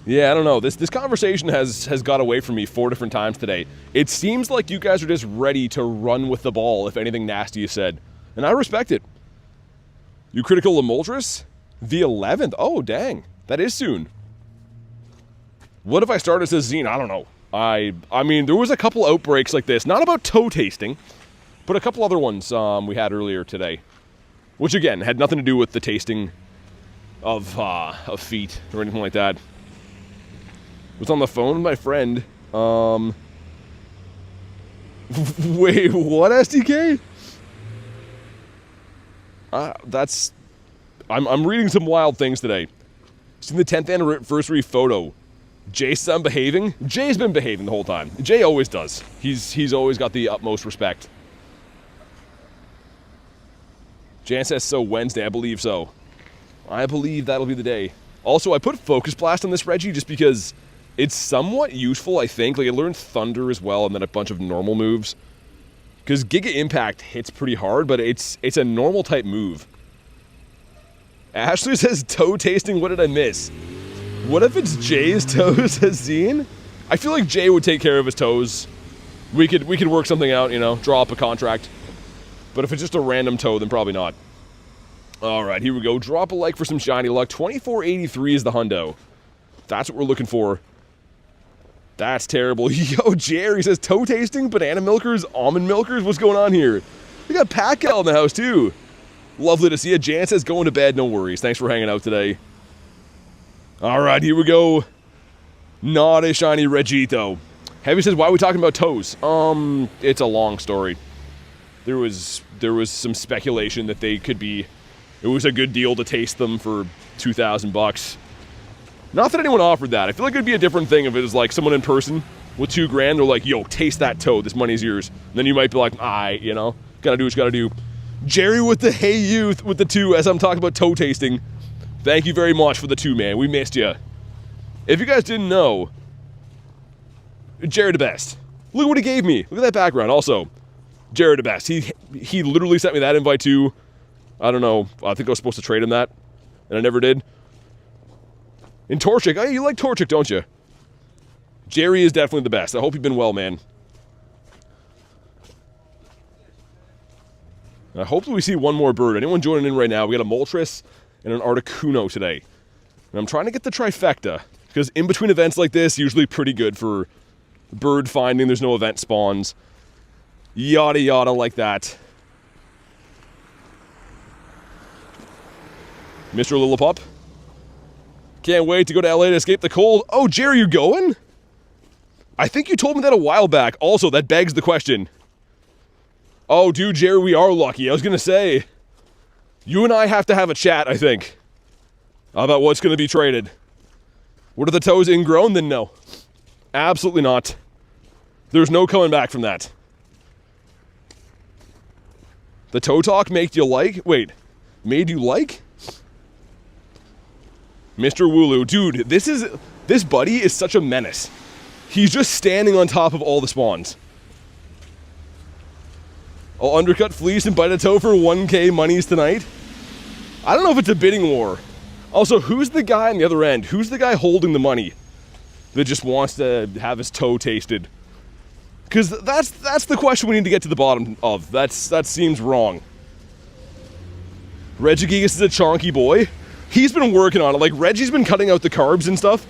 Yeah, I don't know. This conversation has got away from me 4 different times today. It seems like you guys are just ready to run with the ball if anything nasty is said. And I respect it. You critical of Moltres? The 11th? Oh, dang. That is soon. What if I started as Zine? I don't know. I mean, there was a couple outbreaks like this. Not about toe tasting, but a couple other ones we had earlier today. Which, again, had nothing to do with the tasting of feet or anything like that. Was on the phone with my friend. Wait, what, SDK? I'm reading some wild things today. Seen the 10th anniversary photo. Jay's behaving? Jay's been behaving the whole time. Jay always does. He's always got the utmost respect. Jan says so Wednesday, I believe so. I believe that'll be the day. Also, I put Focus Blast on this Reggie just because it's somewhat useful, I think. Like, I learned Thunder as well, and then a bunch of normal moves. Because Giga Impact hits pretty hard, but it's a normal type move. Ashley says toe tasting, what did I miss? What if it's Jay's toes, says Zine? I feel like Jay would take care of his toes. We could work something out, you know, draw up a contract. But if it's just a random toe, then probably not. Alright, here we go. Drop a like for some shiny luck. 2483 is the hundo. That's what we're looking for. That's terrible. Yo, Jerry says toe tasting, banana milkers, almond milkers. What's going on here? We got Pat-Cal in the house, too. Lovely to see you. Jan says going to bed, no worries. Thanks for hanging out today. Alright, here we go. Not a shiny Regito. Heavy says, why are we talking about toes? It's a long story. There was some speculation that they could be... It was a good deal to taste them for $2,000. Not that anyone offered that. I feel like it'd be a different thing if it was like someone in person with $2 grand. They're like, yo, taste that toe. This money's yours. And then you might be like, you know, gotta do what you gotta do. Jerry with the hey youth with the 2 as I'm talking about toe tasting. Thank you very much for the 2, man. We missed you. If you guys didn't know, Jerry the best. Look what he gave me. Look at that background. Also, Jerry the best. He literally sent me that invite too. I don't know. I think I was supposed to trade him that, and I never did. And Torchic. Oh, you like Torchic, don't you? Jerry is definitely the best. I hope you've been well, man. I hope that we see one more bird. Anyone joining in right now? We got a Moltres and an Articuno today. And I'm trying to get the trifecta, because in between events like this, usually pretty good for bird finding. There's no event spawns. Yada yada like that. Mr. Lillipop. Can't wait to go to LA to escape the cold. Oh, Jerry, you going? I think you told me that a while back. Also, that begs the question. Oh, dude, Jerry, we are lucky. I was going to say, you and I have to have a chat, I think, about what's going to be traded. What are the toes ingrown? Then no. Absolutely not. There's no coming back from that. The toe talk made you like? Wait, made you like? Mr. Wooloo. Dude, this buddy is such a menace. He's just standing on top of all the spawns. I'll undercut Fleece and bite a toe for 1K monies tonight. I don't know if it's a bidding war. Also, who's the guy on the other end? Who's the guy holding the money that just wants to have his toe tasted? Because that's the question we need to get to the bottom of. That seems wrong. Regigigas is a chonky boy. He's been working on it. Like, Reggie's been cutting out the carbs and stuff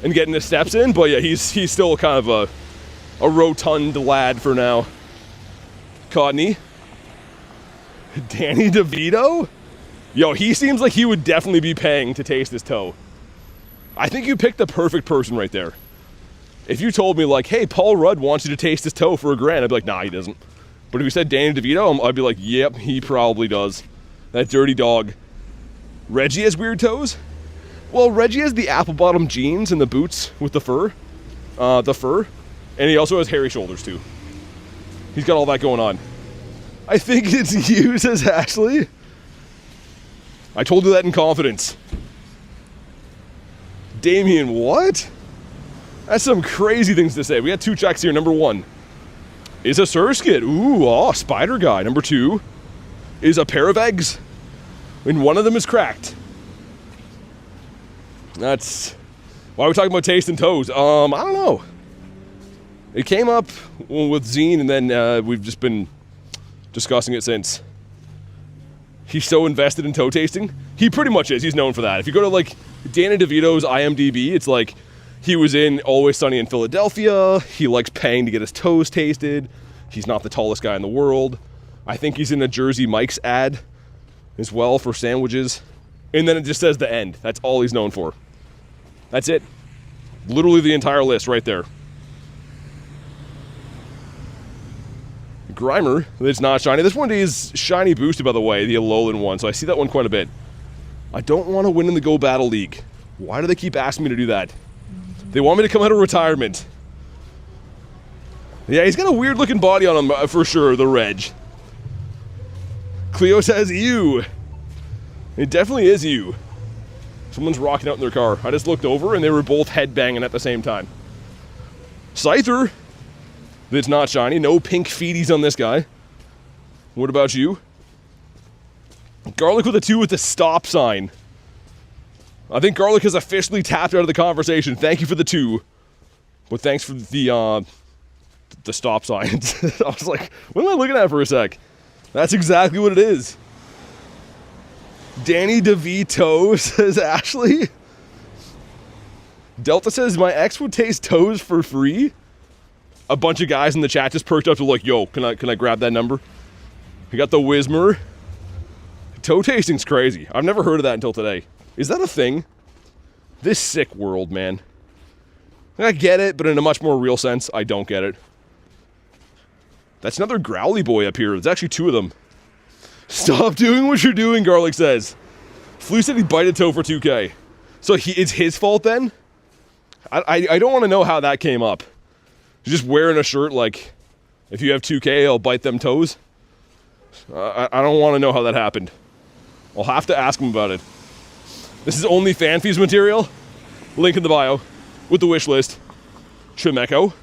and getting his steps in, but yeah, he's still kind of a rotund lad for now. Cotney. Danny DeVito? Yo, he seems like he would definitely be paying to taste his toe. I think you picked the perfect person right there. If you told me, like, hey, Paul Rudd wants you to taste his toe for $1,000, I'd be like, nah, he doesn't. But if you said Danny DeVito, I'd be like, yep, he probably does. That dirty dog. Reggie has weird toes? Well, Reggie has the apple-bottom jeans and the boots with the fur. And he also has hairy shoulders, too. He's got all that going on. I think it's you, says Ashley. I told you that in confidence. Damien, what? That's some crazy things to say. We got 2 checks here. Number 1 is a Surskit. Ooh, spider guy. Number 2 is a pair of eggs. And one of them is cracked. That's... Why are we talking about taste and toes? I don't know. It came up with Zine, and then we've just been discussing it since. He's so invested in toe tasting. He pretty much is. He's known for that. If you go to, like, Danny DeVito's IMDb, it's like he was in Always Sunny in Philadelphia. He likes paying to get his toes tasted. He's not the tallest guy in the world. I think he's in a Jersey Mike's ad as well for sandwiches. And then it just says the end. That's all he's known for. That's it. Literally the entire list right there. Grimer, it's not shiny. This one is shiny boosted, by the way, the Alolan one, so I see that one quite a bit. I don't want to win in the Go Battle League. Why do they keep asking me to do that? They want me to come out of retirement. Yeah, he's got a weird looking body on him for sure, the Reg. Cleo says, ew. It definitely is ew. Someone's rocking out in their car. I just looked over and they were both headbanging at the same time. Scyther. It's not shiny. No pink feeties on this guy. What about you? Garlic with a 2 with the stop sign. I think Garlic has officially tapped out of the conversation. Thank you for the 2. But thanks for the stop signs. I was like, what am I looking at for a sec? That's exactly what it is. Danny DeVito, says Ashley. Delta says, my ex would taste toes for free. A bunch of guys in the chat just perked up to like, yo, can I grab that number? We got the Whismer. Toe tasting's crazy. I've never heard of that until today. Is that a thing? This sick world, man. I get it, but in a much more real sense, I don't get it. That's another Growly boy up here. There's actually 2 of them. Stop doing what you're doing, Garlic says. Flu said he bite a toe for 2K. So it's his fault then? I don't want to know how that came up. Just wearing a shirt like, if you have 2K, I'll bite them toes. I don't want to know how that happened. I'll have to ask him about it. This is only FanFees material. Link in the bio with the wish list. Chimecho.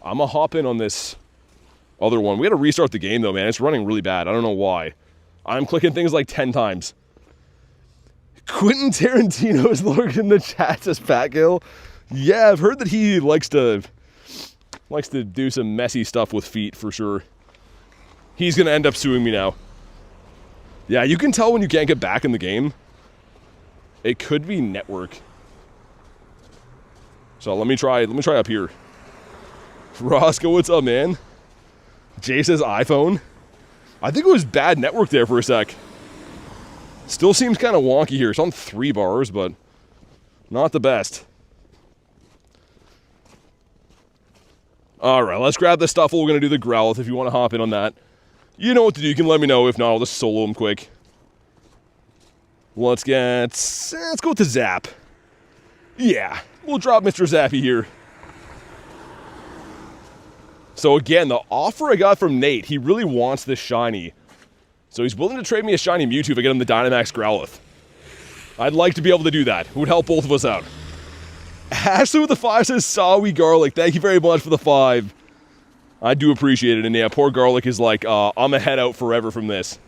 I'm going to hop in on this other one. We got to restart the game though, man. It's running really bad. I don't know why. I'm clicking things like 10 times. Quentin Tarantino is lurking in the chat, says Pat Gill. Yeah, I've heard that he likes to do some messy stuff with feet for sure. He's going to end up suing me now. Yeah, you can tell when you can't get back in the game. It could be network. So let me try up here. Roscoe, what's up, man? Jay says iPhone. I think it was bad network there for a sec. Still seems kind of wonky here. It's on 3 bars, but not the best. Alright, let's grab this stuff. We're going to do the Growlithe if you want to hop in on that. You know what to do. You can let me know. If not, I'll just solo him quick. Let's go with the Zap. Yeah, we'll drop Mr. Zappy here. So again, the offer I got from Nate, he really wants this shiny. So he's willing to trade me a shiny Mewtwo if I get him the DYNAMAX GROWLIThe. I'd like to be able to do that. It would help both of us out. Ashley with the 5 says, sorry, Garlic. Thank you very much for the 5. I do appreciate it. And yeah, poor Garlic is like, I'm a head out forever from this.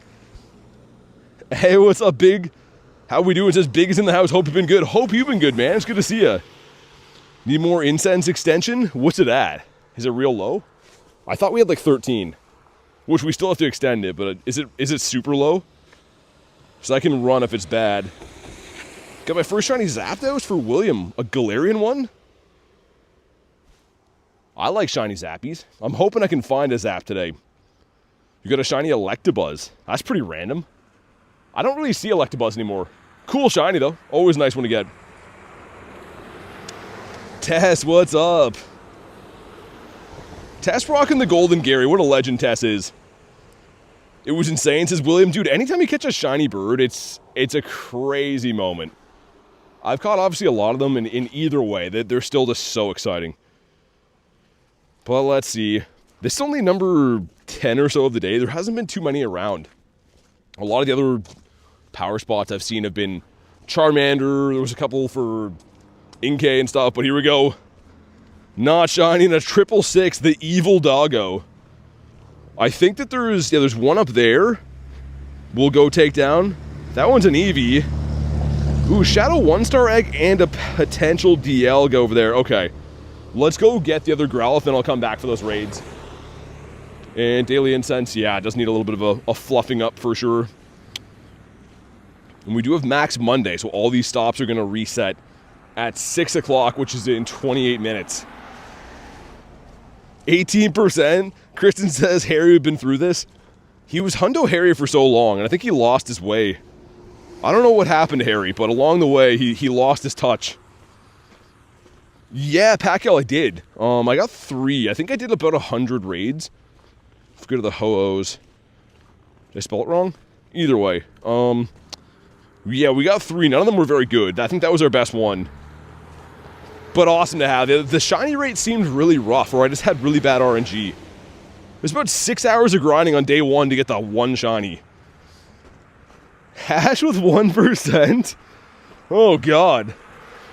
Hey, what's up, Big? How we doing? It says, Big is in the house. Hope you've been good. Hope you've been good, man. It's good to see you. Need more incense extension? What's it at? Is it real low? I thought we had like 13. Which we still have to extend it, but is it super low? So I can run if it's bad. Got my first shiny Zapdos for William. A Galarian one? I like shiny Zappies. I'm hoping I can find a Zap today. You got a shiny Electabuzz. That's pretty random. I don't really see Electabuzz anymore. Cool shiny though. Always nice one to get. Tess, what's up? Tess rocking the Golden Gary. What a legend Tess is. It was insane, says William. Dude, anytime you catch a shiny bird, it's a crazy moment. I've caught obviously a lot of them in either way. They're still just so exciting. But let's see. This is only number 10 or so of the day. There hasn't been too many around. A lot of the other power spots I've seen have been Charmander. There was a couple for Inkay and stuff, but here we go. Not shiny in a 666, the evil doggo. I think that there's one up there. We'll go take down. That one's an Eevee. Ooh, Shadow 1-star egg and a potential DL go over there. Okay. Let's go get the other Growlithe, and I'll come back for those raids. And Daily Incense, yeah, it does need a little bit of a fluffing up for sure. And we do have Max Monday, so all these stops are going to reset at 6 o'clock, which is in 28 minutes. 18%. Kristen says Harry had been through this. He was Hundo Harry for so long, and I think he lost his way. I don't know what happened to Harry, but along the way, he lost his touch. Yeah, Pacquiao, I did. I got 3. I think I did about 100 raids. Forget to the ho-ohs. Did I spell it wrong? Either way. Yeah, we got 3. None of them were very good. I think that was our best one. But awesome to have. The shiny rate seemed really rough, or I just had really bad RNG. There's about 6 hours of grinding on day 1 to get the 1 shiny. Hash with 1%? Oh, God.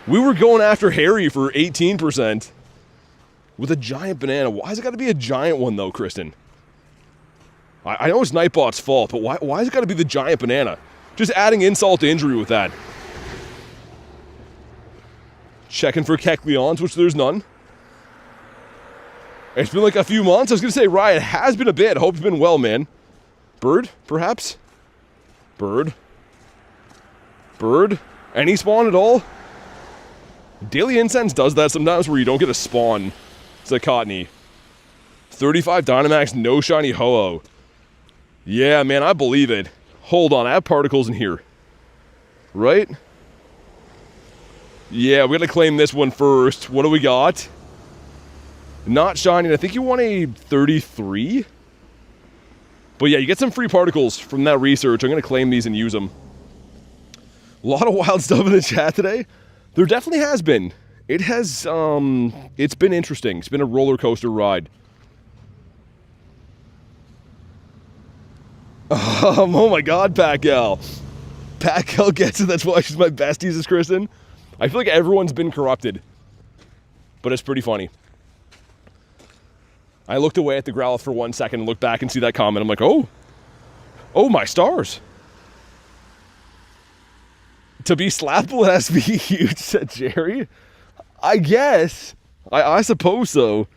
We were going after Harry for 18%. With a giant banana. Why has it got to be a giant one, though, Kristen? I know it's Nightbot's fault, but why has it got to be the giant banana? Just adding insult to injury with that. Checking for Kecleons, which there's none. It's been like a few months. I was going to say, Ryan, it has been a bit. Hope you've been well, man. Bird, perhaps? Bird. Bird? Any spawn at all? Daily Incense does that sometimes where you don't get a spawn. It's a Cottony. 35 Dynamax, no shiny ho-oh. Yeah, man, I believe it. Hold on, I have particles in here. Right? Yeah, we gotta claim this one first. What do we got? Not shiny. I think you want a 33? But yeah, you get some free particles from that research. I'm gonna claim these and use them. A lot of wild stuff in the chat today. There definitely has been. It has, it's been interesting. It's been a roller coaster ride. Oh my God, Pacquiao. Pacquiao gets it. That's why she's my bestie, says Kristen. I feel like everyone's been corrupted. But it's pretty funny. I looked away at the Growlithe for 1 second and looked back and see that comment. I'm like, oh. Oh, my stars. To be slappable, it has to be huge, said Jerry. I guess. I suppose so.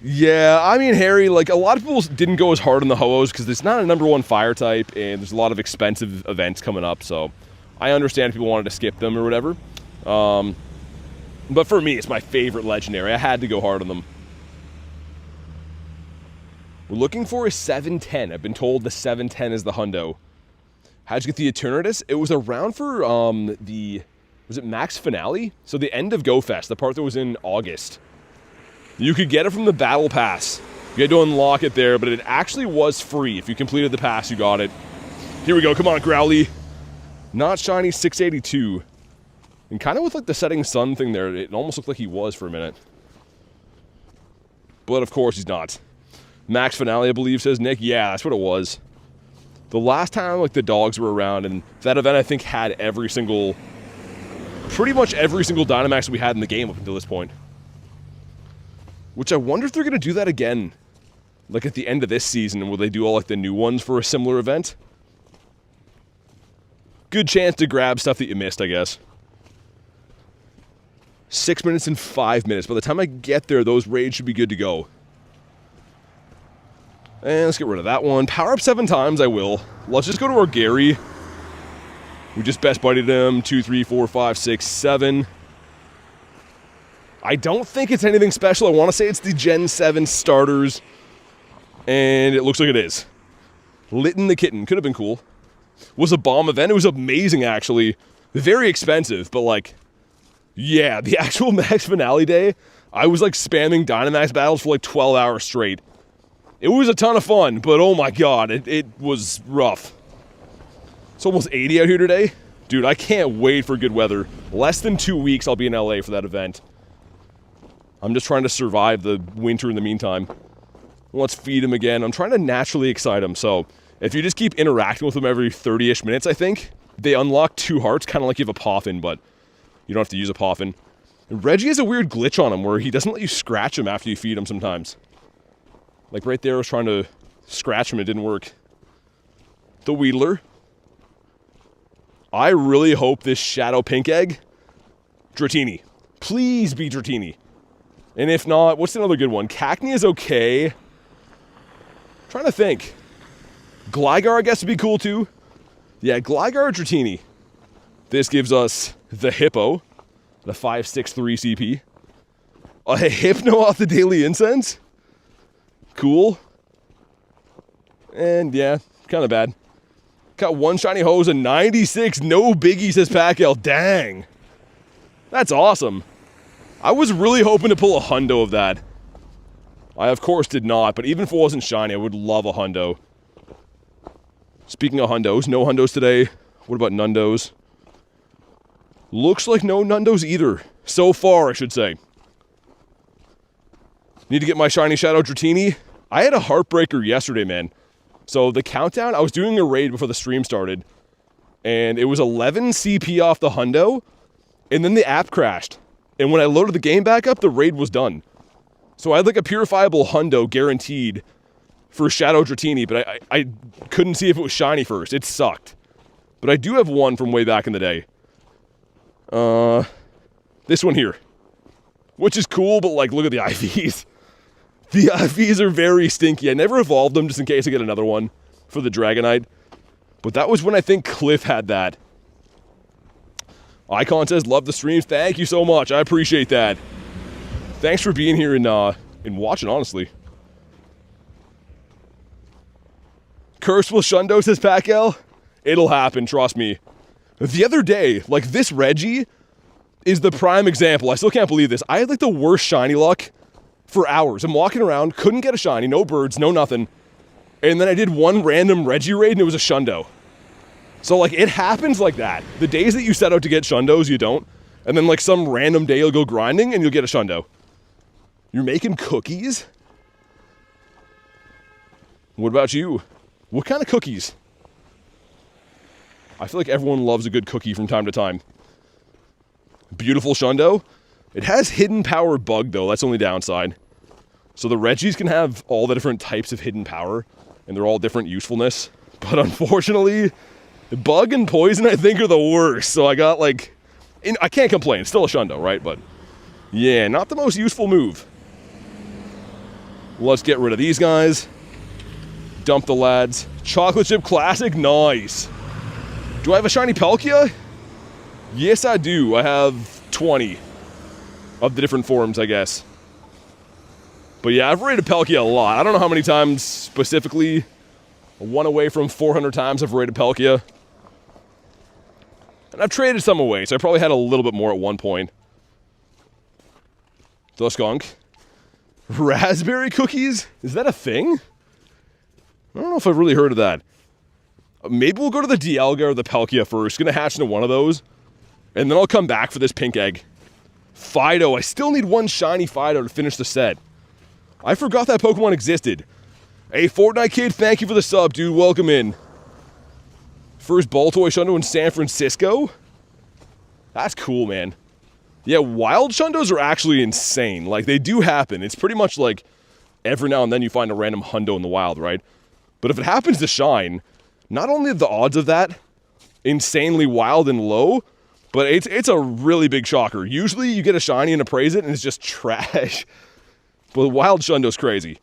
Yeah, I mean, Harry, like, a lot of people didn't go as hard on the ho-ohs because it's not a #1 fire type, and there's a lot of expensive events coming up, so I understand if people wanted to skip them or whatever. But for me, it's my favorite legendary. I had to go hard on them. We're looking for a 710. I've been told the 710 is the hundo. How'd you get the Eternatus? It was around for was it Max Finale? So the end of Go Fest, the part that was in August. You could get it from the Battle Pass. You had to unlock it there, but it actually was free. If you completed the pass, you got it. Here we go, come on, Growly. Not shiny, 682. And kind of with like the setting sun thing there, it almost looked like he was for a minute. But of course he's not. Max Finale, I believe, says Nick. Yeah, that's what it was. The last time like the dogs were around, and that event I think had pretty much every single Dynamax we had in the game up until this point. Which I wonder if they're going to do that again. Like at the end of this season, will they do all like the new ones for a similar event? Good chance to grab stuff that you missed, I guess. 6 minutes and 5 minutes. By the time I get there, those raids should be good to go. And let's get rid of that one. Power up 7 times, I will. Let's just go to our Gary. We just best buddied him. 2, 3, 4, 5, 6, 7. I don't think it's anything special. I want to say it's the Gen 7 starters. And it looks like it is. Litten the Kitten. Could have been cool. Was a bomb event. It was amazing, actually. Very expensive, but like... Yeah, the actual Max Finale day, I was like spamming Dynamax battles for like 12 hours straight. It was a ton of fun, but oh my god, it was rough. It's almost 80 out here today. Dude, I can't wait for good weather. Less than 2 weeks I'll be in LA for that event. I'm just trying to survive the winter in the meantime. Let's feed him again. I'm trying to naturally excite him, so if you just keep interacting with him every 30-ish minutes, I think, they unlock 2 hearts, kind of like you have a Poffin, but you don't have to use a Poffin. And Reggie has a weird glitch on him where he doesn't let you scratch him after you feed him sometimes. Like right there, I was trying to scratch him, it didn't work. The Wheedler. I really hope this Shadow Pink Egg, Dratini. Please be Dratini. And if not, what's another good one? Cacnea is okay. I'm trying to think. Gligar, I guess, would be cool too. Yeah, Gligar or Dratini. This gives us the Hippo, the 563 CP. A Hypno off the Daily Incense. Cool. And yeah, kind of bad. Got 1 shiny hose and 96. No biggie, says Pacquiao. Dang. That's awesome. I was really hoping to pull a hundo of that. I, of course, did not. But even if it wasn't shiny, I would love a hundo. Speaking of hundos, no hundos today. What about nundos? Looks like no nundos either. So far, I should say. Need to get my shiny Shadow Dratini. I had a heartbreaker yesterday, man. So the countdown, I was doing a raid before the stream started. And it was 11 CP off the hundo. And then the app crashed. And when I loaded the game back up, the raid was done. So I had like a purifiable hundo guaranteed for Shadow Dratini. But I couldn't see if it was shiny first. It sucked. But I do have one from way back in the day. This one here. Which is cool, but like, look at the IVs. The IVs are very stinky. I never evolved them just in case I get another one for the Dragonite. But that was when I think Cliff had that. Icon says, love the streams. Thank you so much. I appreciate that. Thanks for being here and watching, honestly. Curse will Shundo, says Pacquiao. It'll happen, trust me. The other day, like this Reggie is the prime example. I still can't believe this. I had like the worst shiny luck for hours. I'm walking around, couldn't get a shiny, no birds, no nothing. And then I did one random Reggie raid and it was a Shundo. So like it happens like that. The days that you set out to get Shundos, you don't. And then like some random day you'll go grinding and you'll get a Shundo. You're making cookies? What about you? What kind of cookies? I feel like everyone loves a good cookie from time to time. Beautiful Shundo. It has hidden power bug though, that's the only downside. So the Reggies can have all the different types of hidden power, and they're all different usefulness. But unfortunately, bug and poison I think are the worst. So I got like, I can't complain, it's still a Shundo, right? But yeah, not the most useful move. Let's get rid of these guys. Dump the lads. Chocolate chip classic, nice. Do I have a shiny Palkia? Yes, I do. I have 20. of the different forms, I guess. But yeah, I've raided Palkia a lot. I don't know how many times specifically. 1 away from 400 times I've raided Palkia. And I've traded some away, so I probably had a little bit more at one point. The skunk. Raspberry cookies? Is that a thing? I don't know if I've really heard of that. Maybe we'll go to the Dialga or the Palkia first. Gonna hatch into one of those. And then I'll come back for this pink egg. Fido. I still need one shiny Fido to finish the set. I forgot that Pokemon existed. Hey, Fortnite Kid, thank you for the sub, dude. Welcome in. First Baltoy Shundo in San Francisco? That's cool, man. Yeah, wild Shundos are actually insane. Like, they do happen. It's pretty much like every now and then you find a random Hundo in the wild, right? But if it happens to shine, not only are the odds of that insanely wild and low, but it's a really big shocker. Usually you get a shiny and appraise it and it's just trash. But wild Shundo's crazy.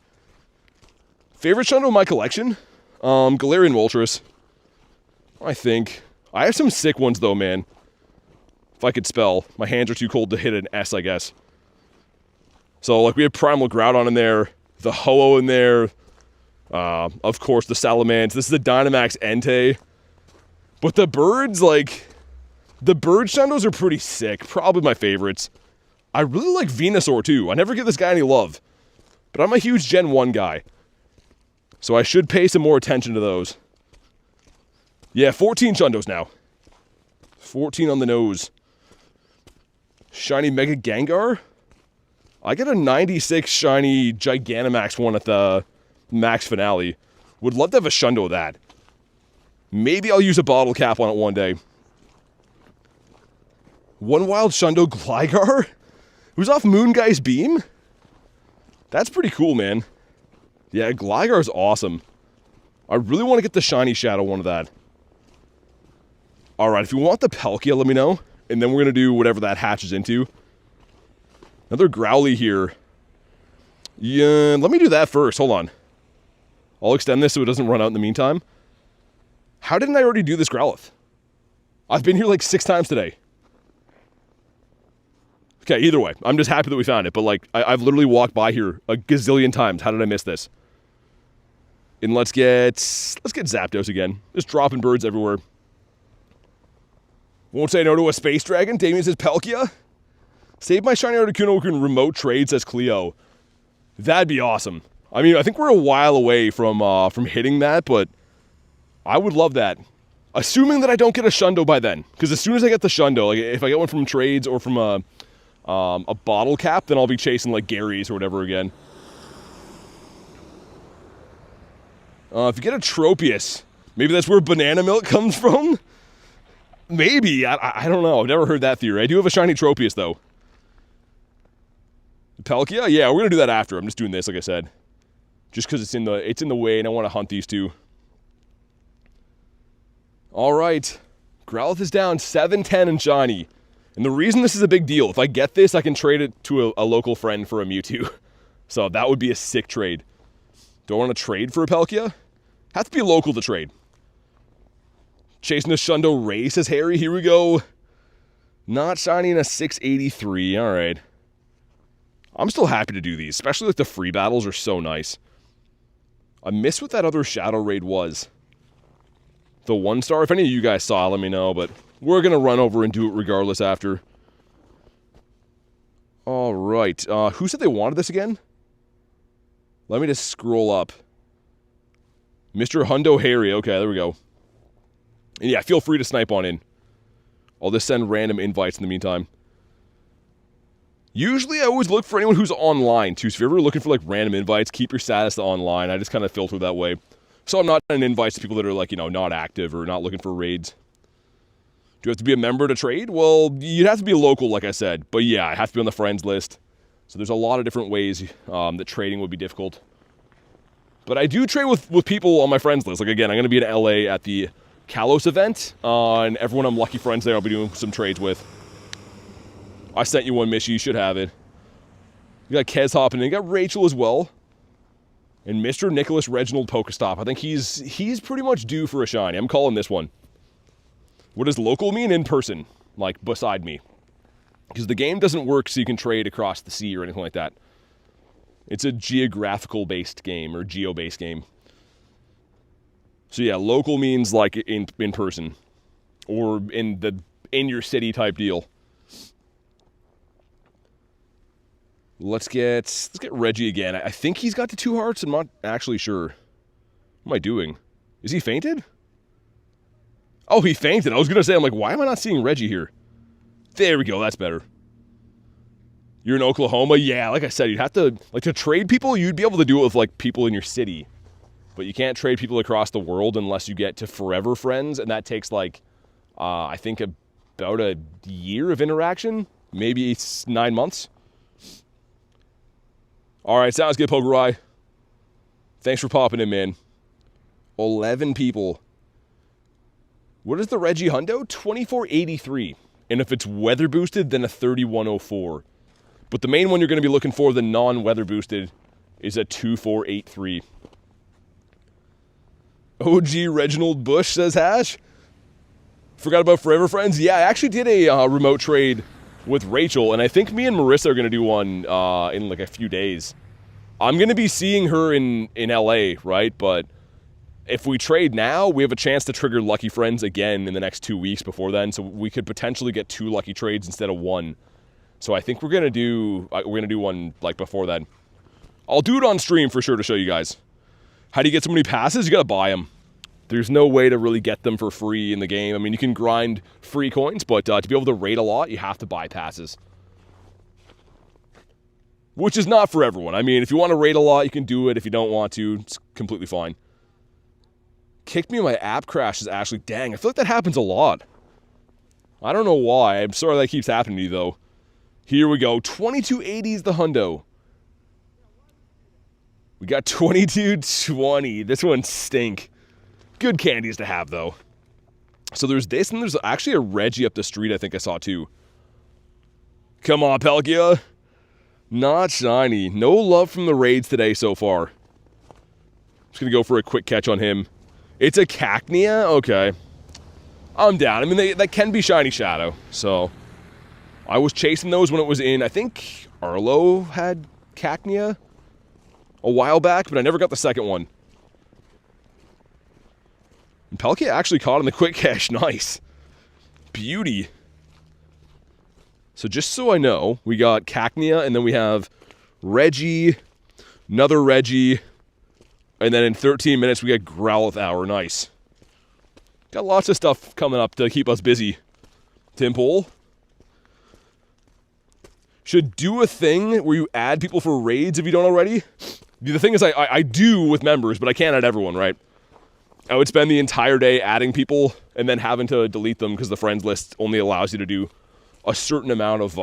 Favorite Shundo in my collection? Galarian Moltres. I think. I have some sick ones though, man. If I could spell. My hands are too cold to hit an S, I guess. So, like, we have Primal Groudon in there. The Ho-Oh in there. Of course, the Salamence. This is the Dynamax Entei. But the birds, like... The bird Shundos are pretty sick. Probably my favorites. I really like Venusaur, too. I never give this guy any love. But I'm a huge Gen 1 guy. So I should pay some more attention to those. Yeah, 14 Shundos now. 14 on the nose. Shiny Mega Gengar? I got a 96 shiny Gigantamax one at the max finale. Would love to have a Shundo of that. Maybe I'll use a bottle cap on it one day. One wild Shundo Gligar? Who's off Moon Guy's Beam? That's pretty cool, man. Yeah, Gligar's awesome. I really want to get the shiny Shadow one of that. Alright, if you want the Palkia, let me know. And then we're going to do whatever that hatches into. Another Growly here. Yeah, let me do that first. Hold on. I'll extend this so it doesn't run out in the meantime. How didn't I already do this Growlithe? I've been here like 6 times today. Okay, either way. I'm just happy that we found it. But like, I've literally walked by here a gazillion times. How did I miss this? And let's get Zapdos again. Just dropping birds everywhere. Won't say no to a Space Dragon. Damien says Palkia. Save my shiny Articuno. We can remote trade, says Cleo. That'd be awesome. I mean, I think we're a while away from hitting that, but I would love that. Assuming that I don't get a Shundo by then. Because as soon as I get the Shundo, like if I get one from trades or from a bottle cap, then I'll be chasing like Gary's or whatever again. If you get a Tropius, maybe that's where banana milk comes from? Maybe. I don't know. I've never heard that theory. I do have a shiny Tropius, though. Palkia? Yeah, we're going to do that after. I'm just doing this, like I said. Just because it's in the way, and I want to hunt these two. All right. Growlithe is down 7-10 in shiny. And the reason this is a big deal, if I get this, I can trade it to a local friend for a Mewtwo. So that would be a sick trade. Do I want to trade for a Palkia? Have to be local to trade. Chasing a Shundo Ray, says Harry. Here we go. Not shiny in a 683. All right. I'm still happy to do these, especially like the free battles are so nice. I miss what that other Shadow Raid was. The 1-star. If any of you guys saw it, let me know, but we're going to run over and do it regardless after. All right. Who said they wanted this again? Let me just scroll up. Mr. Hundo Harry. Okay, there we go. And yeah, feel free to snipe on in. I'll just send random invites in the meantime. Usually I always look for anyone who's online too, so if you're ever looking for like random invites, keep your status to online. I just kind of filter that way. So I'm not sending invites to people that are like, you know, not active or not looking for raids. Do you have to be a member to trade? Well, you'd have to be local, like I said. But yeah, I have to be on the friends list. So there's a lot of different ways that trading would be difficult. But I do trade with people on my friends list. Like again, I'm going to be in LA at the Kalos event. And everyone I'm lucky friends there I'll be doing some trades with. I sent you one, Mish. You should have it. You got Kez hopping in. You got Rachel as well. And Mr. Nicholas Reginald Pokestop. I think he's pretty much due for a shiny. I'm calling this one. What does local mean? In person. Like, beside me. Because the game doesn't work so you can trade across the sea or anything like that. It's a geographical-based game, or geo-based game. So yeah, local means like in person. Or in your city type deal. Let's get Reggie again. I think he's got the 2 hearts. I'm not actually sure. What am I doing? Is he fainted? Oh, he fainted. I was going to say, I'm like, why am I not seeing Reggie here? There we go. That's better. You're in Oklahoma? Yeah, like I said, you'd have to, like, to trade people, you'd be able to do it with, like, people in your city. But you can't trade people across the world unless you get to forever friends, and that takes, like, I think about a year of interaction. Maybe it's 9 months. All right, sounds good, Pokerai. Thanks for popping in, man. 11 people. What is the Reggie Hundo? 2483. And if it's weather boosted, then a 3104. But the main one you're going to be looking for, the non-weather boosted, is a 2483. OG Reginald Bush, says Hash. Forgot about Forever Friends? Yeah, I actually did a remote trade with Rachel, and I think me and Marissa are going to do one in like a few days. I'm going to be seeing her in LA, right? But if we trade now, we have a chance to trigger Lucky Friends again in the next 2 weeks before then, so we could potentially get 2 lucky trades instead of 1. So I think we're going to do one like before then. I'll do it on stream for sure to show you guys. How do you get so many passes? You got to buy them. There's no way to really get them for free in the game. I mean, you can grind free coins, but to be able to raid a lot, you have to buy passes. Which is not for everyone. I mean, if you want to raid a lot, you can do it. If you don't want to, it's completely fine. Kicked me, my app crashes, Ashley. Dang, I feel like that happens a lot. I don't know why. I'm sorry that keeps happening to you, though. Here we go. 2280 is the hundo. We got 2220. This one stink. Good candies to have, though. So there's this, and there's actually a Reggie up the street I think I saw, too. Come on, Palkia. Not shiny. No love from the raids today so far. Just going to go for a quick catch on him. It's a Cacnea? Okay. I'm down. I mean, that can be shiny shadow, so I was chasing those when it was in, I think Arlo had Cacnea a while back, but I never got the second one. And Palkia actually caught in the quick cache. Nice. Beauty. So just so I know, we got Cacnea, and then we have Reggie, another Reggie, and then in 13 minutes we got Growlithe Hour. Nice. Got lots of stuff coming up to keep us busy. Timpole. Should do a thing where you add people for raids if you don't already. The thing is, I do with members, but I can't add everyone, right? I would spend the entire day adding people and then having to delete them because the friends list only allows you to do a certain amount of,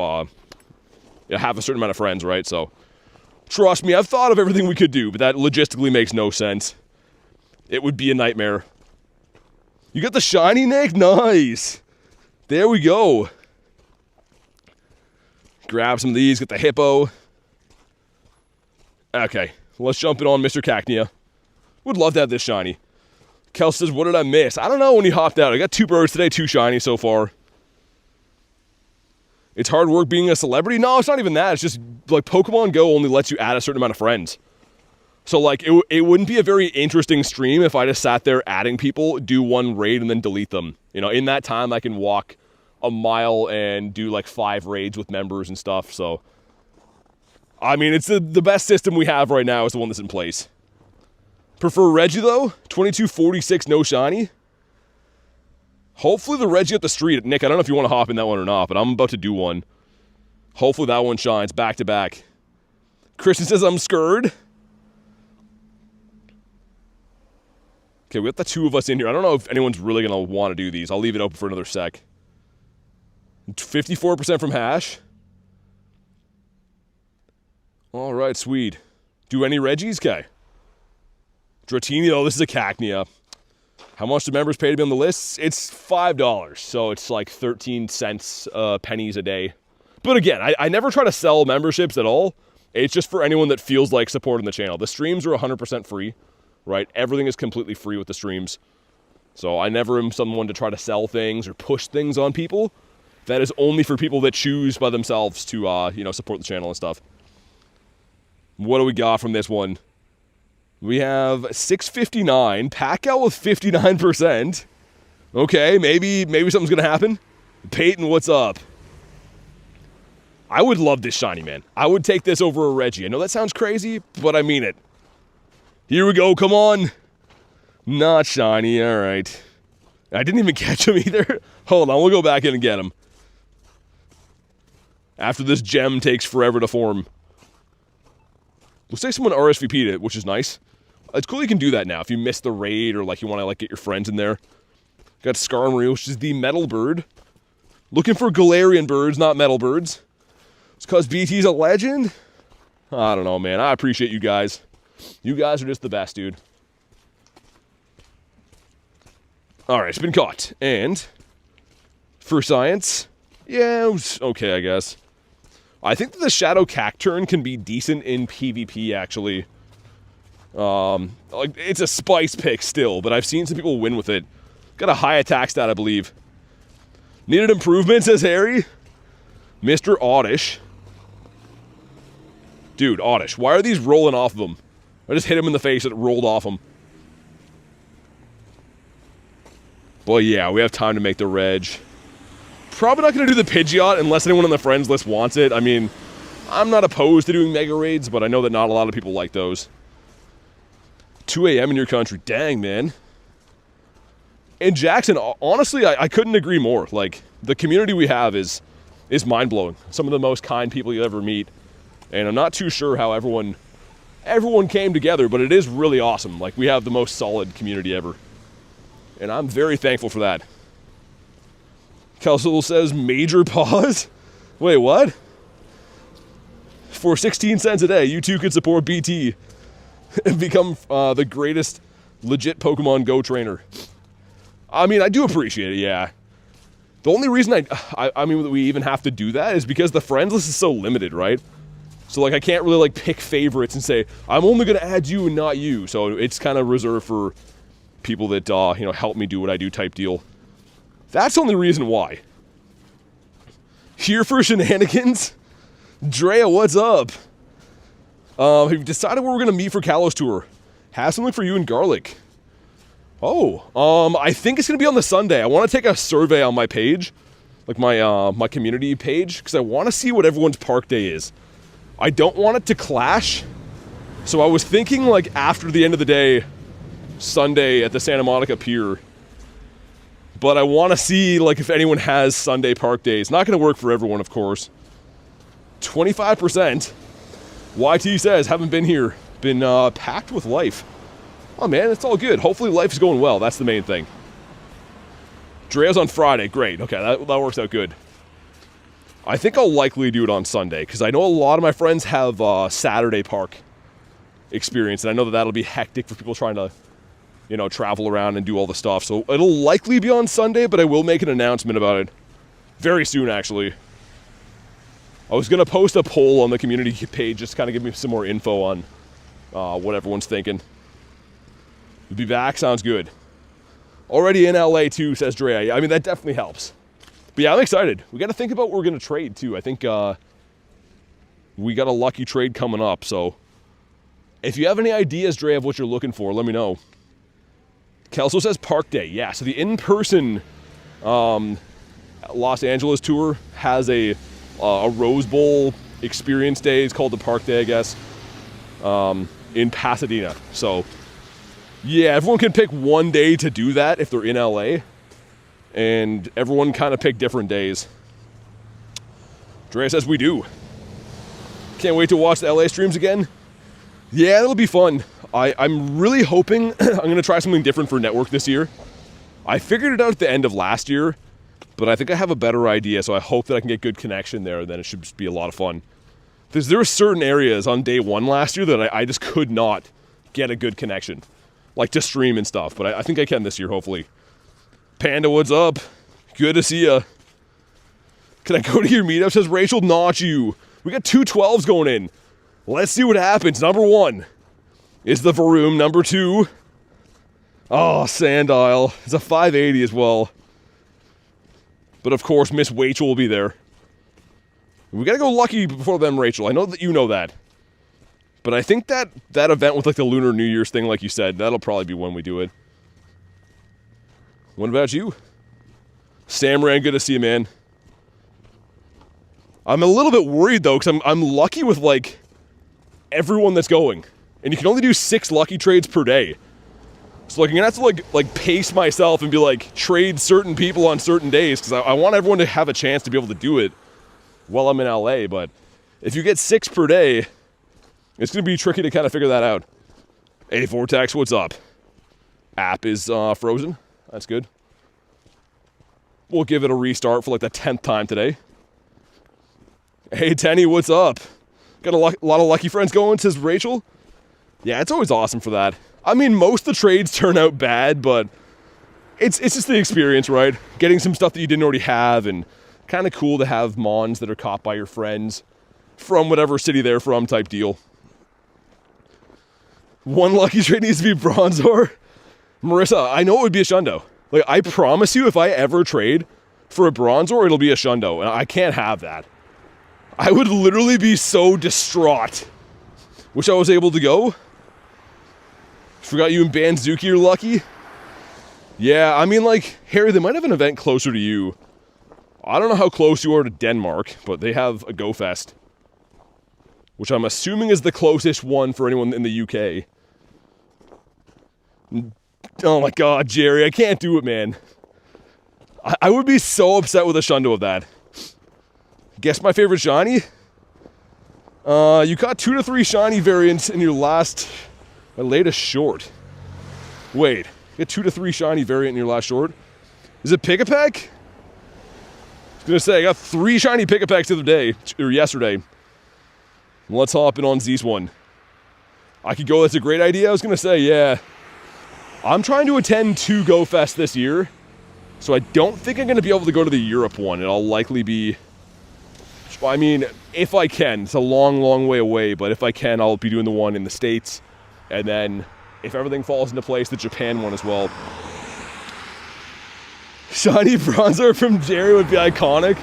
have a certain amount of friends, right? So, trust me, I've thought of everything we could do, but that logistically makes no sense. It would be a nightmare. You got the shiny, Nick? Nice. There we go. Grab some of these, get the hippo. Okay, let's jump in on Mr. Cacnea. Would love to have this shiny. Kel says, what did I miss? I don't know when he hopped out. I got 2 birds today, 2 shiny so far. It's hard work being a celebrity? No, it's not even that. It's just, like, Pokemon Go only lets you add a certain amount of friends. So, like, it wouldn't be a very interesting stream if I just sat there adding people, do 1 raid, and then delete them. You know, in that time, I can walk a mile and do, like, 5 raids with members and stuff, so. I mean, it's the best system we have right now is the one that's in place. Prefer Reggie, though? 2246, no shiny? Hopefully the Reggie up the street. Nick, I don't know if you want to hop in that one or not, but I'm about to do one. Hopefully that one shines back to back. Christian says I'm scared. Okay, we got the 2 of us in here. I don't know if anyone's really going to want to do these. I'll leave it open for another sec. 54% from Hash. All right, sweet. Do any Reggies? Okay. Dratini, oh, this is a Cacnea. How much do members pay to be on the list? It's $5, so it's like 13 cents, pennies a day. But again, I never try to sell memberships at all. It's just for anyone that feels like supporting the channel. The streams are 100% free, right? Everything is completely free with the streams. So I never am someone to try to sell things or push things on people. That is only for people that choose by themselves to, you know, support the channel and stuff. What do we got from this one? We have 659. Pacquiao with 59%. Okay, maybe something's going to happen. Peyton, what's up? I would love this shiny, man. I would take this over a Reggie. I know that sounds crazy, but I mean it. Here we go, come on. Not shiny, all right. I didn't even catch him either. Hold on, we'll go back in and get him. After this gem takes forever to form. Looks like someone RSVP'd it, which is nice. It's cool you can do that now if you missed the raid or like you want to like get your friends in there. Got Skarmory, which is the metal bird. Looking for Galarian birds, not metal birds. It's because BT's a legend? I don't know, man. I appreciate you guys. You guys are just the best, dude. Alright, it's been caught. And for science, yeah, it was okay, I guess. I think that the Shadow Cacturn can be decent in PvP, actually. Like, it's a spice pick still, but I've seen some people win with it. Got a high attack stat, I believe. Needed improvement, says Harry. Mr. Oddish. Dude, Oddish, why are these rolling off of him? I just hit him in the face and it rolled off him. Well, yeah, we have time to make the reg. Probably not going to do the Pidgeot unless anyone on the friends list wants it. I mean, I'm not opposed to doing mega raids, but I know that not a lot of people like those. 2 a.m. in your country. Dang, man. And Jackson, honestly, I couldn't agree more. Like, the community we have is mind-blowing. Some of the most kind people you'll ever meet. And I'm not too sure how everyone came together, but it is really awesome. Like, we have the most solid community ever. And I'm very thankful for that. Kelso says, major pause? Wait, what? For 16 cents a day, you too could support BT and become the greatest legit Pokemon Go trainer. I mean, I do appreciate it, yeah. The only reason I mean that we even have to do that is because the friends list is so limited, right? So, like, I can't really, like, pick favorites and say, I'm only going to add you and not you. So it's kind of reserved for people that, you know, help me do what I do type deal. That's the only reason why. Here for shenanigans? Drea, what's up? Have you decided where we're going to meet for Kalos Tour? Have something for you and Garlic. Oh, I think it's going to be on the Sunday. I want to take a survey on my page. Like my community page. Because I want to see what everyone's park day is. I don't want it to clash. So I was thinking like after the end of the day, Sunday at the Santa Monica Pier. But I want to see like if anyone has Sunday park days. Not going to work for everyone, of course. 25%. YT says, haven't been here. Been packed with life. Oh man, it's all good. Hopefully life is going well. That's the main thing. Drea's on Friday. Great. Okay, that works out good. I think I'll likely do it on Sunday because I know a lot of my friends have Saturday park experience, and I know that that'll be hectic for people trying to, you know, travel around and do all the stuff. So it'll likely be on Sunday, but I will make an announcement about it very soon, actually. I was going to post a poll on the community page just to kind of give me some more info on what everyone's thinking. You'll be back? Sounds good. Already in LA too, says Drea. I mean, that definitely helps. But yeah, I'm excited. We got to think about what we're going to trade too. I think we got a lucky trade coming up. So if you have any ideas, Drea, of what you're looking for, let me know. Kelso says Park Day. Yeah, so the in-person Los Angeles tour has a Rose Bowl experience day. It's called the Park Day, I guess, in Pasadena. So yeah, everyone can pick one day to do that if they're in LA. And everyone kind of picked different days. Drea says we do. Can't wait to watch the LA streams again. Yeah, it'll be fun. I'm really hoping I'm going to try something different for Network this year. I figured it out at the end of last year, but I think I have a better idea, so I hope that I can get good connection there, and then it should just be a lot of fun. Because there were certain areas on day one last year that I just could not get a good connection. Like to stream and stuff, but I think I can this year, hopefully. Panda, what's up? Good to see ya. Can I go to your meetup? Says Rachel, not you. We got 2 12s going in. Let's see what happens. Number 1 is the Varoom. Number 2. Oh, Sandile. It's a 580 as well. But of course, Miss Rachel will be there. We gotta go lucky before them, Rachel. I know that you know that. But I think that event with like the Lunar New Year's thing, like you said, that'll probably be when we do it. What about you? Samran, good to see you, man. I'm a little bit worried though, because I'm lucky with like everyone that's going. And you can only do 6 lucky trades per day. So like, I'm gonna have to like pace myself and be like, trade certain people on certain days, because I want everyone to have a chance to be able to do it while I'm in LA. But if you get 6 per day, it's gonna be tricky to kind of figure that out. Hey Vortex, what's up? App is frozen. That's good. We'll give it a restart for like the 10th time today. Hey Tenny, what's up? Got a lot of lucky friends going, says Rachel. Yeah, it's always awesome for that. I mean, most of the trades turn out bad, but it's just the experience, right? Getting some stuff that you didn't already have, and kind of cool to have mons that are caught by your friends from whatever city they're from type deal. One lucky trade needs to be Bronzor. Marissa, I know it would be a Shundo. Like, I promise you, if I ever trade for a Bronzor, it'll be a Shundo, and I can't have that. I would literally be so distraught. Wish I was able to go. Forgot you and Banzuki are lucky. Yeah, I mean, like, Harry, they might have an event closer to you. I don't know how close you are to Denmark, but they have a Go Fest, which I'm assuming is the closest one for anyone in the UK. Oh my god, Jerry, I can't do it, man. I would be so upset with a Shundo of that. Guess my favorite shiny? You caught 2 to 3 shiny variants in your latest short. Wait, you got 2 to 3 shiny variant in your last short? Is it Pick-a-Peck? I was gonna say, I got 3 shiny Pick-a-Pecks the other day, or yesterday. Let's hop in on Z's one. I could go, that's a great idea. I was gonna say, yeah. I'm trying to attend 2 Go Fest this year, so I don't think I'm gonna be able to go to the Europe one. It'll likely be, I mean, if I can. It's a long, long way away, but if I can, I'll be doing the one in the States. And then, if everything falls into place, the Japan one as well. Shiny Bronzer from Jerry would be iconic.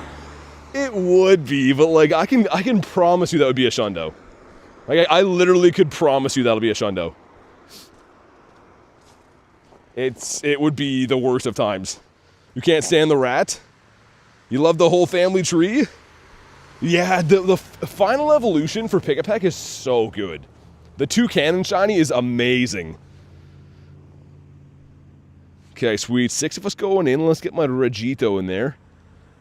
It would be, but like, I can promise you that would be a Shundo. Like, I literally could promise you that'll be a Shundo. It would be the worst of times. You can't stand the rat? You love the whole family tree? Yeah, the final evolution for Pick-a-Peck is so good. The 2 cannon shiny is amazing. Okay, sweet. 6 of us going in. Let's get my Regito in there.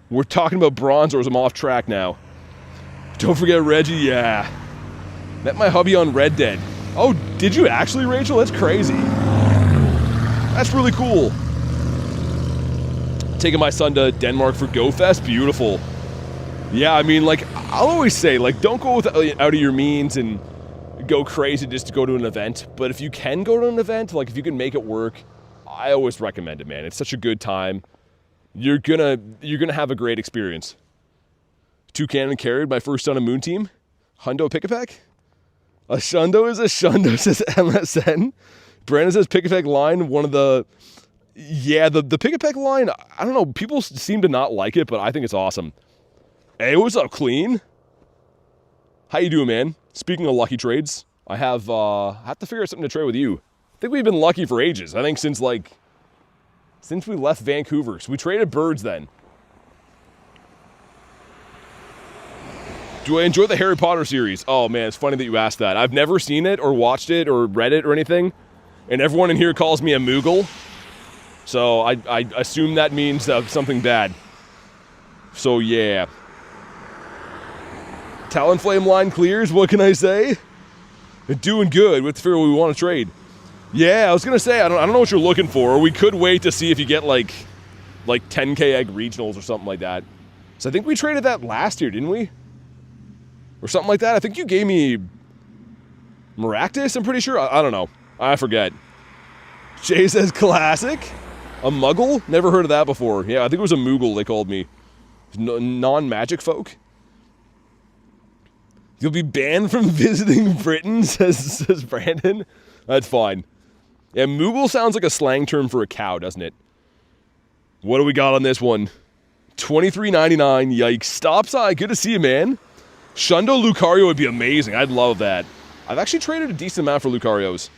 We're talking about Bronzors. I'm off track now. Don't forget Reggie. Yeah. Met my hubby on Red Dead. Oh, did you actually, Rachel? That's crazy. That's really cool. Taking my son to Denmark for Go Fest. Beautiful. Yeah, I mean, like, I'll always say, like, don't go out of your means and go crazy just to go to an event. But if you can go to an event, like, if you can make it work, I always recommend it, man. It's such a good time. You're gonna have a great experience. 2 cannon carried, my first on a Moon Team. Hundo Pick-a-Peck? A Shundo is a Shundo, says MSN. Brandon says Pick-a-Peck line, one of the... Yeah, the Pick-a-Peck line, I don't know, people seem to not like it, but I think it's awesome. Hey, what's up, Clean? How you doing, man? Speaking of lucky trades, I have to figure out something to trade with you. I think we've been lucky for ages. I think since we left Vancouver. So we traded birds then. Do I enjoy the Harry Potter series? Oh man, it's funny that you asked that. I've never seen it or watched it or read it or anything. And everyone in here calls me a Moogle. So I assume that means something bad. So yeah. Talonflame line clears, what can I say? Doing good with the figure we want to trade. Yeah, I was gonna say, I don't know what you're looking for. We could wait to see if you get like 10k egg regionals or something like that. So I think we traded that last year, didn't we? Or something like that. I think you gave me Maractus, I'm pretty sure. I don't know. I forget. Jay says classic. A Muggle? Never heard of that before. Yeah, I think it was a Moogle they called me. Non-magic folk. You'll be banned from visiting Britain, says Brandon. That's fine. Yeah, Moogle sounds like a slang term for a cow, doesn't it? What do we got on this one? $23.99. Yikes. Stop sign. Good to see you, man. Shundo Lucario would be amazing. I'd love that. I've actually traded a decent amount for Lucarios.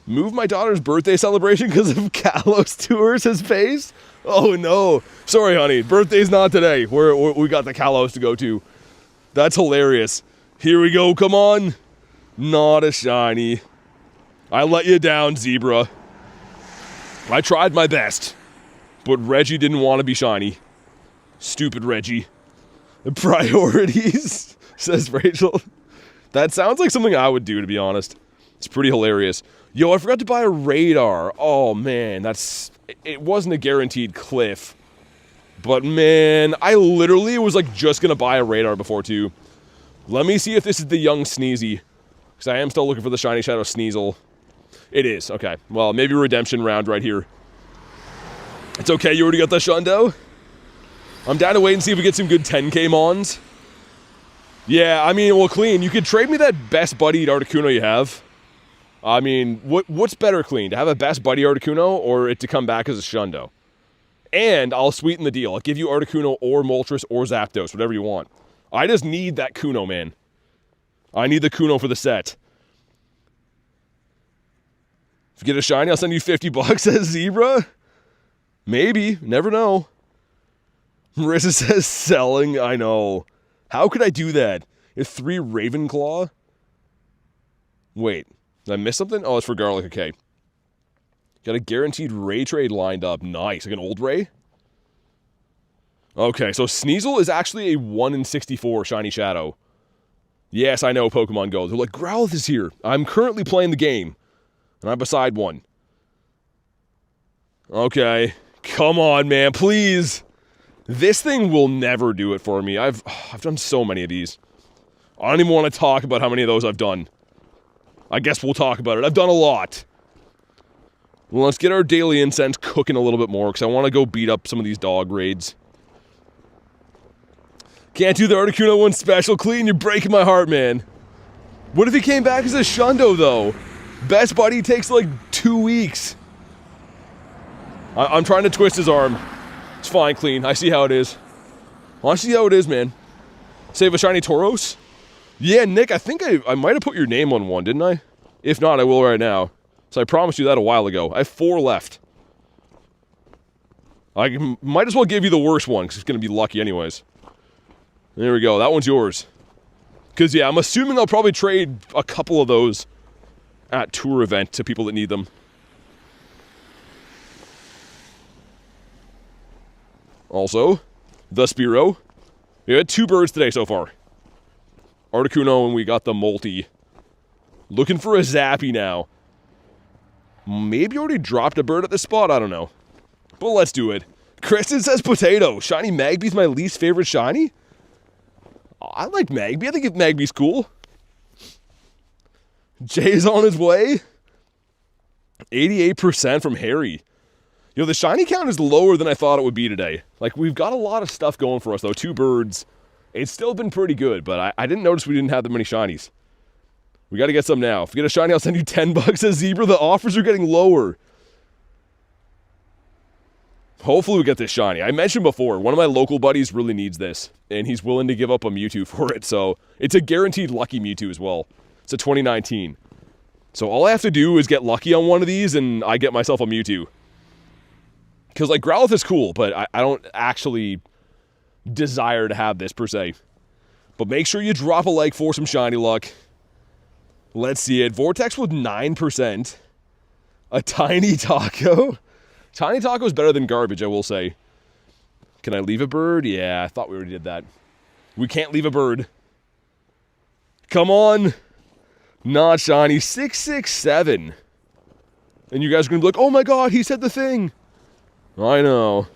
Move my daughter's birthday celebration because of Kalos Tours has face? Oh no. Sorry, honey. Birthday's not today. We got the Kalos to go to. That's hilarious. Here we go. Come on. Not a shiny. I let you down, Zebra. I tried my best. But Reggie didn't want to be shiny. Stupid Reggie. Priorities, says Rachel. That sounds like something I would do, to be honest. It's pretty hilarious. Yo, I forgot to buy a radar. Oh, man, it wasn't a guaranteed cliff. But, man, I literally was, like, just going to buy a radar before, too. Let me see if this is the young Sneezy. Because I am still looking for the Shiny Shadow Sneasel. It is. Okay. Well, maybe a redemption round right here. It's okay. You already got the Shundo? I'm down to wait and see if we get some good 10K Mons. Yeah, I mean, well, Clean, you could trade me that best buddied Articuno you have. I mean, what's better, Clean? To have a best buddy Articuno or it to come back as a Shundo? And I'll sweeten the deal. I'll give you Articuno or Moltres or Zapdos, whatever you want. I just need that Kuno, man. I need the Kuno for the set. If you get a shiny, I'll send you $50, says Zebra. Maybe. Never know. Marissa says selling. I know. How could I do that? It's 3 Ravenclaw? Wait. Did I miss something? Oh, it's for Garlic. Okay. Got a guaranteed Ray trade lined up. Nice. Like an old Ray? Okay, so Sneasel is actually a 1 in 64 Shiny Shadow. Yes, I know Pokemon Go. They're like, Growlithe is here. I'm currently playing the game. And I'm beside one. Okay. Come on, man. Please. This thing will never do it for me. I've done so many of these. I don't even want to talk about how many of those I've done. I guess we'll talk about it. I've done a lot. Well, let's get our daily incense cooking a little bit more, because I want to go beat up some of these dog raids. Can't do the Articuno one special, Clean. You're breaking my heart, man. What if he came back as a Shundo, though? Best buddy takes like 2 weeks. I'm trying to twist his arm. It's fine, Clean. I see how it is. I see how it is, man. Save a shiny Tauros? Yeah, Nick, I think I might have put your name on one, didn't I? If not, I will right now. So I promised you that a while ago. I have 4 left. I might as well give you the worst one, because it's going to be lucky anyways. There we go. That one's yours. Because, yeah, I'm assuming I'll probably trade a couple of those at tour event to people that need them. Also, the Spearow. We had 2 birds today so far. Articuno, and we got the Multi. Looking for a Zappy now. Maybe already dropped a bird at this spot, I don't know. But let's do it. Kristen says Potato. Shiny Magby's my least favorite shiny? I like Magby. I think Magby's cool. Jay's on his way. 88% from Harry. You know, the shiny count is lower than I thought it would be today. Like, we've got a lot of stuff going for us, though. 2 birds. It's still been pretty good, but I didn't notice we didn't have that many shinies. We got to get some now. If you get a shiny, I'll send you $10 as Zebra. The offers are getting lower. Hopefully we get this shiny. I mentioned before, one of my local buddies really needs this, and he's willing to give up a Mewtwo for it, so it's a guaranteed lucky Mewtwo as well. It's a 2019. So all I have to do is get lucky on one of these, and I get myself a Mewtwo. Because, like, Growlithe is cool, but I don't actually desire to have this, per se. But make sure you drop a like for some shiny luck. Let's see it. Vortex with 9%. A Tiny Taco. Tiny Taco is better than garbage, I will say. Can I leave a bird? Yeah, I thought we already did that. We can't leave a bird. Come on. Not shiny. 667. And you guys are going to be like, oh my god, he said the thing. I know.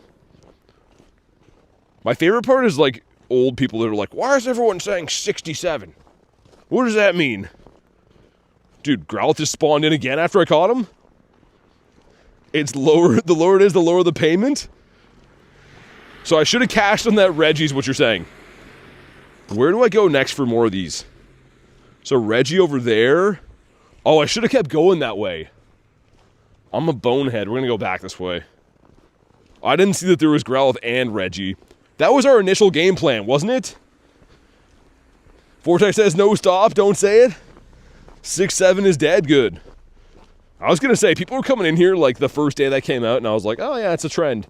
My favorite part is, like, old people that are like, why is everyone saying 67? What does that mean? Dude, Growlithe just spawned in again after I caught him? It's lower, the lower it is, the lower the payment? So I should have cashed on that Reggie is what you're saying. Where do I go next for more of these? So Reggie over there? Oh, I should have kept going that way. I'm a bonehead. We're going to go back this way. I didn't see that there was Growlithe and Reggie. That was our initial game plan, wasn't it? Vortex says no stop, don't say it. 6-7 is dead, good. I was gonna say, people were coming in here like the first day that came out, and I was like, oh yeah, it's a trend.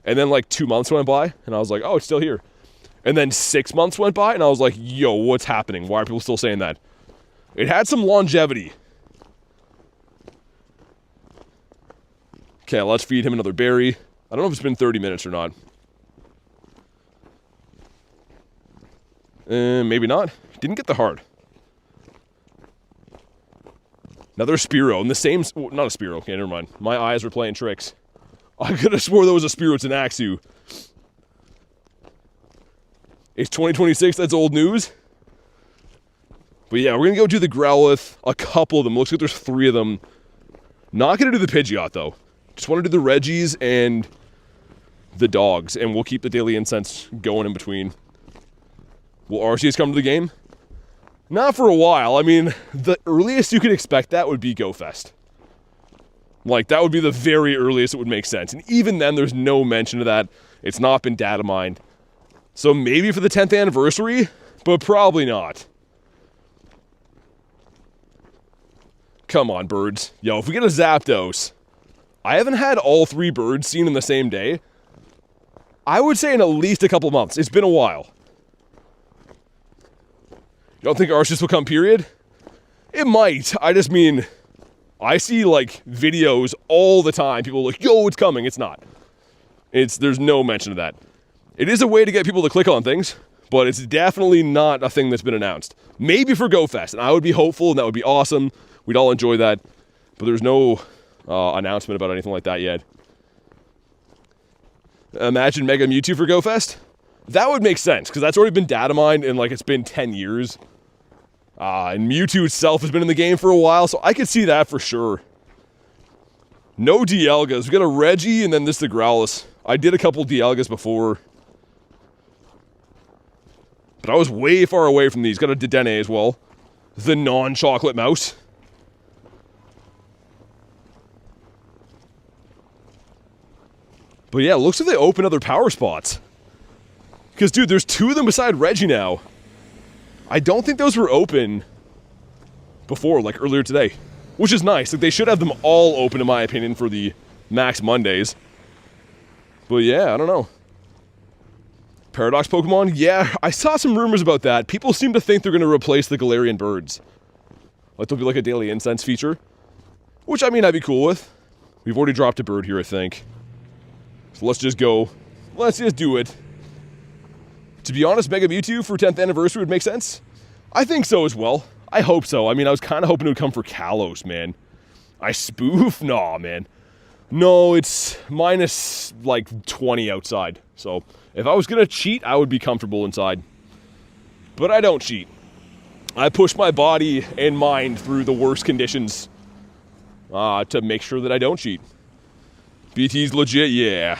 And then like 2 months went by, and I was like, oh, it's still here. And then 6 months went by, and I was like, yo, what's happening? Why are people still saying that? It had some longevity. Okay, let's feed him another berry. I don't know if it's been 30 minutes or not. Maybe not. Didn't get the heart. Another Spearow, and the same... Not a Spearow, okay, never mind. My eyes were playing tricks. I could have swore there was a Spearow, it's an Axew. It's 2026, that's old news. But yeah, we're going to go do the Growlithe, a couple of them. Looks like there's 3 of them. Not going to do the Pidgeot, though. Just want to do the Reggies and the dogs, and we'll keep the daily incense going in between. Will Arceus come to the game? Not for a while. I mean, the earliest you could expect that would be GoFest. Like, that would be the very earliest it would make sense. And even then, there's no mention of that. It's not been data mined. So maybe for the 10th anniversary, but probably not. Come on, birds. Yo, if we get a Zapdos, I haven't had all 3 birds seen in the same day. I would say in at least a couple months. It's been a while. You don't think Arceus will come, period? It might. I just mean, I see, like, videos all the time. People are like, yo, it's coming. It's not. There's no mention of that. It is a way to get people to click on things, but it's definitely not a thing that's been announced. Maybe for GoFest, and I would be hopeful, and that would be awesome. We'd all enjoy that. But there's no announcement about anything like that yet. Imagine Mega Mewtwo for GoFest? That would make sense, because that's already been data mined, and, like, it's been 10 years. And Mewtwo itself has been in the game for a while, so I could see that for sure. No Dialgas. We got a Reggie, and then this the Growlithe. I did a couple Dialgas before. But I was way far away from these. Got a Dedenne as well. The non-chocolate mouse. But yeah, it looks like they open other power spots. Because, dude, there's 2 of them beside Reggie now. I don't think those were open before, like earlier today. Which is nice. Like, they should have them all open, in my opinion, for the Max Mondays. But yeah, I don't know. Paradox Pokemon? Yeah, I saw some rumors about that. People seem to think they're going to replace the Galarian birds. Like, there'll be like a daily incense feature. Which, I mean, I'd be cool with. We've already dropped a bird here, I think. So let's just go. Let's just do it. To be honest, Mega Mewtwo for 10th anniversary would make sense. I think so as well. I hope so. I mean, I was kind of hoping it would come for Kalos, man. I spoof? Nah, man. No, it's minus, like, 20 outside. So, if I was going to cheat, I would be comfortable inside. But I don't cheat. I push my body and mind through the worst conditions to make sure that I don't cheat. BT's legit, yeah.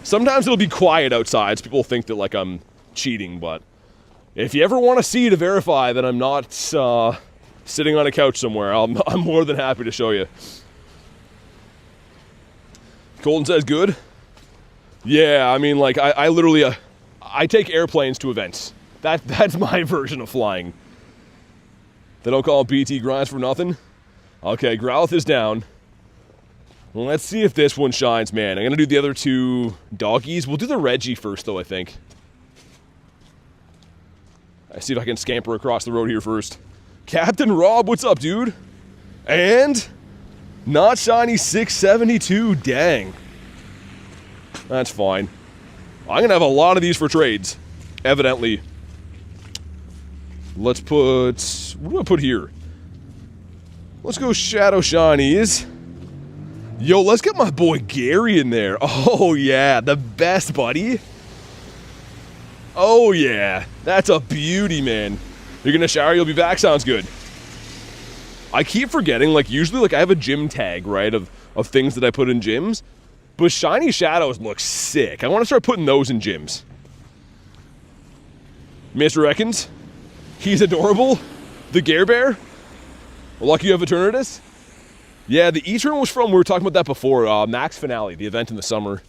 Sometimes it'll be quiet outside, so people think that, like, I'm cheating, but if you ever want to see to verify that I'm not sitting on a couch somewhere, I'm more than happy to show you. Colton says good. Yeah, I mean, like, I literally, I take airplanes to events. That's my version of flying. They don't call BT Grindz for nothing. Okay, Growlithe is down. Well, let's see if this one shines, man. I'm going to do the other 2 doggies. We'll do the Reggie first, though, I think. I see if I can scamper across the road here first. Captain Rob, what's up, dude? And not shiny 672, dang. That's fine. I'm going to have a lot of these for trades, evidently. Let's put... What do I put here? Let's go Shadow Shinies. Yo, let's get my boy Gary in there. Oh, yeah, the best, buddy. Oh, yeah. That's a beauty, man. You're going to shower, you'll be back? Sounds good. I keep forgetting, like, usually, like, I have a gym tag, right, of things that I put in gyms. But Shiny Shadows look sick. I want to start putting those in gyms. Mr. Ekans, he's adorable. The Gare Bear. Lucky you have Eternatus. Yeah, the E-turn was from, we were talking about that before, Max Finale, the event in the summer.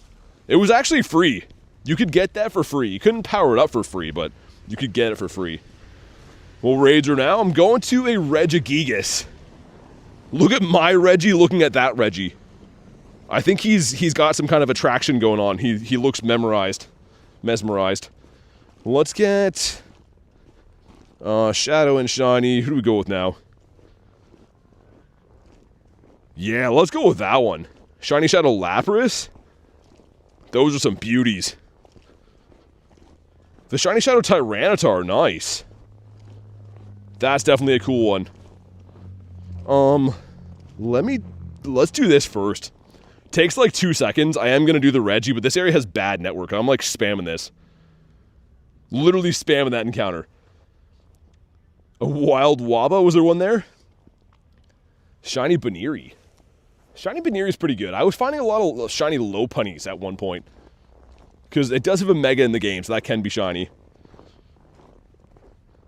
It was actually free. You could get that for free. You couldn't power it up for free, but you could get it for free. Well, raids are now. I'm going to a Regigigas. Look at my Reggie looking at that Reggie. I think he's got some kind of attraction going on. He looks mesmerized. Let's get Shadow and Shiny. Who do we go with now? Yeah, let's go with that one. Shiny Shadow Lapras. Those are some beauties. The Shiny Shadow Tyranitar, nice. That's definitely a cool one. Let's do this first. Takes like 2 seconds. I am gonna do the Reggie, but this area has bad network. I'm like spamming this. Literally spamming that encounter. A Wild Waba, was there one there? Shiny Baniri. Shiny Baniri is pretty good. I was finding a lot of shiny Lopunnies at one point. Because it does have a Mega in the game, so that can be shiny.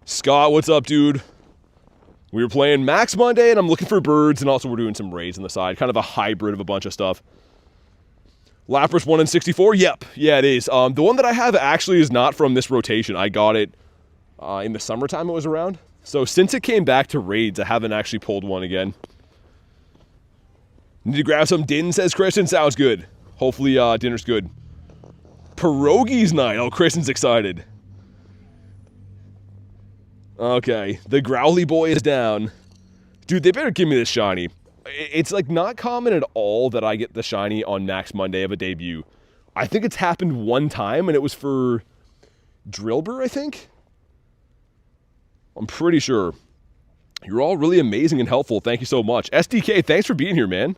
Scott, what's up, dude? We were playing Max Monday, and I'm looking for birds, and also we're doing some raids on the side. Kind of a hybrid of a bunch of stuff. Lapras 1 in 64? Yep. Yeah, it is. The one that I have actually is not from this rotation. I got it in the summertime it was around. So since it came back to raids, I haven't actually pulled one again. Need to grab some din, says Christian. Sounds good. Hopefully dinner's good. Pierogies night. Oh, Kristen's excited. Okay, the Growly boy is down. Dude, they better give me this shiny. It's like not common at all that I get the shiny on Max Monday of a debut. I think it's happened one time, and it was for Drillbur, I think? I'm pretty sure. You're all really amazing and helpful. Thank you so much. SDK, thanks for being here, man.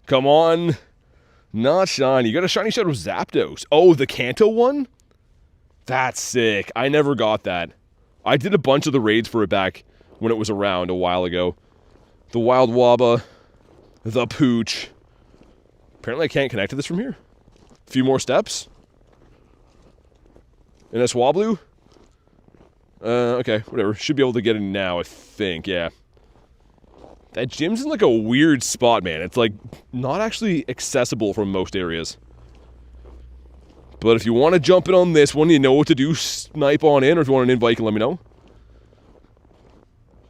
Come on. Not shiny. You got a shiny Shadow Zapdos. Oh, the Kanto one? That's sick. I never got that. I did a bunch of the raids for it back when it was around a while ago. The Wild Waba. The Pooch. Apparently I can't connect to this from here. A few more steps. And a Swablu? Okay, whatever. Should be able to get in now, I think, yeah. That gym's in like a weird spot, man. It's like not actually accessible from most areas. But if you want to jump in on this one, you know what to do, snipe on in, or if you want an invite, you can let me know.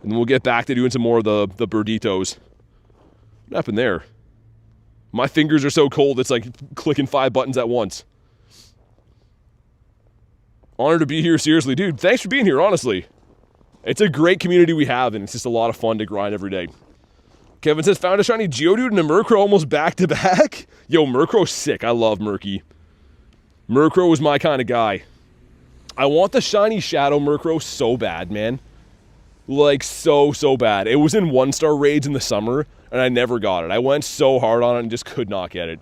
And then we'll get back to doing some more of the birditos. What happened there? My fingers are so cold, it's like clicking 5 buttons at once. Honored to be here, seriously. Dude, thanks for being here, honestly. It's a great community we have, and it's just a lot of fun to grind every day. Kevin says, found a shiny Geodude and a Murkrow almost back-to-back. Yo, Murkrow's sick. I love Murky. Murkrow was my kind of guy. I want the shiny Shadow Murkrow so bad, man. Like, so bad. It was in 1-star raids in the summer, and I never got it. I went so hard on it and just could not get it.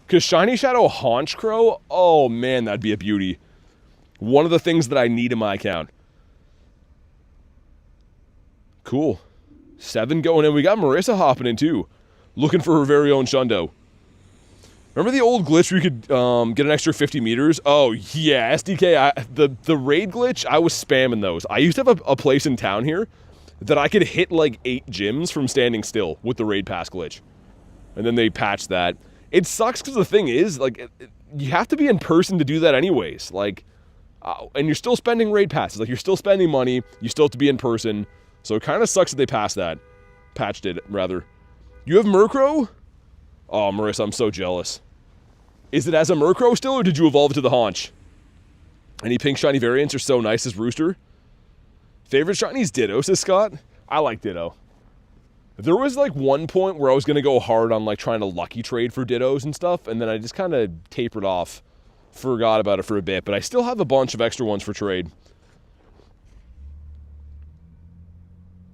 Because shiny Shadow Honchkrow, oh man, that'd be a beauty. One of the things that I need in my account. Cool. 7 going in. We got Marissa hopping in too. Looking for her very own Shundo. Remember the old glitch where you could get an extra 50 meters? Oh yeah, SDK, the raid glitch, I was spamming those. I used to have a place in town here that I could hit like 8 gyms from standing still with the raid pass glitch. And then they patched that. It sucks because the thing is, like, you have to be in person to do that anyways. Like, and you're still spending raid passes. Like, you're still spending money. You still have to be in person. So it kind of sucks that they passed that. Patched it, rather. You have Murkrow? Oh, Marissa, I'm so jealous. Is it as a Murkrow still, or did you evolve to the Haunch? Any pink shiny variants are so nice as Rooster. Favorite shinies Ditto, says Scott? I like Ditto. There was like one point where I was going to go hard on like trying to lucky trade for Dittos and stuff, and then I just kind of tapered off. Forgot about it for a bit, but I still have a bunch of extra ones for trade.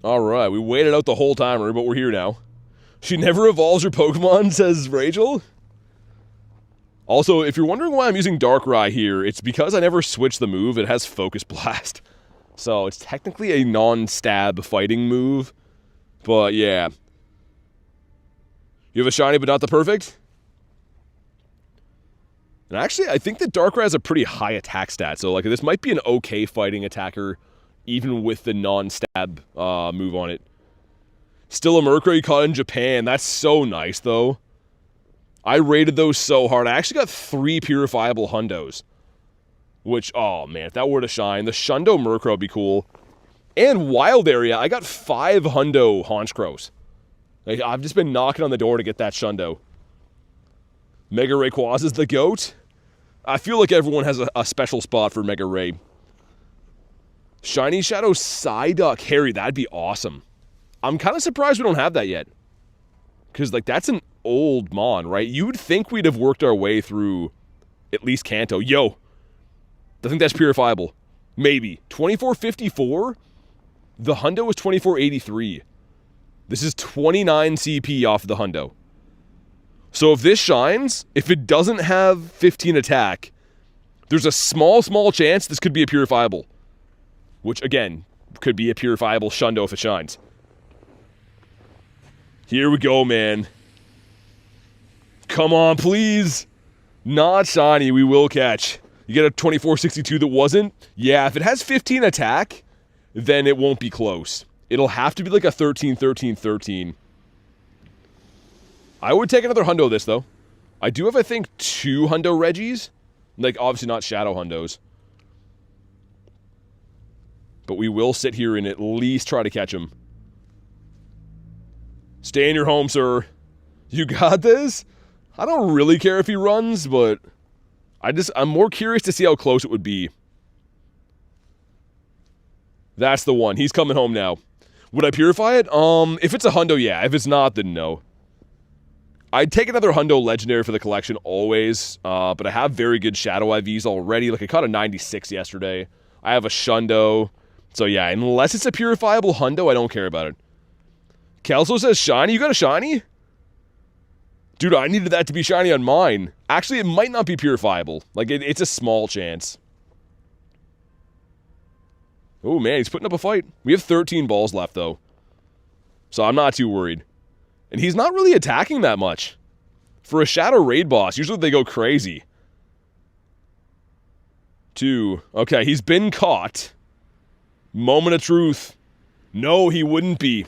Alright, we waited out the whole timer, but we're here now. She never evolves her Pokemon, says Rachel. Also, if you're wondering why I'm using Darkrai here, it's because I never switched the move. It has Focus Blast. So it's technically a non-stab fighting move. But yeah. You have a shiny but not the perfect? And actually, I think that Darkrai has a pretty high attack stat. So like this might be an okay fighting attacker, even with the non-stab move on it. Still a Murkrow caught in Japan. That's so nice, though. I rated those so hard. I actually got 3 purifiable hundos. Which, oh man, if that were to shine, the Shundo Murkrow would be cool. And Wild Area, I got 5 hundo Honchkrows. Like, I've just been knocking on the door to get that Shundo. Mega Rayquaza is the GOAT. I feel like everyone has a special spot for Mega Ray. Shiny Shadow Psyduck Harry, that'd be awesome. I'm kind of surprised we don't have that yet. Because, like, that's an old Mon, right? You would think we'd have worked our way through at least Kanto. Yo, I think that's purifiable. Maybe. 2454? The hundo is 2483. This is 29 CP off the hundo. So if this shines, if it doesn't have 15 attack, there's a small chance this could be a purifiable. Which, again, could be a purifiable Shundo if it shines. Here we go, man. Come on, please. Not shiny, we will catch. You get a 2462 that wasn't? Yeah, if it has 15 attack, then it won't be close. It'll have to be like a 13. I would take another hundo this, though. I do have, I think, 2 hundo Reggies. Like, obviously not shadow hundos. But we will sit here and at least try to catch him. Stay in your home, sir. You got this? I don't really care if he runs, but I'm more curious to see how close it would be. That's the one. He's coming home now. Would I purify it? If it's a hundo, yeah. If it's not, then no. I'd take another hundo legendary for the collection always, but I have very good shadow IVs already. Like, I caught a 96 yesterday. I have a Shundo. So yeah, unless it's a purifiable hundo, I don't care about it. Kelso says shiny. You got a shiny? Dude, I needed that to be shiny on mine. Actually, it might not be purifiable. Like, it's a small chance. Oh, man, he's putting up a fight. We have 13 balls left, though. So I'm not too worried. And he's not really attacking that much. For a Shadow Raid boss, usually they go crazy. 2. Okay, he's been caught. Moment of truth. No, he wouldn't be.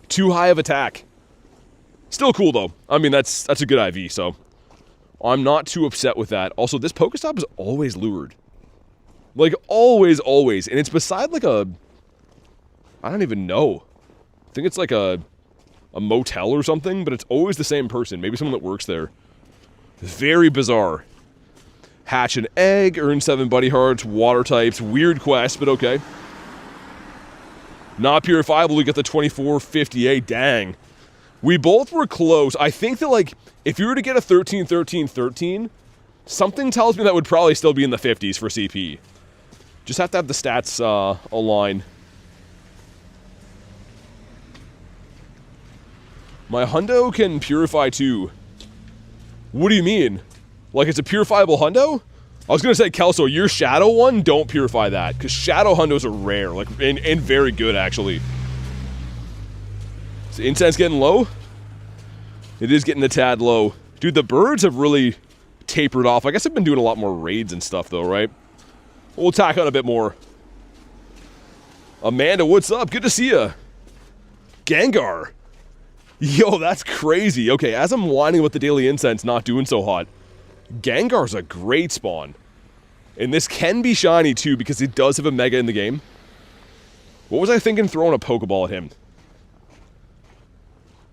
Too high of attack. Still cool, though. I mean, that's a good IV, so I'm not too upset with that. Also, this Pokestop is always lured. Like, always. And it's beside, like, I don't even know. I think it's like a motel or something, but it's always the same person. Maybe someone that works there. Very bizarre. Hatch an egg, earn 7 buddy hearts, water types. Weird quest, but okay. Not purifiable, we get the 2458. Dang. We both were close. I think that, like, if you were to get a 13, something tells me that would probably still be in the 50s for CP. Just have to have the stats align. My hundo can purify too. What do you mean? Like, it's a purifiable hundo? I was gonna say, Kelso, your shadow one, don't purify that, because shadow hundos are rare, like, and very good, actually. Is the incense getting low? It is getting a tad low. Dude, the birds have really tapered off. I guess I've been doing a lot more raids and stuff, though, right? We'll tack on a bit more. Amanda, what's up? Good to see ya. Gengar. Yo, that's crazy. Okay, as I'm whining with the daily incense not doing so hot, Gengar's a great spawn. And this can be shiny too because it does have a mega in the game. What was I thinking throwing a Pokeball at him?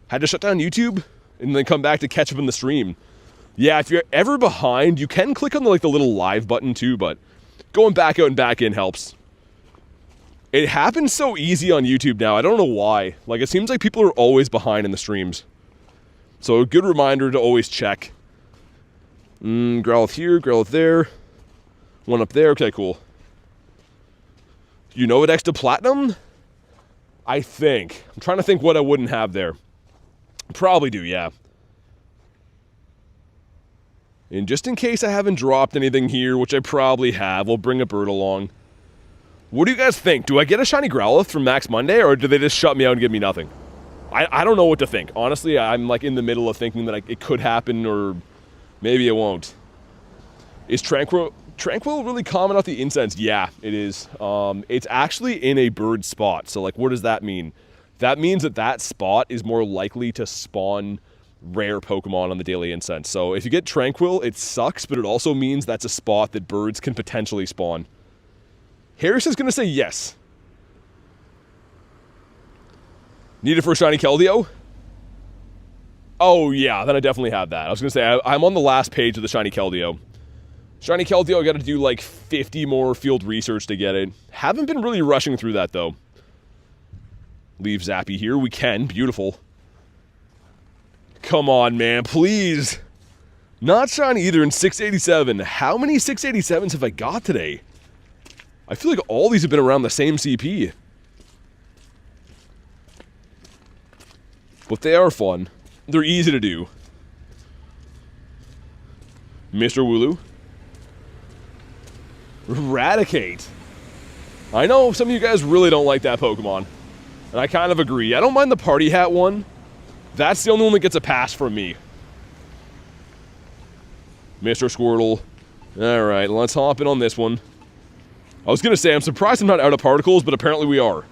Had to shut down YouTube and then come back to catch up in the stream. Yeah, if you're ever behind, you can click on the little live button too, but going back out and back in helps. It happens so easy on YouTube now. I don't know why. Like, it seems like people are always behind in the streams. So a good reminder to always check. Growlithe here, Growlithe there. One up there. Okay, cool. You know it X to Platinum? I think. I'm trying to think what I wouldn't have there. Probably do, yeah. And just in case I haven't dropped anything here, which I probably have, we'll bring a bird along. What do you guys think? Do I get a shiny Growlithe from Max Monday, or do they just shut me out and give me nothing? I don't know what to think. Honestly, I'm like in the middle of thinking that it could happen, or maybe it won't. Is Tranquil really common off the incense? Yeah, it is. It's actually in a bird spot. So, like, what does that mean? that means that that spot is more likely to spawn rare Pokemon on the Daily Incense. So if you get Tranquil, it sucks, but it also means that's a spot that birds can potentially spawn. Harris is going to say yes. Need it for a shiny Keldeo? Oh yeah, then I definitely have that. I was going to say, I'm on the last page of the shiny Keldeo. Shiny Keldeo, I got to do like 50 more field research to get it. Haven't been really rushing through that though. Leave Zappy here. We can. Beautiful. Come on, man. Please. Not shiny either in 687. How many 687s have I got today? I feel like all these have been around the same CP. But they are fun. They're easy to do. Mr. Wooloo. Eradicate. I know some of you guys really don't like that Pokemon. And I kind of agree. I don't mind the party hat one. That's the only one that gets a pass from me. Mr. Squirtle. Alright, let's hop in on this one. I was going to say, I'm surprised I'm not out of particles, but apparently we are.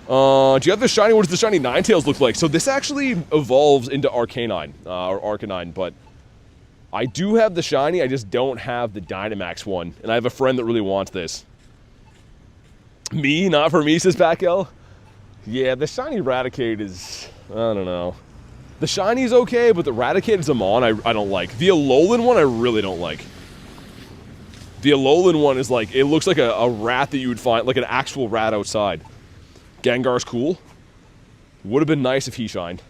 Do you have the shiny? What does the shiny Ninetales look like? So this actually evolves into Arcanine, or Arcanine, but I do have the shiny, I just don't have the Dynamax one, and I have a friend that really wants this. Me? Not for me, says Pacquiao. Yeah, the shiny Raticate is, I don't know. The shiny's okay, but the Raticate is a mon I don't like. The Alolan one I really don't like. The Alolan one is like, it looks like a rat that you would find, like an actual rat outside. Gengar's cool. Would have been nice if he shined.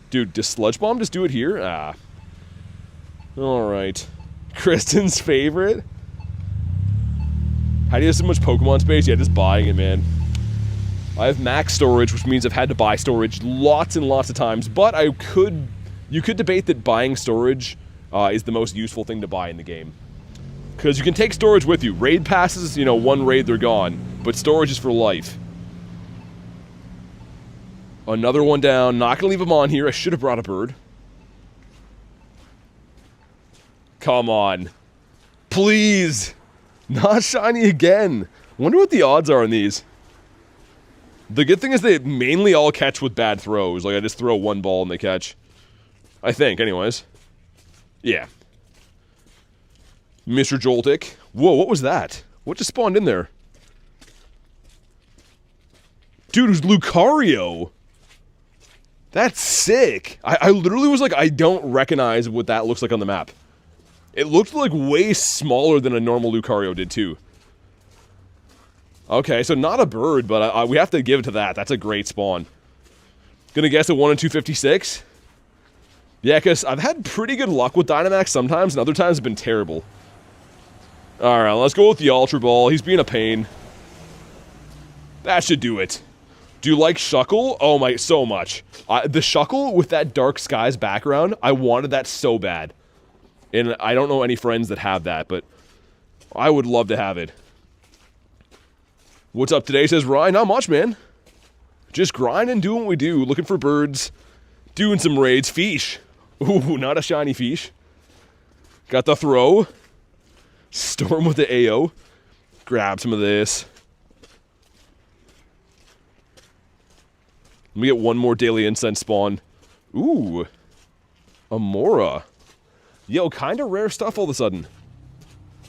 Dude, does Sludge Bomb just do it here? Ah. Alright. Kristen's favorite? How do you have so much Pokemon space? Yeah, just buying it, man. I have max storage, which means I've had to buy storage lots and lots of times, but you could debate that buying storage is the most useful thing to buy in the game. Because you can take storage with you. Raid passes, you know, one raid, they're gone. But storage is for life. Another one down. Not going to leave him on here. I should have brought a bird. Come on. Please. Not shiny again. Wonder what the odds are on these. The good thing is they mainly all catch with bad throws. Like, I just throw one ball and they catch. I think, anyways. Yeah. Mr. Joltik. Whoa, what was that? What just spawned in there? Dude, it was Lucario. That's sick. I literally was like, I don't recognize what that looks like on the map. It looked like way smaller than a normal Lucario did too. Okay, so not a bird, but we have to give it to that. That's a great spawn. Gonna guess a 1 in 256? Yeah, because I've had pretty good luck with Dynamax sometimes, and other times have been terrible. Alright, let's go with the Ultra Ball. He's being a pain. That should do it. Do you like Shuckle? Oh my, so much. The Shuckle with that Dark Skies background, I wanted that so bad. And I don't know any friends that have that, but I would love to have it. What's up today, says Ryan? Not much, man. Just grinding, doing what we do. Looking for birds. Doing some raids. Fish. Ooh, not a shiny fish. Got the throw. Storm with the AO. Grab some of this. Let me get one more Daily Incense spawn. Ooh. Amora. Yo, kinda rare stuff all of a sudden.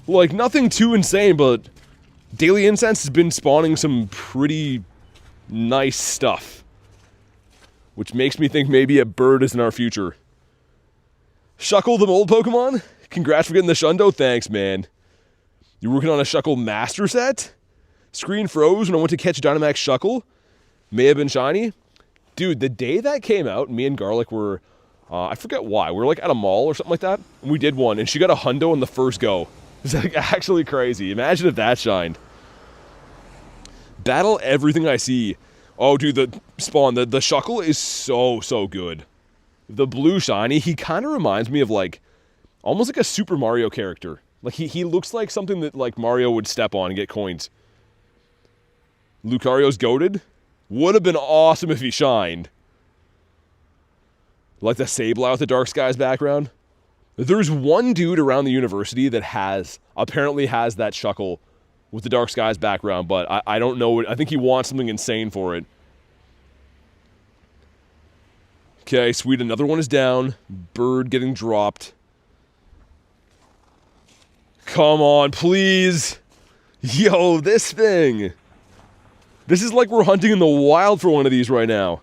Like, nothing too insane, but Daily Incense has been spawning some pretty nice stuff. Which makes me think maybe a bird is in our future. Shuckle the mold Pokemon? Congrats for getting the Shundo. Thanks, man. You're working on a Shuckle Master Set? Screen froze when I went to catch Dynamax Shuckle. May have been shiny. Dude, the day that came out, me and Garlic were, I forget why, we were like at a mall or something like that, and we did one, and she got a hundo on the first go. It's like actually crazy. Imagine if that shined. Battle everything I see. Oh, dude, the spawn, the Shuckle is so good. The blue shiny, he kind of reminds me of like, almost like a Super Mario character. Like, he looks like something that like Mario would step on and get coins. Lucario's goated. Would have been awesome if he shined. Like the Sableye with the Dark Skies background. There's one dude around the university that apparently has that Shuckle with the Dark Skies background, but I don't know. I think he wants something insane for it. Okay, sweet. Another one is down. Bird getting dropped. Come on, please. Yo, this thing. This is like we're hunting in the wild for one of these right now.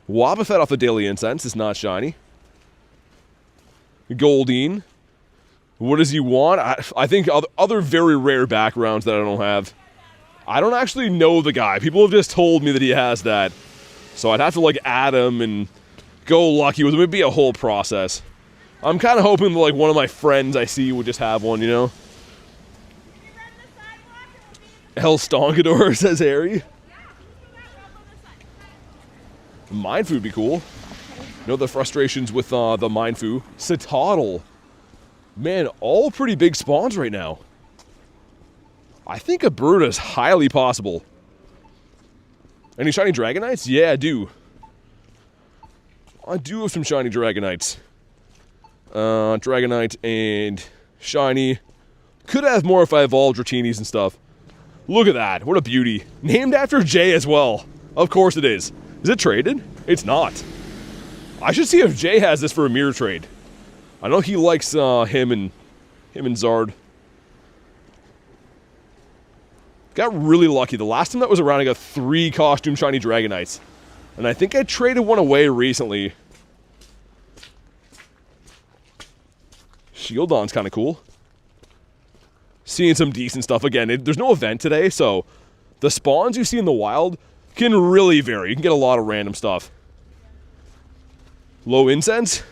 Wobbuffet off the Daily Incense is not shiny. Goldeen. What does he want? I think other very rare backgrounds that I don't have. I don't actually know the guy. People have just told me that he has that. So I'd have to like add him and go lucky with him. It'd be a whole process. I'm kind of hoping that like one of my friends I see would just have one, you know? El Stongador, says Harry. Mindfu would be cool. You know the frustrations with the Mindfu. Citadel. Man, all pretty big spawns right now. I think a bird is highly possible. Any shiny Dragonites? Yeah, I do. I do have some shiny Dragonites. Dragonite and shiny. Could have more if I evolved Dratini's and stuff. Look at that. What a beauty. Named after Jay as well. Of course it is. Is it traded? It's not. I should see if Jay has this for a mirror trade. I know he likes him and Zard. Got really lucky. The last time that was around, I got 3 costume shiny Dragonites. And I think I traded one away recently. Shieldon's kind of cool. Seeing some decent stuff. Again, there's no event today, so the spawns you see in the wild can really vary. You can get a lot of random stuff. Low incense.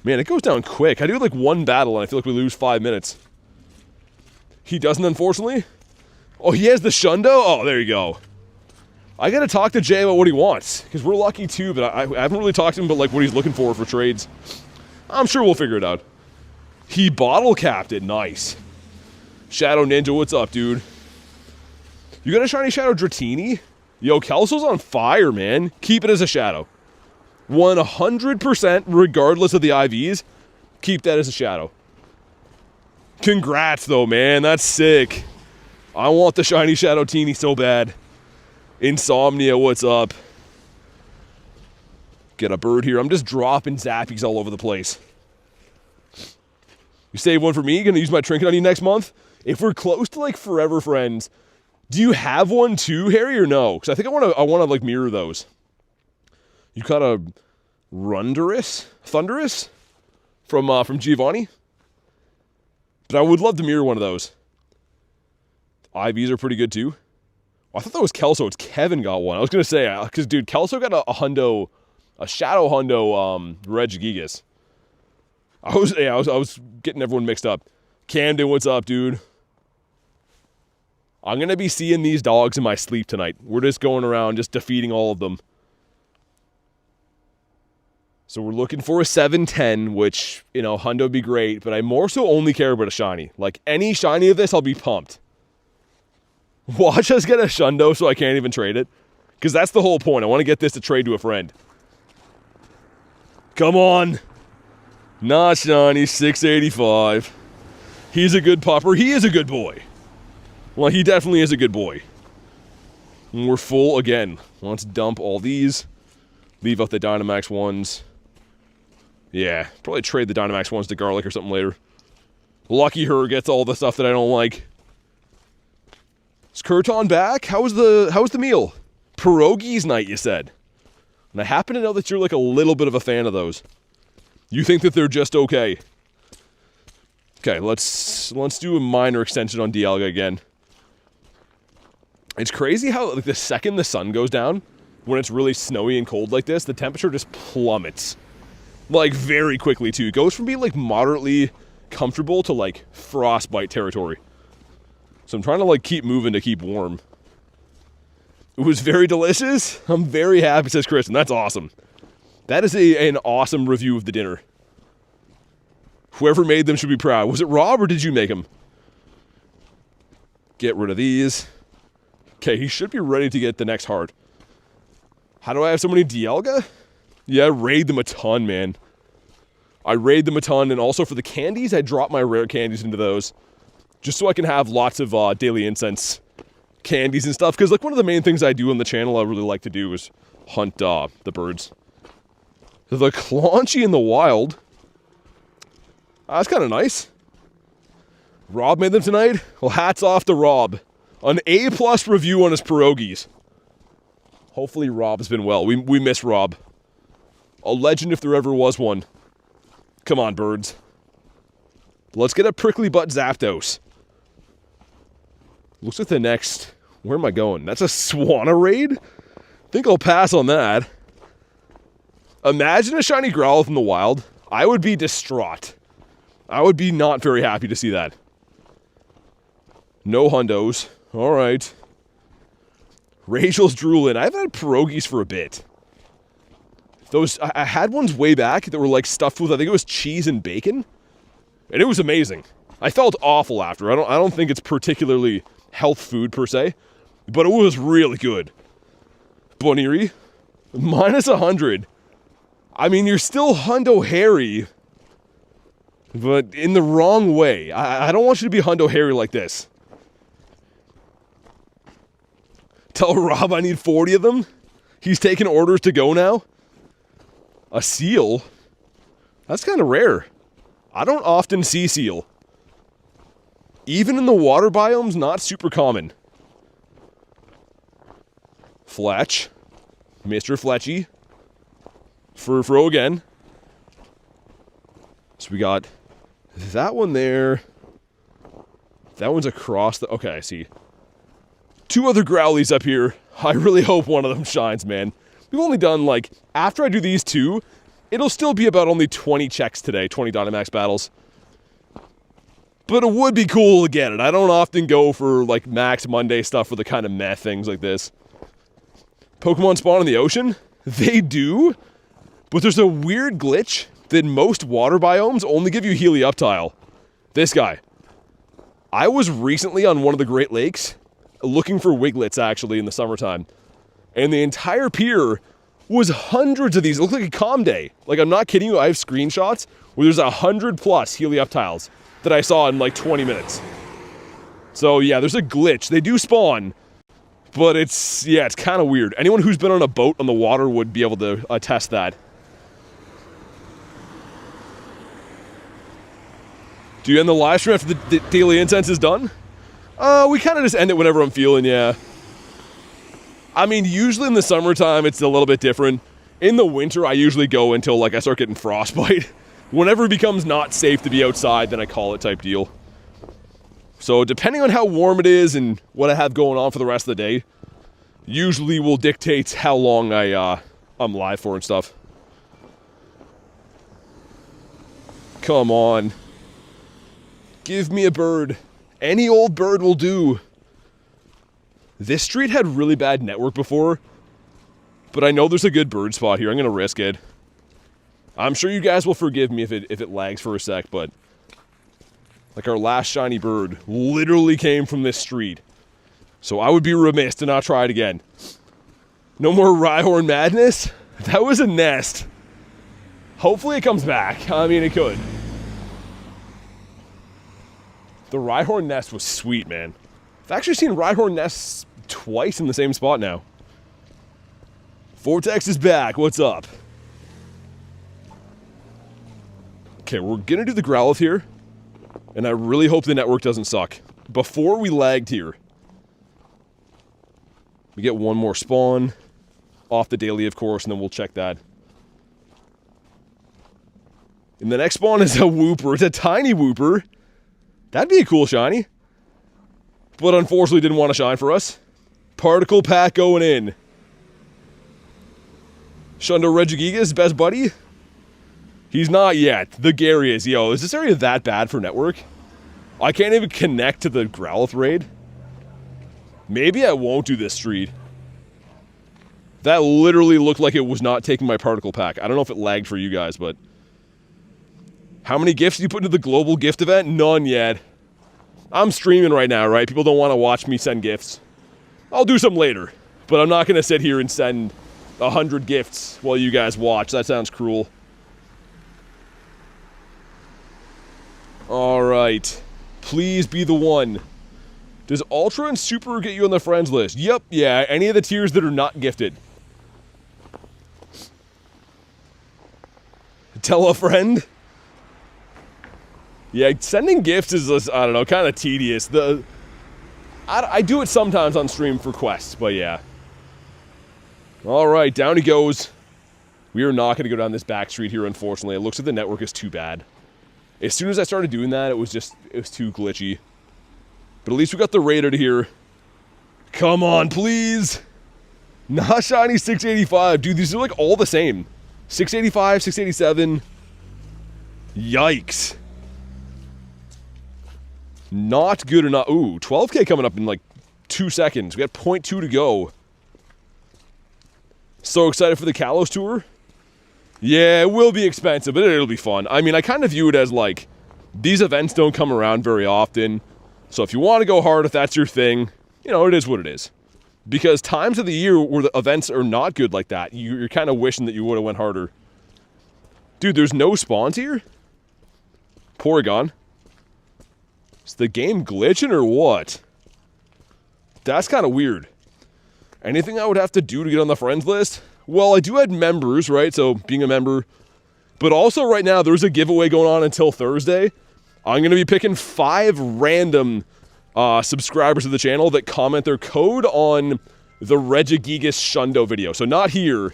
Man, it goes down quick. I do like one battle and I feel like we lose 5 minutes. He doesn't, unfortunately. Oh, he has the Shundo? Oh, there you go. I gotta talk to Jay about what he wants, because we're lucky too, but I haven't really talked to him about like what he's looking for trades. I'm sure we'll figure it out. He bottle capped it. Nice. Shadow Ninja, what's up, dude? You got a shiny Shadow Dratini? Yo, Kelso's on fire, man. Keep it as a Shadow. 100% regardless of the IVs. Keep that as a Shadow. Congrats, though, man. That's sick. I want the shiny Shadow Teeny so bad. Insomnia, what's up? Get a bird here. I'm just dropping Zappies all over the place. You save one for me? Gonna use my trinket on you next month? If we're close to like forever friends, do you have one too, Harry, or no? Because I think I wanna like mirror those. You caught a Thunderous from Giovanni, but I would love to mirror one of those. IVs are pretty good too. Oh, I thought that was Kelso. It's Kevin got one. I was gonna say because dude, Kelso got a Shadow Hundo Regigigas. I was getting everyone mixed up. Camden, what's up, dude? I'm gonna be seeing these dogs in my sleep tonight. We're just going around, just defeating all of them. So we're looking for a 710, which, you know, Hundo would be great, but I more so only care about a shiny. Like, any shiny of this, I'll be pumped. Watch us get a Shundo so I can't even trade it. Because that's the whole point. I want to get this to trade to a friend. Come on. Not shiny, 685. He's a good pupper. He is a good boy. Well, he definitely is a good boy. And we're full again. Let's dump all these. Leave out the Dynamax ones. Yeah, probably trade the Dynamax ones to Garlic or something later. Lucky her gets all the stuff that I don't like. Is Kurton back? How was the meal? Pierogies night, you said. And I happen to know that you're like a little bit of a fan of those. You think that they're just okay. Okay, let's do a minor extension on Dialga again. It's crazy how like the second the sun goes down, when it's really snowy and cold like this, the temperature just plummets. Like very quickly too. It goes from being like moderately comfortable to like frostbite territory. So I'm trying to like keep moving to keep warm. It was very delicious. I'm very happy, says Chris, and that's awesome. That is an awesome review of the dinner. Whoever made them should be proud. Was it Rob or did you make them? Get rid of these. Okay, he should be ready to get the next heart. How do I have so many Dialga? Yeah, I raid them a ton, man. I raid them a ton, and also for the candies, I drop my rare candies into those. Just so I can have lots of daily incense candies and stuff, because like one of the main things I do on the channel I really like to do is hunt the birds. The Claunchy in the wild. That's kind of nice. Rob made them tonight. Well, hats off to Rob. An A+ review on his pierogies. Hopefully Rob's been well. We miss Rob. A legend if there ever was one. Come on, birds. Let's get a prickly butt Zapdos. Looks like the next... Where am I going? That's a Swanna raid? Think I'll pass on that. Imagine a shiny Growlithe in the wild. I would be distraught. I would be not very happy to see that. No hundos. Alright. Rachel's drooling. I've had pierogies for a bit. I had ones way back that were like stuffed with, I think it was cheese and bacon. And it was amazing. I felt awful after. I don't think it's particularly health food per se. But it was really good. Boniri. Minus 100. I mean, you're still Hundo Harry, but in the wrong way. I don't want you to be Hundo Harry like this. Tell Rob I need 40 of them. He's taking orders to go now. A seal? That's kind of rare. I don't often see seal. Even in the water biomes, not super common. Fletch. Mr. Fletchy. Furfro again. So we got that one there. That one's across the... Okay, I see. 2 other Growlies up here. I really hope one of them shines, man. We've only done, like... After I do these 2, it'll still be about only 20 checks today. 20 Dynamax battles. But it would be cool to get it. I don't often go for, like, Max Monday stuff for the kind of meh things like this. Pokemon spawn in the ocean? They do? But there's a weird glitch that most water biomes only give you Helioptile. This guy. I was recently on one of the Great Lakes looking for Wiglets, actually, in the summertime. And the entire pier was hundreds of these. It looked like a calm day. Like, I'm not kidding you. I have screenshots where there's 100+ Helioptiles that I saw in like 20 minutes. So, yeah, there's a glitch. They do spawn. But it's kind of weird. Anyone who's been on a boat on the water would be able to attest that. Do you end the live stream after the daily incense is done? We kind of just end it whenever I'm feeling, yeah. I mean, usually in the summertime, it's a little bit different. In the winter, I usually go until, like, I start getting frostbite. Whenever it becomes not safe to be outside, then I call it type deal. So, depending on how warm it is and what I have going on for the rest of the day, usually will dictate how long I'm live for and stuff. Come on. Give me a bird. Any old bird will do. This street had really bad network before, but I know there's a good bird spot here. I'm going to risk it. I'm sure you guys will forgive me if it lags for a sec, but like our last shiny bird literally came from this street. So I would be remiss to not try it again. No more Rhyhorn madness? That was a nest. Hopefully it comes back. I mean, it could. The Rhyhorn nest was sweet, man. I've actually seen Rhyhorn nests twice in the same spot now. Vortex is back. What's up? Okay, we're gonna do the Growlithe here. And I really hope the network doesn't suck. Before we lagged here, we get one more spawn. Off the daily, of course, and then we'll check that. And the next spawn is a Wooper. It's a tiny Wooper. That'd be a cool shiny. But unfortunately didn't want to shine for us. Particle pack going in. Shundo Regigiga's best buddy? He's not yet. The Gary is. Yo, is this area that bad for network? I can't even connect to the Growlithe raid. Maybe I won't do this street. That literally looked like it was not taking my particle pack. I don't know if it lagged for you guys, but... How many gifts do you put into the global gift event? None yet. I'm streaming right now, right? People don't want to watch me send gifts. I'll do some later. But I'm not going to sit here and send 100 gifts while you guys watch. That sounds cruel. Alright. Please be the one. Does Ultra and Super get you on the friends list? Yep, yeah, any of the tiers that are not gifted. Tell a friend? Yeah, sending gifts is, I don't know, kind of tedious. I do it sometimes on stream for quests, but yeah. Alright, down he goes. We are not going to go down this back street here, unfortunately. It looks like the network is too bad. As soon as I started doing that, it was too glitchy. But at least we got the Raider here. Come on, please! Not shiny 685. Dude, these are like all the same. 685, 687. Yikes. Not good enough. Ooh, 12k coming up in like 2 seconds. We got 0.2 to go. So excited for the Kalos tour. Yeah, it will be expensive, but it'll be fun. I mean, I kind of view it as like, these events don't come around very often. So if you want to go hard, if that's your thing, you know, it is what it is. Because times of the year where the events are not good like that, you're kind of wishing that you would have went harder. Dude, there's no spawns here? Porygon. Is the game glitching or what? That's kind of weird. Anything I would have to do to get on the friends list? Well, I do add members, right? So being a member. But also right now, there's a giveaway going on until Thursday. I'm going to be picking 5 random subscribers to the channel that comment their code on the Regigigas Shundo video. So not here,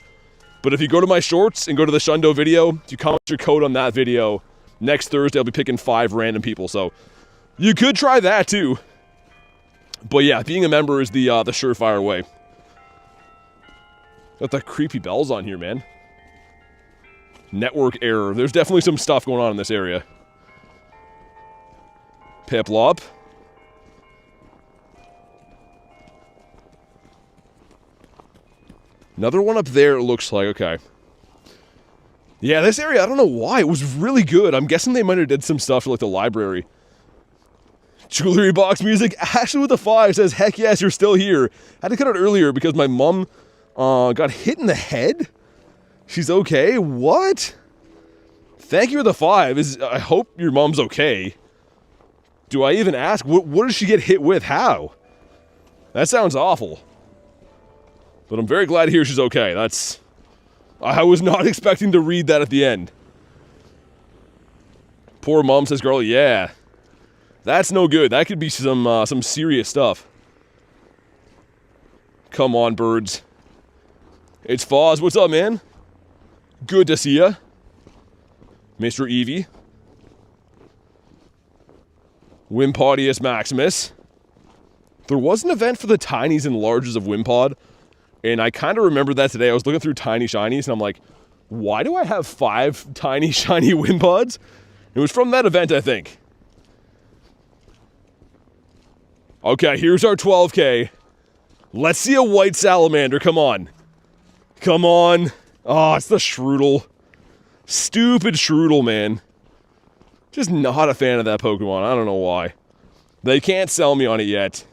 but if you go to my shorts and go to the Shundo video, if you comment your code on that video, next Thursday I'll be picking 5 random people. So you could try that too. But yeah, being a member is the surefire way. Got the creepy bells on here, man. Network error. There's definitely some stuff going on in this area. Piplup. Another one up there, it looks like. Okay. Yeah, this area, I don't know why. It was really good. I'm guessing they might have did some stuff to, like, the library. Jewelry box music. Ashley with a 5 says, heck yes, you're still here. I had to cut it earlier because my mom got hit in the head. She's okay. What? Thank you for the 5. I hope your mom's okay. Do I even ask? What did she get hit with? How? That sounds awful. But I'm very glad to hear she's okay. I was not expecting to read that at the end. Poor mom, says girl. Yeah. That's no good. That could be some serious stuff. Come on, birds. It's Foz. What's up, man? Good to see ya. Mr. Eevee. Wimpodius Maximus. There was an event for the tinies and larges of Wimpod, and I kind of remember that today. I was looking through tiny shinies, and I'm like, why do I have 5 tiny shiny Wimpods? It was from that event, I think. Okay, here's our 12k. Let's see a white salamander. Come on. Come on. Oh, it's the Shroodle. Stupid Shroodle, man. Just not a fan of that Pokemon. I don't know why. They can't sell me on it yet.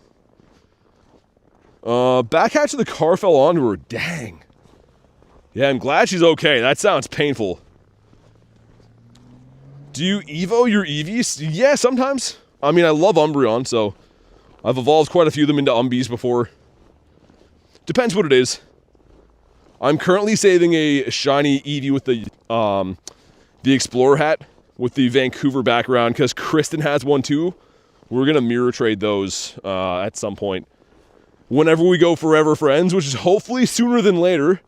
Backhatch of the car fell onto her. Dang. Yeah, I'm glad she's okay. That sounds painful. Do you Evo your Eevees? Yeah, sometimes. I mean, I love Umbreon, so I've evolved quite a few of them into Umbies before. Depends what it is. I'm currently saving a shiny Eevee with the Explorer hat with the Vancouver background because Kristen has one too. We're going to mirror trade those at some point. Whenever we go Forever Friends, which is hopefully sooner than later.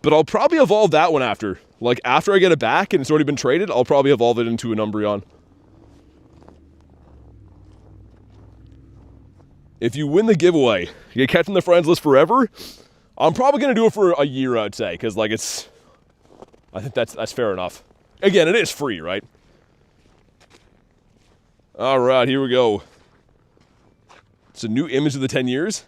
But I'll probably evolve that one after. Like, after I get it back and it's already been traded, I'll probably evolve it into an Umbreon. If you win the giveaway, you get kept in the friends list forever. I'm probably going to do it for a year, I'd say. Because, like, I think that's fair enough. Again, it is free, right? Alright, here we go. It's a new image of the 10 years.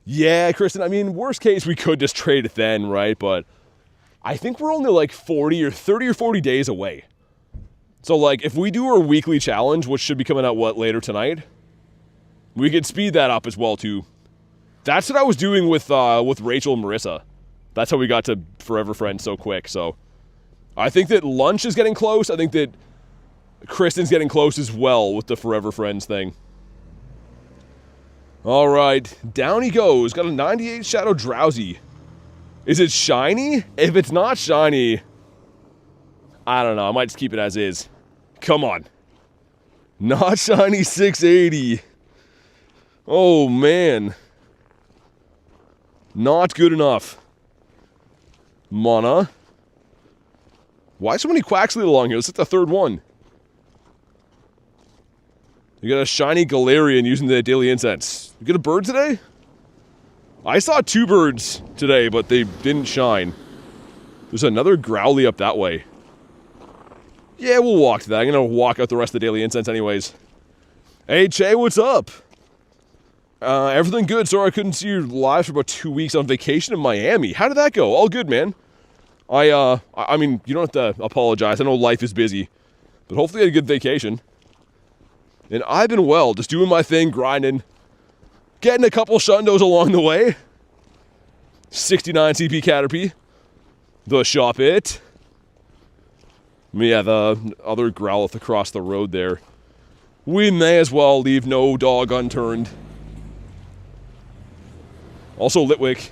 Yeah, Kristen, I mean, worst case, we could just trade it then, right? But I think we're only like 30 or 40 days away. So, like, if we do our weekly challenge, which should be coming out, what, later tonight? We could speed that up as well, too. That's what I was doing with Rachel and Marissa. That's how we got to Forever Friends so quick, so. I think that lunch is getting close. I think that Kristen's getting close as well with the Forever Friends thing. Alright, down he goes. Got a 98 Shadow Drowsy. Is it shiny? If it's not shiny, I don't know. I might just keep it as is. Come on. Not shiny 680. Oh, man. Not good enough. Mana. Why so many Quaxley along here? This is the third one. You got a shiny Galarian using the Daily Incense. You get a bird today? I saw 2 birds today, but they didn't shine. There's another Growly up that way. Yeah, we'll walk to that. I'm gonna walk out the rest of the Daily Incense anyways. Hey, Che, what's up? Everything good. Sorry I couldn't see you live for about 2 weeks on vacation in Miami. How did that go? All good, man. I mean, you don't have to apologize. I know life is busy. But hopefully you had a good vacation. And I've been well, just doing my thing, grinding. Getting a couple shundos along the way. 69 CP Caterpie. The Shop It. Yeah, the other Growlithe across the road there. We may as well leave no dog unturned. Also, Litwick.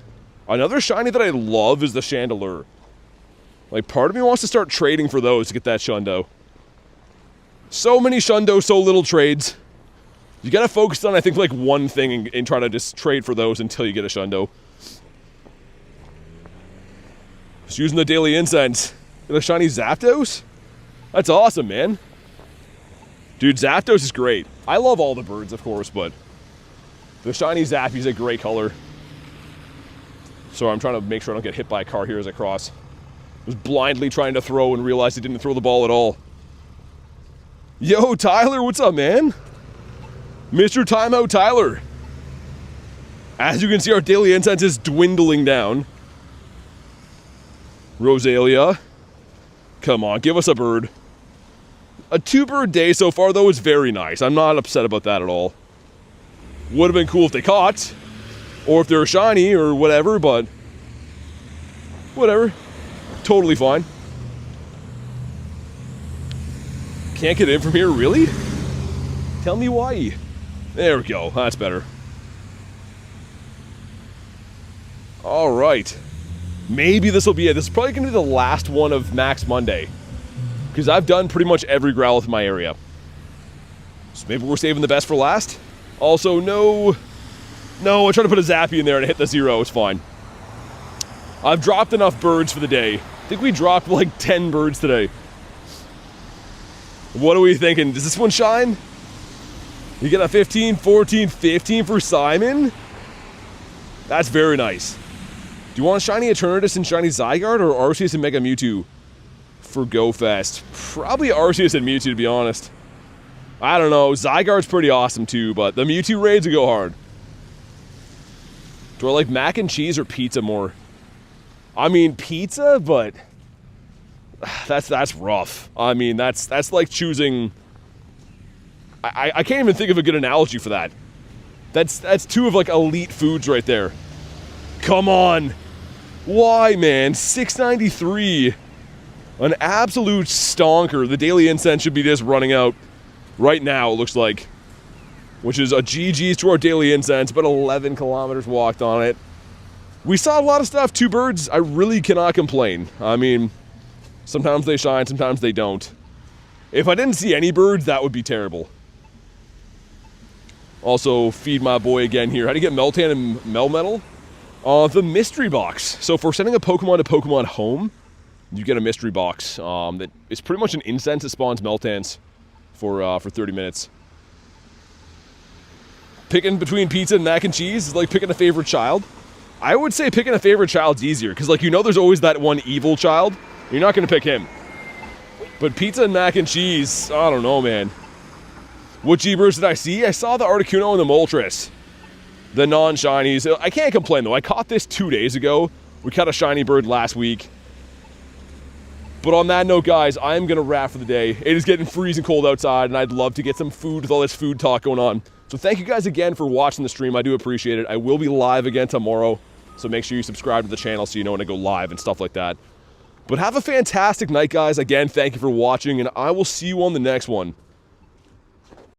Another shiny that I love is the Chandelure. Like, part of me wants to start trading for those to get that Shundo. So many Shundo, so little trades. You gotta focus on, I think, like, one thing and try to just trade for those until you get a Shundo. Just using the Daily Incense. Get a shiny Zapdos? That's awesome, man. Dude, Zapdos is great. I love all the birds, of course, but the shiny Zappy's a great color. So I'm trying to make sure I don't get hit by a car here as I cross. I was blindly trying to throw and realized I didn't throw the ball at all. Yo, Tyler, what's up, man? Mr. Timeout Tyler. As you can see, our Daily Incense is dwindling down. Rosalia. Come on, give us a bird. A 2-bird day so far, though, is very nice. I'm not upset about that at all. Would have been cool if they caught. Or if they're shiny or whatever, but whatever. Totally fine. Can't get in from here, really? Tell me why. There we go. That's better. Alright. Maybe this will be it. This is probably going to be the last one of Max Monday. Because I've done pretty much every Growlithe in my area. So maybe we're saving the best for last. Also, no, I tried to put a Zappy in there and it hit the 0. It's fine. I've dropped enough birds for the day. I think we dropped like 10 birds today. What are we thinking? Does this one shine? You get a 15, 14, 15 for Simon? That's very nice. Do you want a shiny Eternatus and shiny Zygarde or Arceus and Mega Mewtwo for GoFest? Probably Arceus and Mewtwo, to be honest. I don't know. Zygarde's pretty awesome too, but the Mewtwo raids would go hard. Do I like mac and cheese or pizza more? I mean, pizza, but that's rough. I mean, that's like choosing. I can't even think of a good analogy for that. That's 2 of like elite foods right there. Come on. Why, man? 693. An absolute stonker. The Daily Incense should be just running out right now, it looks like. Which is a GG's to our Daily Incense, but 11 kilometers walked on it. We saw a lot of stuff, 2 birds. I really cannot complain. I mean, sometimes they shine, sometimes they don't. If I didn't see any birds, that would be terrible. Also, feed my boy again here. How do you get Meltan and Melmetal? The mystery box. So if we're sending a Pokemon to Pokemon Home, you get a mystery box. That is pretty much an incense that spawns Meltans for 30 minutes. Picking between pizza and mac and cheese is like picking a favorite child. I would say picking a favorite child's easier, because like, you know, there's always that one evil child. You're not going to pick him. But pizza and mac and cheese, I don't know, man. What G-Birds did I see? I saw the Articuno and the Moltres. The non-shinies. I can't complain, though. I caught this 2 days ago. We caught a shiny bird last week. But on that note, guys, I'm going to wrap for the day. It is getting freezing cold outside, and I'd love to get some food with all this food talk going on. So thank you guys again for watching the stream. I do appreciate it. I will be live again tomorrow, so make sure you subscribe to the channel so you know when I go live and stuff like that. But have a fantastic night, guys. Again, thank you for watching, and I will see you on the next one.